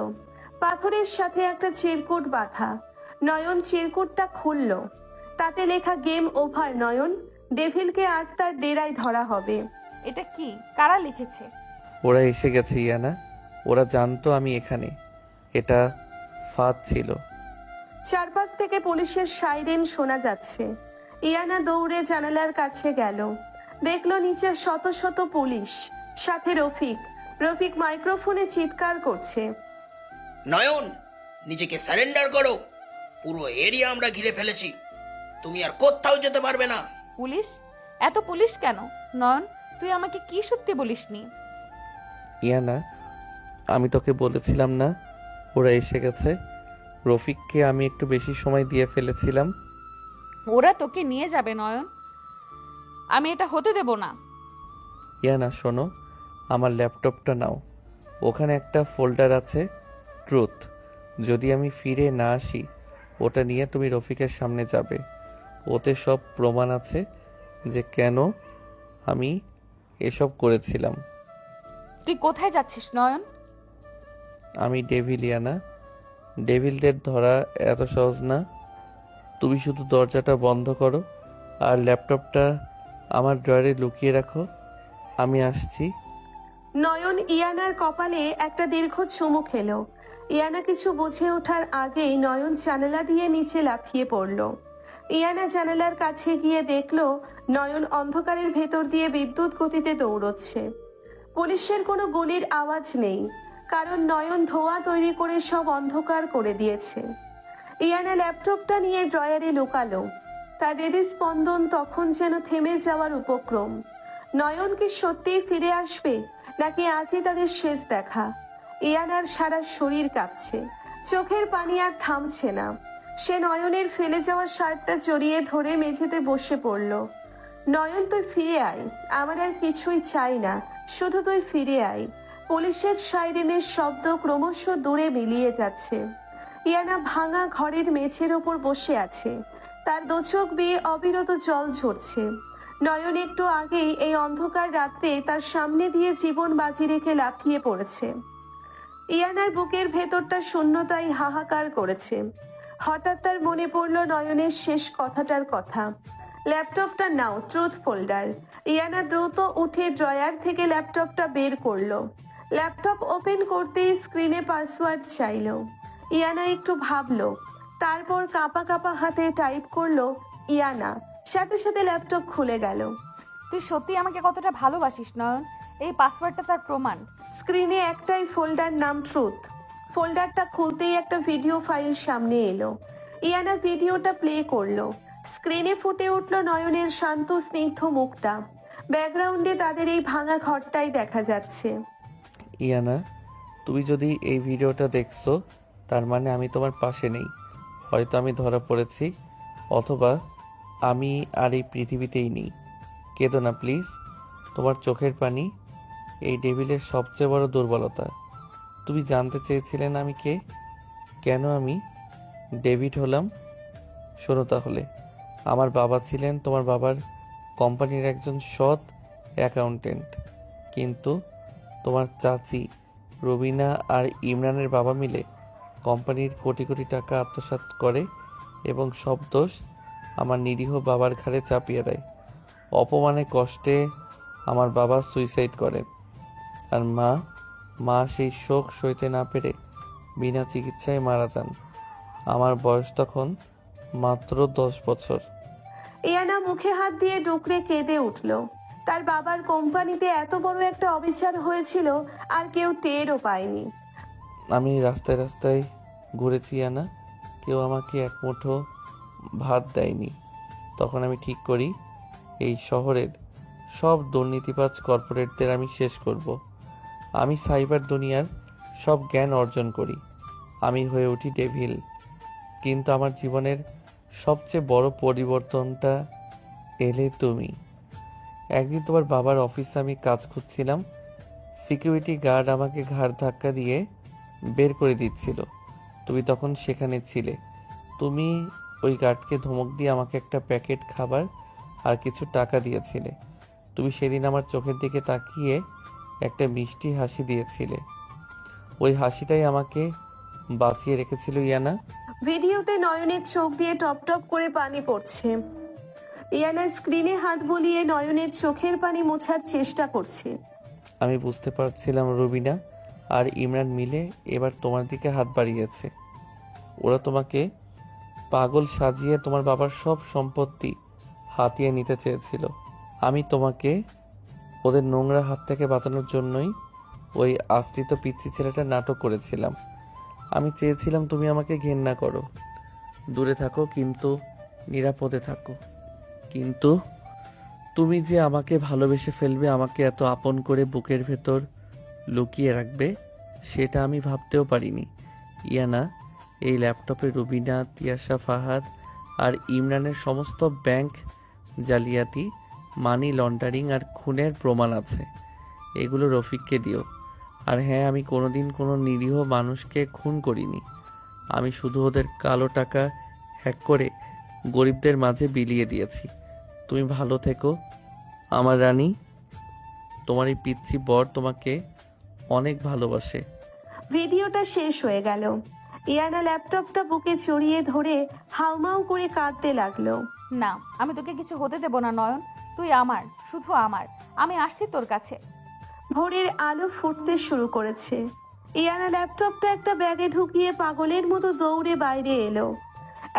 পাথরের সাথে একটা চিরকুট বাঁধা। নয়ন চিরকুটটা খুলল। তাতে লেখা গেম ওভার নয়ন, ডেভিলকে আজ তার ডেরায় ধরা হবে। এটা কি? কারা লিখেছে? ওরা এসে গেছে ইয়ানা, ওরা জানতো আমি এখানে। এটা ফাঁদ ছিল। চারপাশ থেকে পুলিশের সাইরেন শোনা যাচ্ছে। ইয়ানা দৌড়ে জানালার কাছে গেল। দেখলো নিচে শত শত পুলিশ, সাথে রফিক মাইক্রোফোনে চিৎকার করছে। নয়ন, নিজেকে সারেন্ডার করো। পুরো এরিয়া আমরা ঘিরে ফেলেছি, তুমি আর কোথাও যেতে পারবে না। পুলিশ? এত পুলিশ কেন? নয়ন, তুই আমাকে কি সত্যি বলিসনি? ইয়ানা, আমি তোকে বলেছিলাম না ওরা এসে গেছে? রফিককে আমি একটু বেশি সময় দিয়ে ফেলেছিলাম। ওরা তোকে নিয়ে যাবে নয়ন, আমি এটা হতে দেব না। ইয়ানা শোনো, আমার ল্যাপটপটা নাও, ওখানে একটা ফোল্ডার আছে ট্রুথ। যদি আমি ফিরে না আসি, ওটা নিয়ে তুমি রফিকের সামনে যাবে। ওতে সব প্রমাণ আছে যে কেন আমি এসব করেছিলাম। তুই কোথায় যাচ্ছিস নয়ন? আমি ডেভিল ইয়ানা, ডেভিলদের ধরা এত সহজ না। তুমি শুধু দরজাটা বন্ধ করো আর ল্যাপটপটা আমার ড্রয়ারে লুকিয়ে রাখো, আমি আসছি। নয়ন ইয়ানার কপালে একটা দীর্ঘ চুমু খেলো। ইয়ানা কিছু বুঝে ওঠার আগেই নয়ন জানালা দিয়ে নিচে লাফিয়ে পড়ল। ইয়ানা জানালার কাছে গিয়ে দেখলো নয়ন অন্ধকারের ভেতর দিয়ে বিদ্যুৎ গতিতে দৌড়চ্ছে। পুলিশের কোনো গুলির আওয়াজ নেই, কারণ নয়ন ধোঁয়া তৈরি করে সব অন্ধকার করে দিয়েছে। ইয়ানা ল্যাপটপটা নিয়ে ড্রয়ারে লুকালো। তার হৃদস্পন্দন তখন যেন থেমে যাওয়ার উপক্রম। নয়ন কি সত্যিই ফিরে আসবে, নাকি আজই তাদের শেষ দেখা? ইয়ানার সারা শরীর কাঁপছে, চোখের পানি আর থামছে না। সে নয়নের ফেলে যাওয়া শার্টটা জড়িয়ে ধরে মেঝেতে বসে পড়ল। নয়ন, তুই ফিরে আয়, আমার আর কিছুই চাই না, শুধু তুই ফিরে আয়। পুলিশের সাইরেনের শব্দ ক্রমশ দূরে মিলিয়ে যাচ্ছে। ইয়ানা ভাঙা ঘরের মেঝের ওপর বসে আছে, তার দু চোখ বেয়ে অবিরত জল ঝরছে। নয়ন একটু আগেই এই অন্ধকার রাত্রে তার সামনে দিয়ে জীবন বাজি রেখে লাফিয়ে পড়েছে। ইয়ানার বুকের ভেতরটা শূন্যতায় হাহাকার করেছে। হঠাৎ তার মনে পড়ল নয়নের শেষ কথাটার কথা। ল্যাপটপটা নাও, ট্রুথ ফোল্ডার। ইয়ানা দ্রুত উঠে ড্রয়ার থেকে ল্যাপটপটা বের করলো। ল্যাপটপ ওপেন করতেই স্ক্রিনে পাসওয়ার্ড চাইলো। ইয়ানা একটু ভাবলো, তারপর কাঁপা কাঁপা হাতে টাইপ করলো ইয়ানা, সাথে সাথে ল্যাপটপ খুলে গেল। তুই সত্যি আমাকে কতটা ভালোবাসিস নয়ন, এই পাসওয়ার্ডটা তার প্রমাণ। স্ক্রিনে একটাই ফোল্ডার, নাম ট্রুথ। ফোল্ডারটা খুলতেই একটা ভিডিও ফাইল সামনে এলো। ইয়ানা ভিডিওটা প্লে করলো। স্ক্রিনে ফুটে উঠল নয়নের শান্ত স্নিগ্ধ মুখটা। ব্যাকগ্রাউন্ডে তাদের এই ভাঙা ঘরটাই দেখা যাচ্ছে। ইয়ানা, তুমি যদি এই ভিডিওটা দেখছো, তার মানে আমি তোমার পাশে নেই। হয়তো আমি ধরা পড়েছি, অথবা আমি আর এই পৃথিবীতেই নেই। কেঁদো না প্লিজ, তোমার চোখের পানি এই ডেভিলের সবচেয়ে বড় দুর্বলতা। তুমি জানতে চেয়েছিলে না আমি কে, কেন আমি ডেভিড হলাম? শোনো তাহলে, আমার বাবা ছিলেন তোমার বাবার কোম্পানির একজন সৎ অ্যাকাউন্টেন্ট, কিন্তু তোমার চাচি রবিনা আর ইমরানের বাবা মিলে কোম্পানির কোটি কোটি টাকা আত্মসাৎ করে এবং সব দোষ আমার নিরীহ বাবার ঘাড়ে চাপিয়ে দেয়। অপমানে কষ্টে আমার বাবা সুইসাইড করেন, আর মা সেই শোক সইতে না পেরে বিনা চিকিৎসায় মারা যান। আমার বয়স তখন মাত্র 10 বছর। ইয়ানা মুখে হাত দিয়ে ডুকরে কেঁদে উঠল। তার বাবার কোম্পানিতে এত বড় একটা অবিচার হয়েছিল আর কেউ টেরও পায়নি। আমি রাস্তায় রাস্তায় ঘুরেছি ইয়ানা, কেউ আমাকে এক মুঠো ভাত দেয়নি। তখন আমি ঠিক করি এই শহরের সব দুর্নীতিবাজ কর্পোরেটদের আমি শেষ করব। আমি সাইবার দুনিয়ার সব জ্ঞান অর্জন করি, আমি হয়ে উঠি ডেভিল। কিন্তু আমার জীবনের সবচেয়ে বড় পরিবর্তনটা এলে তুমি। একদিন তোমার বাবার অফিসে আমি কাজ খুঁজছিলাম, সিকিউরিটি গার্ড আমাকে ঘাড় ধাক্কা দিয়ে বের করে দিচ্ছিল। তুমি তখন সেখানে ছিলে। তুমি ওই গার্ডকে ধমক দিয়ে আমাকে একটা প্যাকেট খাবার আর কিছু টাকা দিয়েছিলে। তুমি সেদিন আমার চোখের দিকে তাকিয়ে একটা মিষ্টি হাসি দিয়েছিলে। ওই হাসিটাই আমাকে বাঁচিয়ে রেখেছিল ইয়ানা। ভিডিওতে নয়নের চোখ দিয়ে টপ টপ করে পানি পড়ছে। ইয়ানা স্ক্রিনে হাত বুলিয়ে নয়নের চোখের পানি মোছার চেষ্টা করছে। আমি বুঝতে পারছিলাম রুবিনা আর ইমরান মিলে এবার তোমার দিকে হাত বাড়িয়েছে। ওরা তোমাকে পাগল সাজিয়ে তোমার বাবার সব সম্পত্তি হাতিয়ে নিতে চেয়েছিল। আমি তোমাকে ওদের নোংরা হাত থেকে বাঁচানোর জন্যই ওই আশ্রিত পিচ্ছি ছেলেটা নাটক করেছিলাম। আমি চেয়েছিলাম তুমি আমাকে ঘেন্না করো, দূরে থাকো, কিন্তু নিরাপদে থাকো। কিন্তু তুমি যে আমাকে ভালোবেসে ফেলবে, আমাকে এত আপন করে বুকের ভেতর লুকিয়ে রাখবে, সেটা আমি ভাবতেও পারিনি। ইয়ানা, এই ল্যাপটপে রুবিনা, তিয়াশা, ফাহাদ আর ইমরানের সমস্ত ব্যাংক জালিয়াতি, মানি লন্ডারিং আর খুনের প্রমাণ আছে। এগুলো রফিককে দিও। আর হ্যাঁ, আমি কোনোদিন কোনো নিরীহ মানুষকে খুন করিনি। আমি শুধু ওদের কালো টাকা হ্যাক করে গরিবদের মাঝে বিলিয়ে দিয়েছি। তুমি ভালো থেকো আমার রানী। তোমার এই পিচ্ছি বর তোমাকে অনেক ভালোবাসে। ভিডিওটা শেষ হয়ে গেল। ইয়ানা ল্যাপটপটা বুকে জড়িয়ে ধরে হাউমাউ করে কাঁদতে লাগলো। না, আমি তোকে কিছু হতে দেব না নয়ন। তুই আমার, শুধু আমার। আমি আসছি তোর কাছে। ভোরের আলো ফুটতে শুরু করেছে। ইয়ানা ল্যাপটপটা একটা ব্যাগে ঢুকিয়ে পাগলের মতো দৌড়ে বাইরে এলো।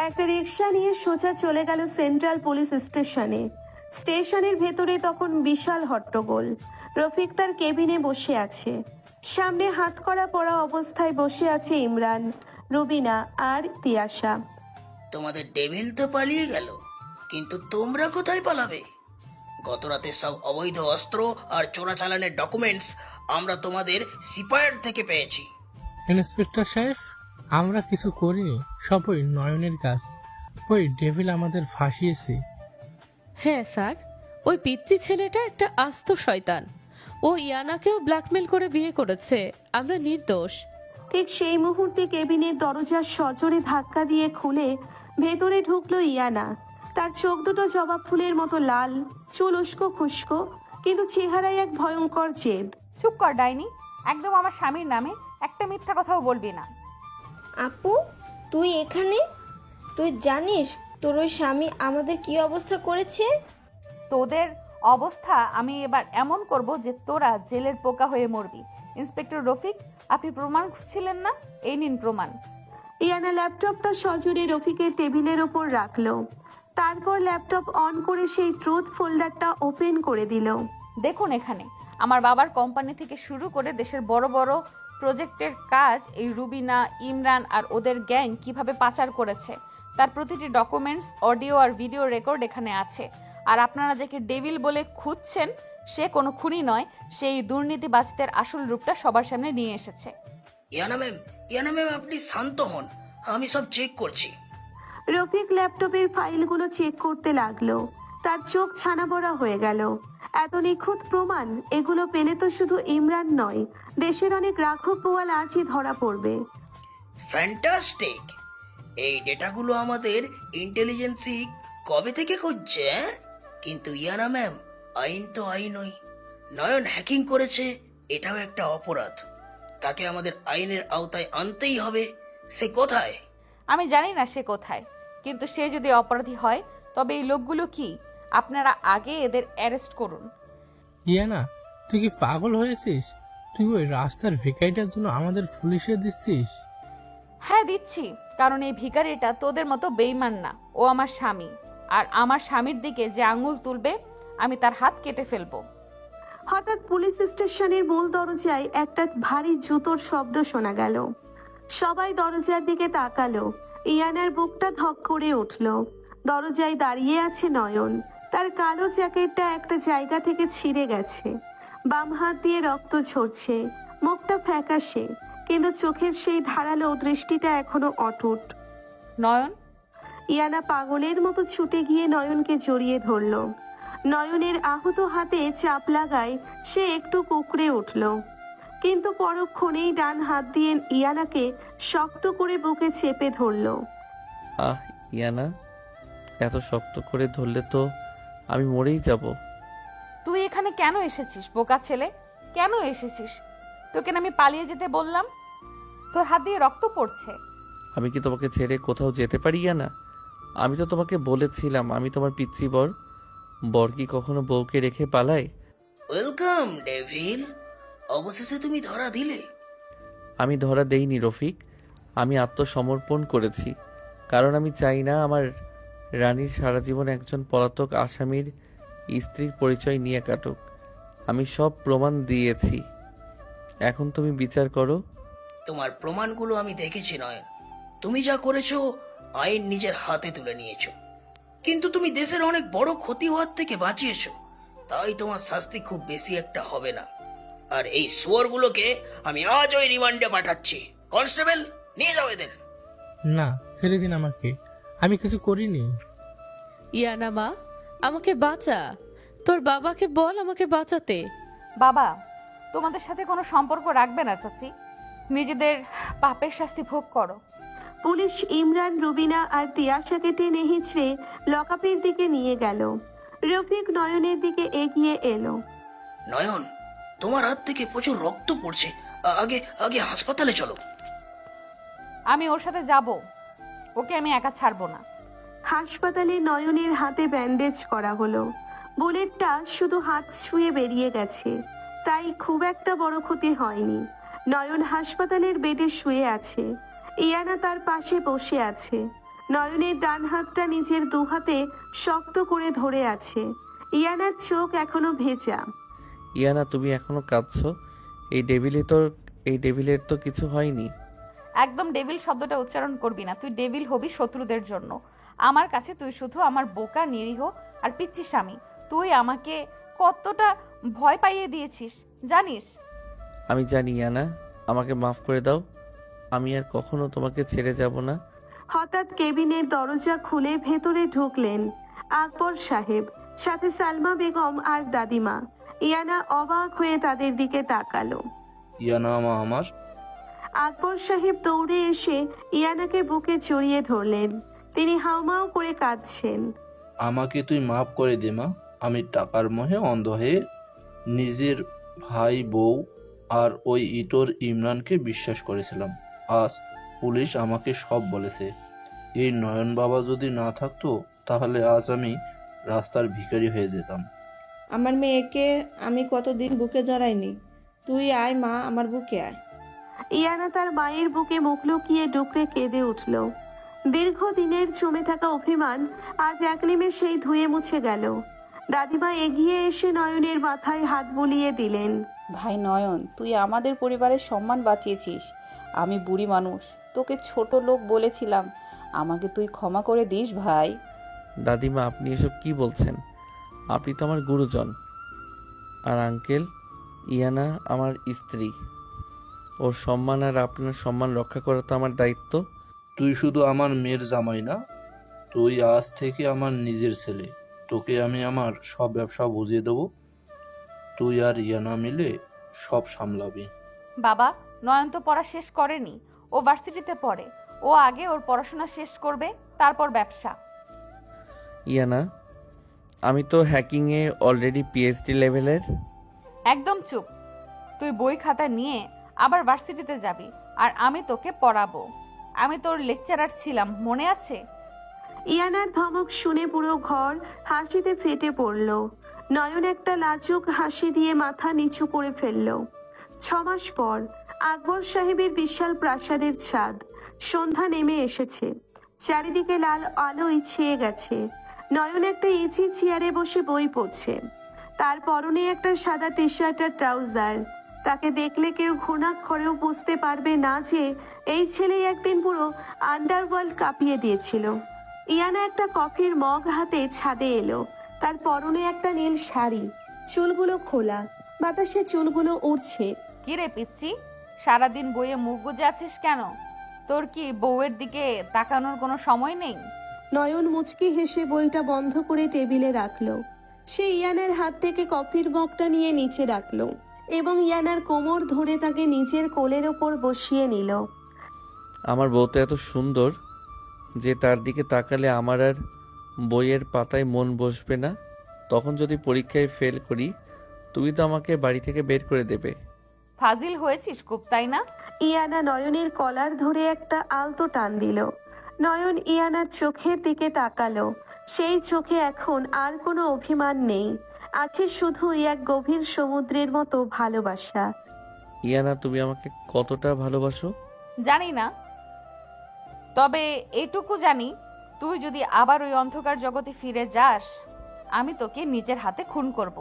একটা রিক্সা নিয়ে সোজা চলে গেল সেন্ট্রাল পুলিশ স্টেশনে। স্টেশনের ভেতরে তখন বিশাল হট্টগোল। রফিক তার কেবিনে বসে আছে। সামনে হাতকড়া পরা অবস্থায় বসে আছে ইমরান, রুবিনা আর তিয়াশা। তোমাদের ডেভিল তো পালিয়ে গেল, কিন্তু তোমরা কোথায় পালাবে? গত রাতে সব অবৈধ অস্ত্র আর চোরাচালানের ডকুমেন্টস আমরা তোমাদের সিপায়ার থেকে পেয়েছি। ইন্সপেক্টর সাহেব, আমরা কিছু করিনি, সব ওই নয়নের কাজ। ওই ডেভিল আমাদের ফাঁসিয়েছে। হ্যাঁ স্যার, ওই পিচ্চি ছেলেটা একটা আস্ত শয়তান। ও ইয়ানাকেও ব্ল্যাকমেল করে বিয়ে করেছে। আমরা নির্দোষ। ঠিক সেই মুহূর্তে কেবিনের দরজা সজোরে ধাক্কা দিয়ে খুলে ভেতরে ঢুকলো ইয়ানা। তার চোখ দুটো জবা ফুলের মতো লাল, চুল উস্কো খুস্কো, কিন্তু চেহারায় এক ভয়ঙ্কর জেদ। চুপ কর ডাইনি, একদম আমার স্বামীর নামে একটা মিথ্যা কথাও বলবি না। আপু, তুই এখানে? তুই জানিস তোর ওই স্বামী আমাদের কি অবস্থা করেছে? তোদের অবস্থা আমি এবার এমন করব যে তোরা জেলের পোকা হয়ে মরবি। ইন্সপেক্টর রফিক, আপনি প্রমাণ খুঁজছিলেন না? এই নিন প্রমাণ। ইয়ানা ল্যাপটপটা সজোরে রফিকের টেবিলের ওপর রাখলো। তারপর ল্যাপটপ অন করে সেই ট্রুথ ফোল্ডারটা ওপেন করে দিল। দেখুন এখানে আমার বাবার কোম্পানি থেকে শুরু করে দেশের বড় বড় প্রজেক্টের কাজ এই রুবিনা, ইমরান আর ওদের গ্যাং কিভাবে পাচার করেছে তার প্রতিটি ডকুমেন্টস, অডিও আর ভিডিও রেকর্ড এখানে আছে। আর আপনারা যাকে ডেভিল বলে খুঁজছেন, সে কোনো খুনি নয়, সেই দুর্নীতিবাজদের আসল রূপটা সবার সামনে নিয়ে এসেছে। ইয়ানা ম্যাম আপনি শান্ত হন, আমি সব চেক করছি। রফিক ল্যাপটপের ফাইলগুলো চেক করতে লাগলো। তার চোখ ছানা বড়া হয়ে গেল। এত নিখুঁত প্রমাণ, এগুলো পেলে তো শুধু ইমরান নয়, দেশের অনেক রাঘব বোয়াল আজই ধরা পড়বে। ফ্যান্টাস্টিক! এই ডেটাগুলো আমাদের ইন্টেলিজেন্সি কবে থেকে খুঁজছে? কিন্তু ইয়ানা ম্যাম, আইন তো আইনই। নয়ন হ্যাকিং করেছে, এটাও একটা অপরাধ। তাকে আমাদের আইনের আওতায় আনতেই হবে। সে কোথায়? আমি জানি না সে কোথায়, কিন্তু সে যদি অপরাধী হয় তবে এই লোকগুলো কি? আপনারা আগে এদের অ্যারেস্ট করুন। ইয়ানা, তুই কি পাগল হয়েছিস? তুই ওই রাস্তার ভিকারিটার জন্য আমাদের পুলিশে দিচ্ছিস? হ্যাঁ দিচ্ছি, কারণ এই ভিখারিটা তোদের মতো বেইমান না। ও আমার স্বামী, আর আমার স্বামীর দিকে যে আঙুল তুলবে আমি তার হাত কেটে ফেলবো। হঠাৎ পুলিশ স্টেশনের মূল দরজায় একটা ভারী জুতোর শব্দ শোনা গেল। সবাই দরজার দিকে তাকালো। ইয়ানার বুকটা ধক করে উঠল। দরজায় দাঁড়িয়ে আছে নয়ন। তার কালো জ্যাকেটটা একটা জায়গা থেকে ছিঁড়ে গেছে। বাম হাত দিয়ে রক্ত ঝরছে। মুখটা ফ্যাকাশে, কিন্তু চোখের সেই ধারালো দৃষ্টিটা এখনো অটুট। নয়ন! ইয়ানা পাগলের মতো ছুটে গিয়ে নয়নকে জড়িয়ে ধরল। নয়নের আহত হাতে চাপ লাগায় সে একটু কুঁকড়ে উঠল, কিন্তু পরক্ষণেই ডান হাত দিয়ে ইয়ানাকে শক্ত করে বুকে চেপে ধরল। আহ ইয়ানা, এত শক্ত করে ধরলে তো আমি মরেই যাব। তুই এখানে কেন এসেছিস বোকা ছেলে? কেন এসেছিস? তোকে না আমি পালিয়ে যেতে বললাম? তোর হাত দিয়ে রক্ত পড়ছে। আমি কি তোমাকে ছেড়ে কোথাও যেতে পারি ইয়ানা? আমি তো তোমাকে বলেছিলাম আমি তোমার পিচ্ছি বর। বর কি কখনো বউকে রেখে পালায়? ওয়েলকাম ডেভিল, অবশেষে তুমি ধরা দিলে। আমি ধরা দেইনি রফিক, আমি আত্মসমর্পণ করেছি, কারণ আমি চাই না আমার রানীর সারা জীবন একজন পলাতক আসামির স্ত্রীর পরিচয় নিয়ে কাটুক। আমি সব প্রমাণ দিয়েছি, এখন তুমি বিচার করো। তোমার প্রমাণগুলো আমি দেখেছি নয়ন। তুমি যা করেছো আইন নিজের হাতে তুলে নিয়েছো, কিন্তু তুমি দেশের অনেক বড় ক্ষতি হওয়ার থেকে বাঁচিয়েছো, তাই তোমার শাস্তি খুব বেশি একটা হবে না। আর এই শুয়োরগুলোকে আমি আজই রিমান্ডে পাঠাচ্ছি। কনস্টেবল, নিয়ে যাও এদের। না, ছেড়ে দিন আমাকে, আমি কিছু করিনি। ইয়ানা মা, আমাকে বাঁচা। তোর বাবাকে বল আমাকে বাঁচাতে। বাবা তোমাদের সাথে কোনো সম্পর্ক রাখবে না চাচি, নিজেদের পাপের শাস্তি ভোগ করো। পুলিশ ইমরান, রুবিনা আর তিয়াশাকে টেনে হিঁচড়ে লকআপের দিকে নিয়ে গেল। রফিক নয়নের দিকে এগিয়ে এলো। নয়ন, তোমার হাত থেকে প্রচুর রক্ত পড়ছে, আগে আগে হাসপাতালে চলো। আমি ওর সাথে যাব, ওকে আমি একা ছাড়বো না। হাসপাতালে নয়নের হাতে ব্যান্ডেজ করা হলো। বুলেটটা শুধু হাত ছুঁয়ে বেরিয়ে গেছে, তাই খুব একটা বড় ক্ষতি হয়নি। নয়ন হাসপাতালের বেডে শুয়ে আছে। ইয়ানা তার পাশে বসে আছে। নয়নের ডান হাতটা নিজের দু হাতে শক্ত করে ধরে আছে। ইয়ানার চোখ এখনো ভেজা। ইয়ানা, তুমি এখনো কাঁদছো? এই ডেভিলের তো কিছু হয়নি। একদম ডেভিল শব্দটা উচ্চারণ করবি না, তুই ডেভিল হবি শত্রুদের জন্য। আমার কাছে তুই শুধু আমার বোকা, নিরীহ আর পিচ্চি স্বামী। তুই আমাকে কতটা ভয় পাইয়ে দিয়েছিস জানিস? আমি জানি ইয়ানা, আমাকে মাফ করে দাও। আমি আর কখনো তোমাকে ছেড়ে যাব না। হঠাৎ কেবিনের দরজা খুলে ভেতরে ঢুকলেন আকবর সাহেব, সাথে সালমা বেগম আর দাদিমা। ইয়ানা অবাক হয়ে তাদের দিকে তাকালো। ইয়ানা মা আমার। আকবর সাহেব দৌড়ে এসে ইয়ানাকে বুকে জড়িয়ে ধরলেন। তিনি হাউমাউ করে কাঁদছেন। আমাকে তুই মাফ করে দে মা। আমি টাকার মোহে অন্ধ হয়ে নিজের ভাই, বউ আর ওই ইটোর ইমরানকে বিশ্বাস করেছিলাম। আজ পুলিশ আমাকে সব বলেছে। এই নয়ন বাবা যদি না থাকতো তাহলে আজ আমি রাস্তার ভিখারি হয়ে যেতাম। আমার মেয়েকে আমি কতদিন বুকে জড়াইনি। তুই আয় মা, আমার বুকে আয়। ইয়ানা তার মায়ের বুকে মুখ লুকিয়ে ডুকরে কেঁদে উঠল। দীর্ঘদিনের জমে থাকা অভিমান আজ এক নিমেষেই ধুয়ে মুছে গেল। দাদিমা এগিয়ে এসে নয়নের মাথায় হাত বুলিয়ে দিলেন। ভাই নয়ন, তুই আমাদের পরিবারের সম্মান বাঁচিয়েছিস। আমি বুড়ি মানুষ, তোকে ছোট লোক বলেছিলাম। আমাকে তুই ক্ষমা করে দিস ভাই। দাদিমা, আপনি এসব কি বলছেন? আপনি তো আমার গুরুজন। আর আঙ্কেল, ইয়ানা আমার স্ত্রী। ওর সম্মান আর আপনার সম্মান রক্ষা করা তো আমার দায়িত্ব। তুই শুধু আমার মেয়ের জামাই না, তুই আজ থেকে আমার নিজের ছেলে। তোকে আমি আমার সব ব্যবসা বুঝিয়ে দেবো। তুই আর ইয়ানা মিলে সব সামলাবি। বাবা, নয়ন তো পড়া শেষ করেনি, ও ভার্সিটিতে পড়ে। ও আগে ওর পড়াশোনা শেষ করবে, তারপর ব্যবসা। ইয়ানা, আমি তো হ্যাকিংয়ে অলরেডি পিএইচডি লেভেলের। একদম চুপ। তুই বই খাতা নিয়ে আবার ভার্সিটিতে যাবি, আর আমি তোকে পড়াবো। আমি তোর লেকচারার ছিলাম, মনে আছে? ইয়ানার ধমক শুনে পুরো ঘর হাসিতে ফেটে পড়ল। নয়ন একটা লাজুক হাসি দিয়ে মাথা নিচু করে ফেলল। 6 মাস পর আকবর সাহেবের বিশাল প্রাসাদের ছাদ। সন্ধ্যা নেমে এসেছে, চারিদিকে লাল আলোয় ছেয়ে গেছে। নয়ন একটা ইজি চেয়ারে বসে বই পড়ছে। তার পরনে একটা সাদা টি শার্ট আর ট্রাউজার। তাকে দেখলে কেউ ঘুণাক্ষরেও বুঝতে পারবে না যে এই ছেলেই একদিন পুরো আন্ডারওয়ার্ল্ড কাঁপিয়ে দিয়েছিল। ইয়ানা একটা কফির মগ হাতে ছাদে এলো। তার পরনে একটা নীল শাড়ি, চুলগুলো খোলা, বাতাসে চুলগুলো উড়ছে। কি রে পিচ্ছি, সারাদিন বইয়ে মুখ গুজে আছিস কেন? তোর কি বউয়ের দিকে তাকানোর কোনো সময় নেই? নয়ন মুচকি হেসে বইটা বন্ধ করে টেবিলে রাখলো। সে ইয়ানার হাত থেকে কফির মগটা নিয়ে নিচে রাখলো এবং ইয়ানার কোমর ধরে তাকে নিজের কোলের ওপর বসিয়ে নিল। আমার বউ তো এত সুন্দর যে তার দিকে তাকালে আমার আর বইয়ের পাতায় মন বসবে না। তখন যদি পরীক্ষায় ফেল করি, তুমি তো আমাকে বাড়ি থেকে বের করে দেবে। ফাজিল হয়েছিস খুব, তাই না? ইয়ানা নয়নের কলার ধরে একটা আলতো টান দিল। নয়ন ইয়ানার চোখের দিকে তাকালো। সেই চোখে এখন আর কোনো অভিমান নেই, আছে শুধু এক গভীর সমুদ্রের মতো ভালোবাসা। ইয়ানা, তুমি আমাকে কতটা ভালোবাসো? জানি না, তবে এটুকু জানি, তুই যদি আবার ওই অন্ধকার জগতে ফিরে যাস, আমি তোকে নিজের হাতে খুন করব।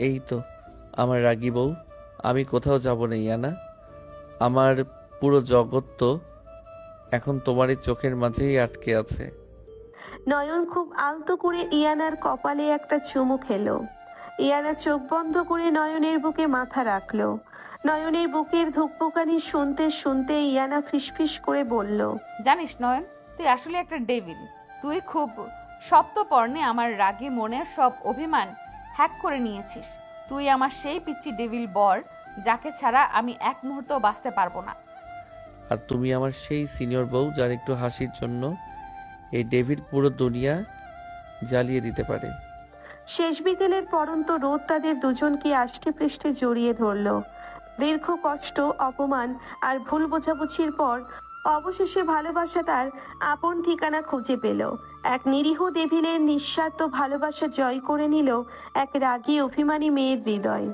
এই তো আমার রাগী বউ। আমি কোথাও যাব না ইয়ানা, আমার পুরো জগৎ তো এখন তোমার এই চোখের মাঝেই আটকে আছে। নয়ন খুব আলতো করে ইয়ানার কপালে একটা চুমু খেলো। ইয়ানা চোখ বন্ধ করে নয়নের বুকে মাথা রাখলো। নয়নের বুকের ধুকপুকানি শুনতে শুনতে ইয়ানা ফিসফিস করে বলল, জানিস নয়ন, তুই আসলে একটা ডেভিল। তুই খুব সপ্তপর্ণে আমার রাগে মনের সব অভিমান হ্যাক করে নিয়েছিস। তুই আমার সেই পিচ্চি ডেভিল বর, যাকে ছাড়া আমি এক মুহূর্ত বাঁচতে পারবো না। আর তুমি আমার সেই সিনিয়র বউ, যার একটু হাসির জন্য এই ডেভিড পুরো দুনিয়া জ্বালিয়ে দিতে পারে। শেষ বিকেলের পরন্ত রোদ তাদের দুজনকে আষ্টে পৃষ্ঠে জড়িয়ে ধরল। দীর্ঘ কষ্ট, অপমান আর ভুল বোঝাবুঝির পর অবশেষে ভালোবাসা তার আপন ঠিকানা খুঁজে পেল। এক নিরীহ ডেভিলের নিঃস্বার্থ ভালোবাসা জয় করে নিল এক রাগী অভিমানী মেয়ের হৃদয়।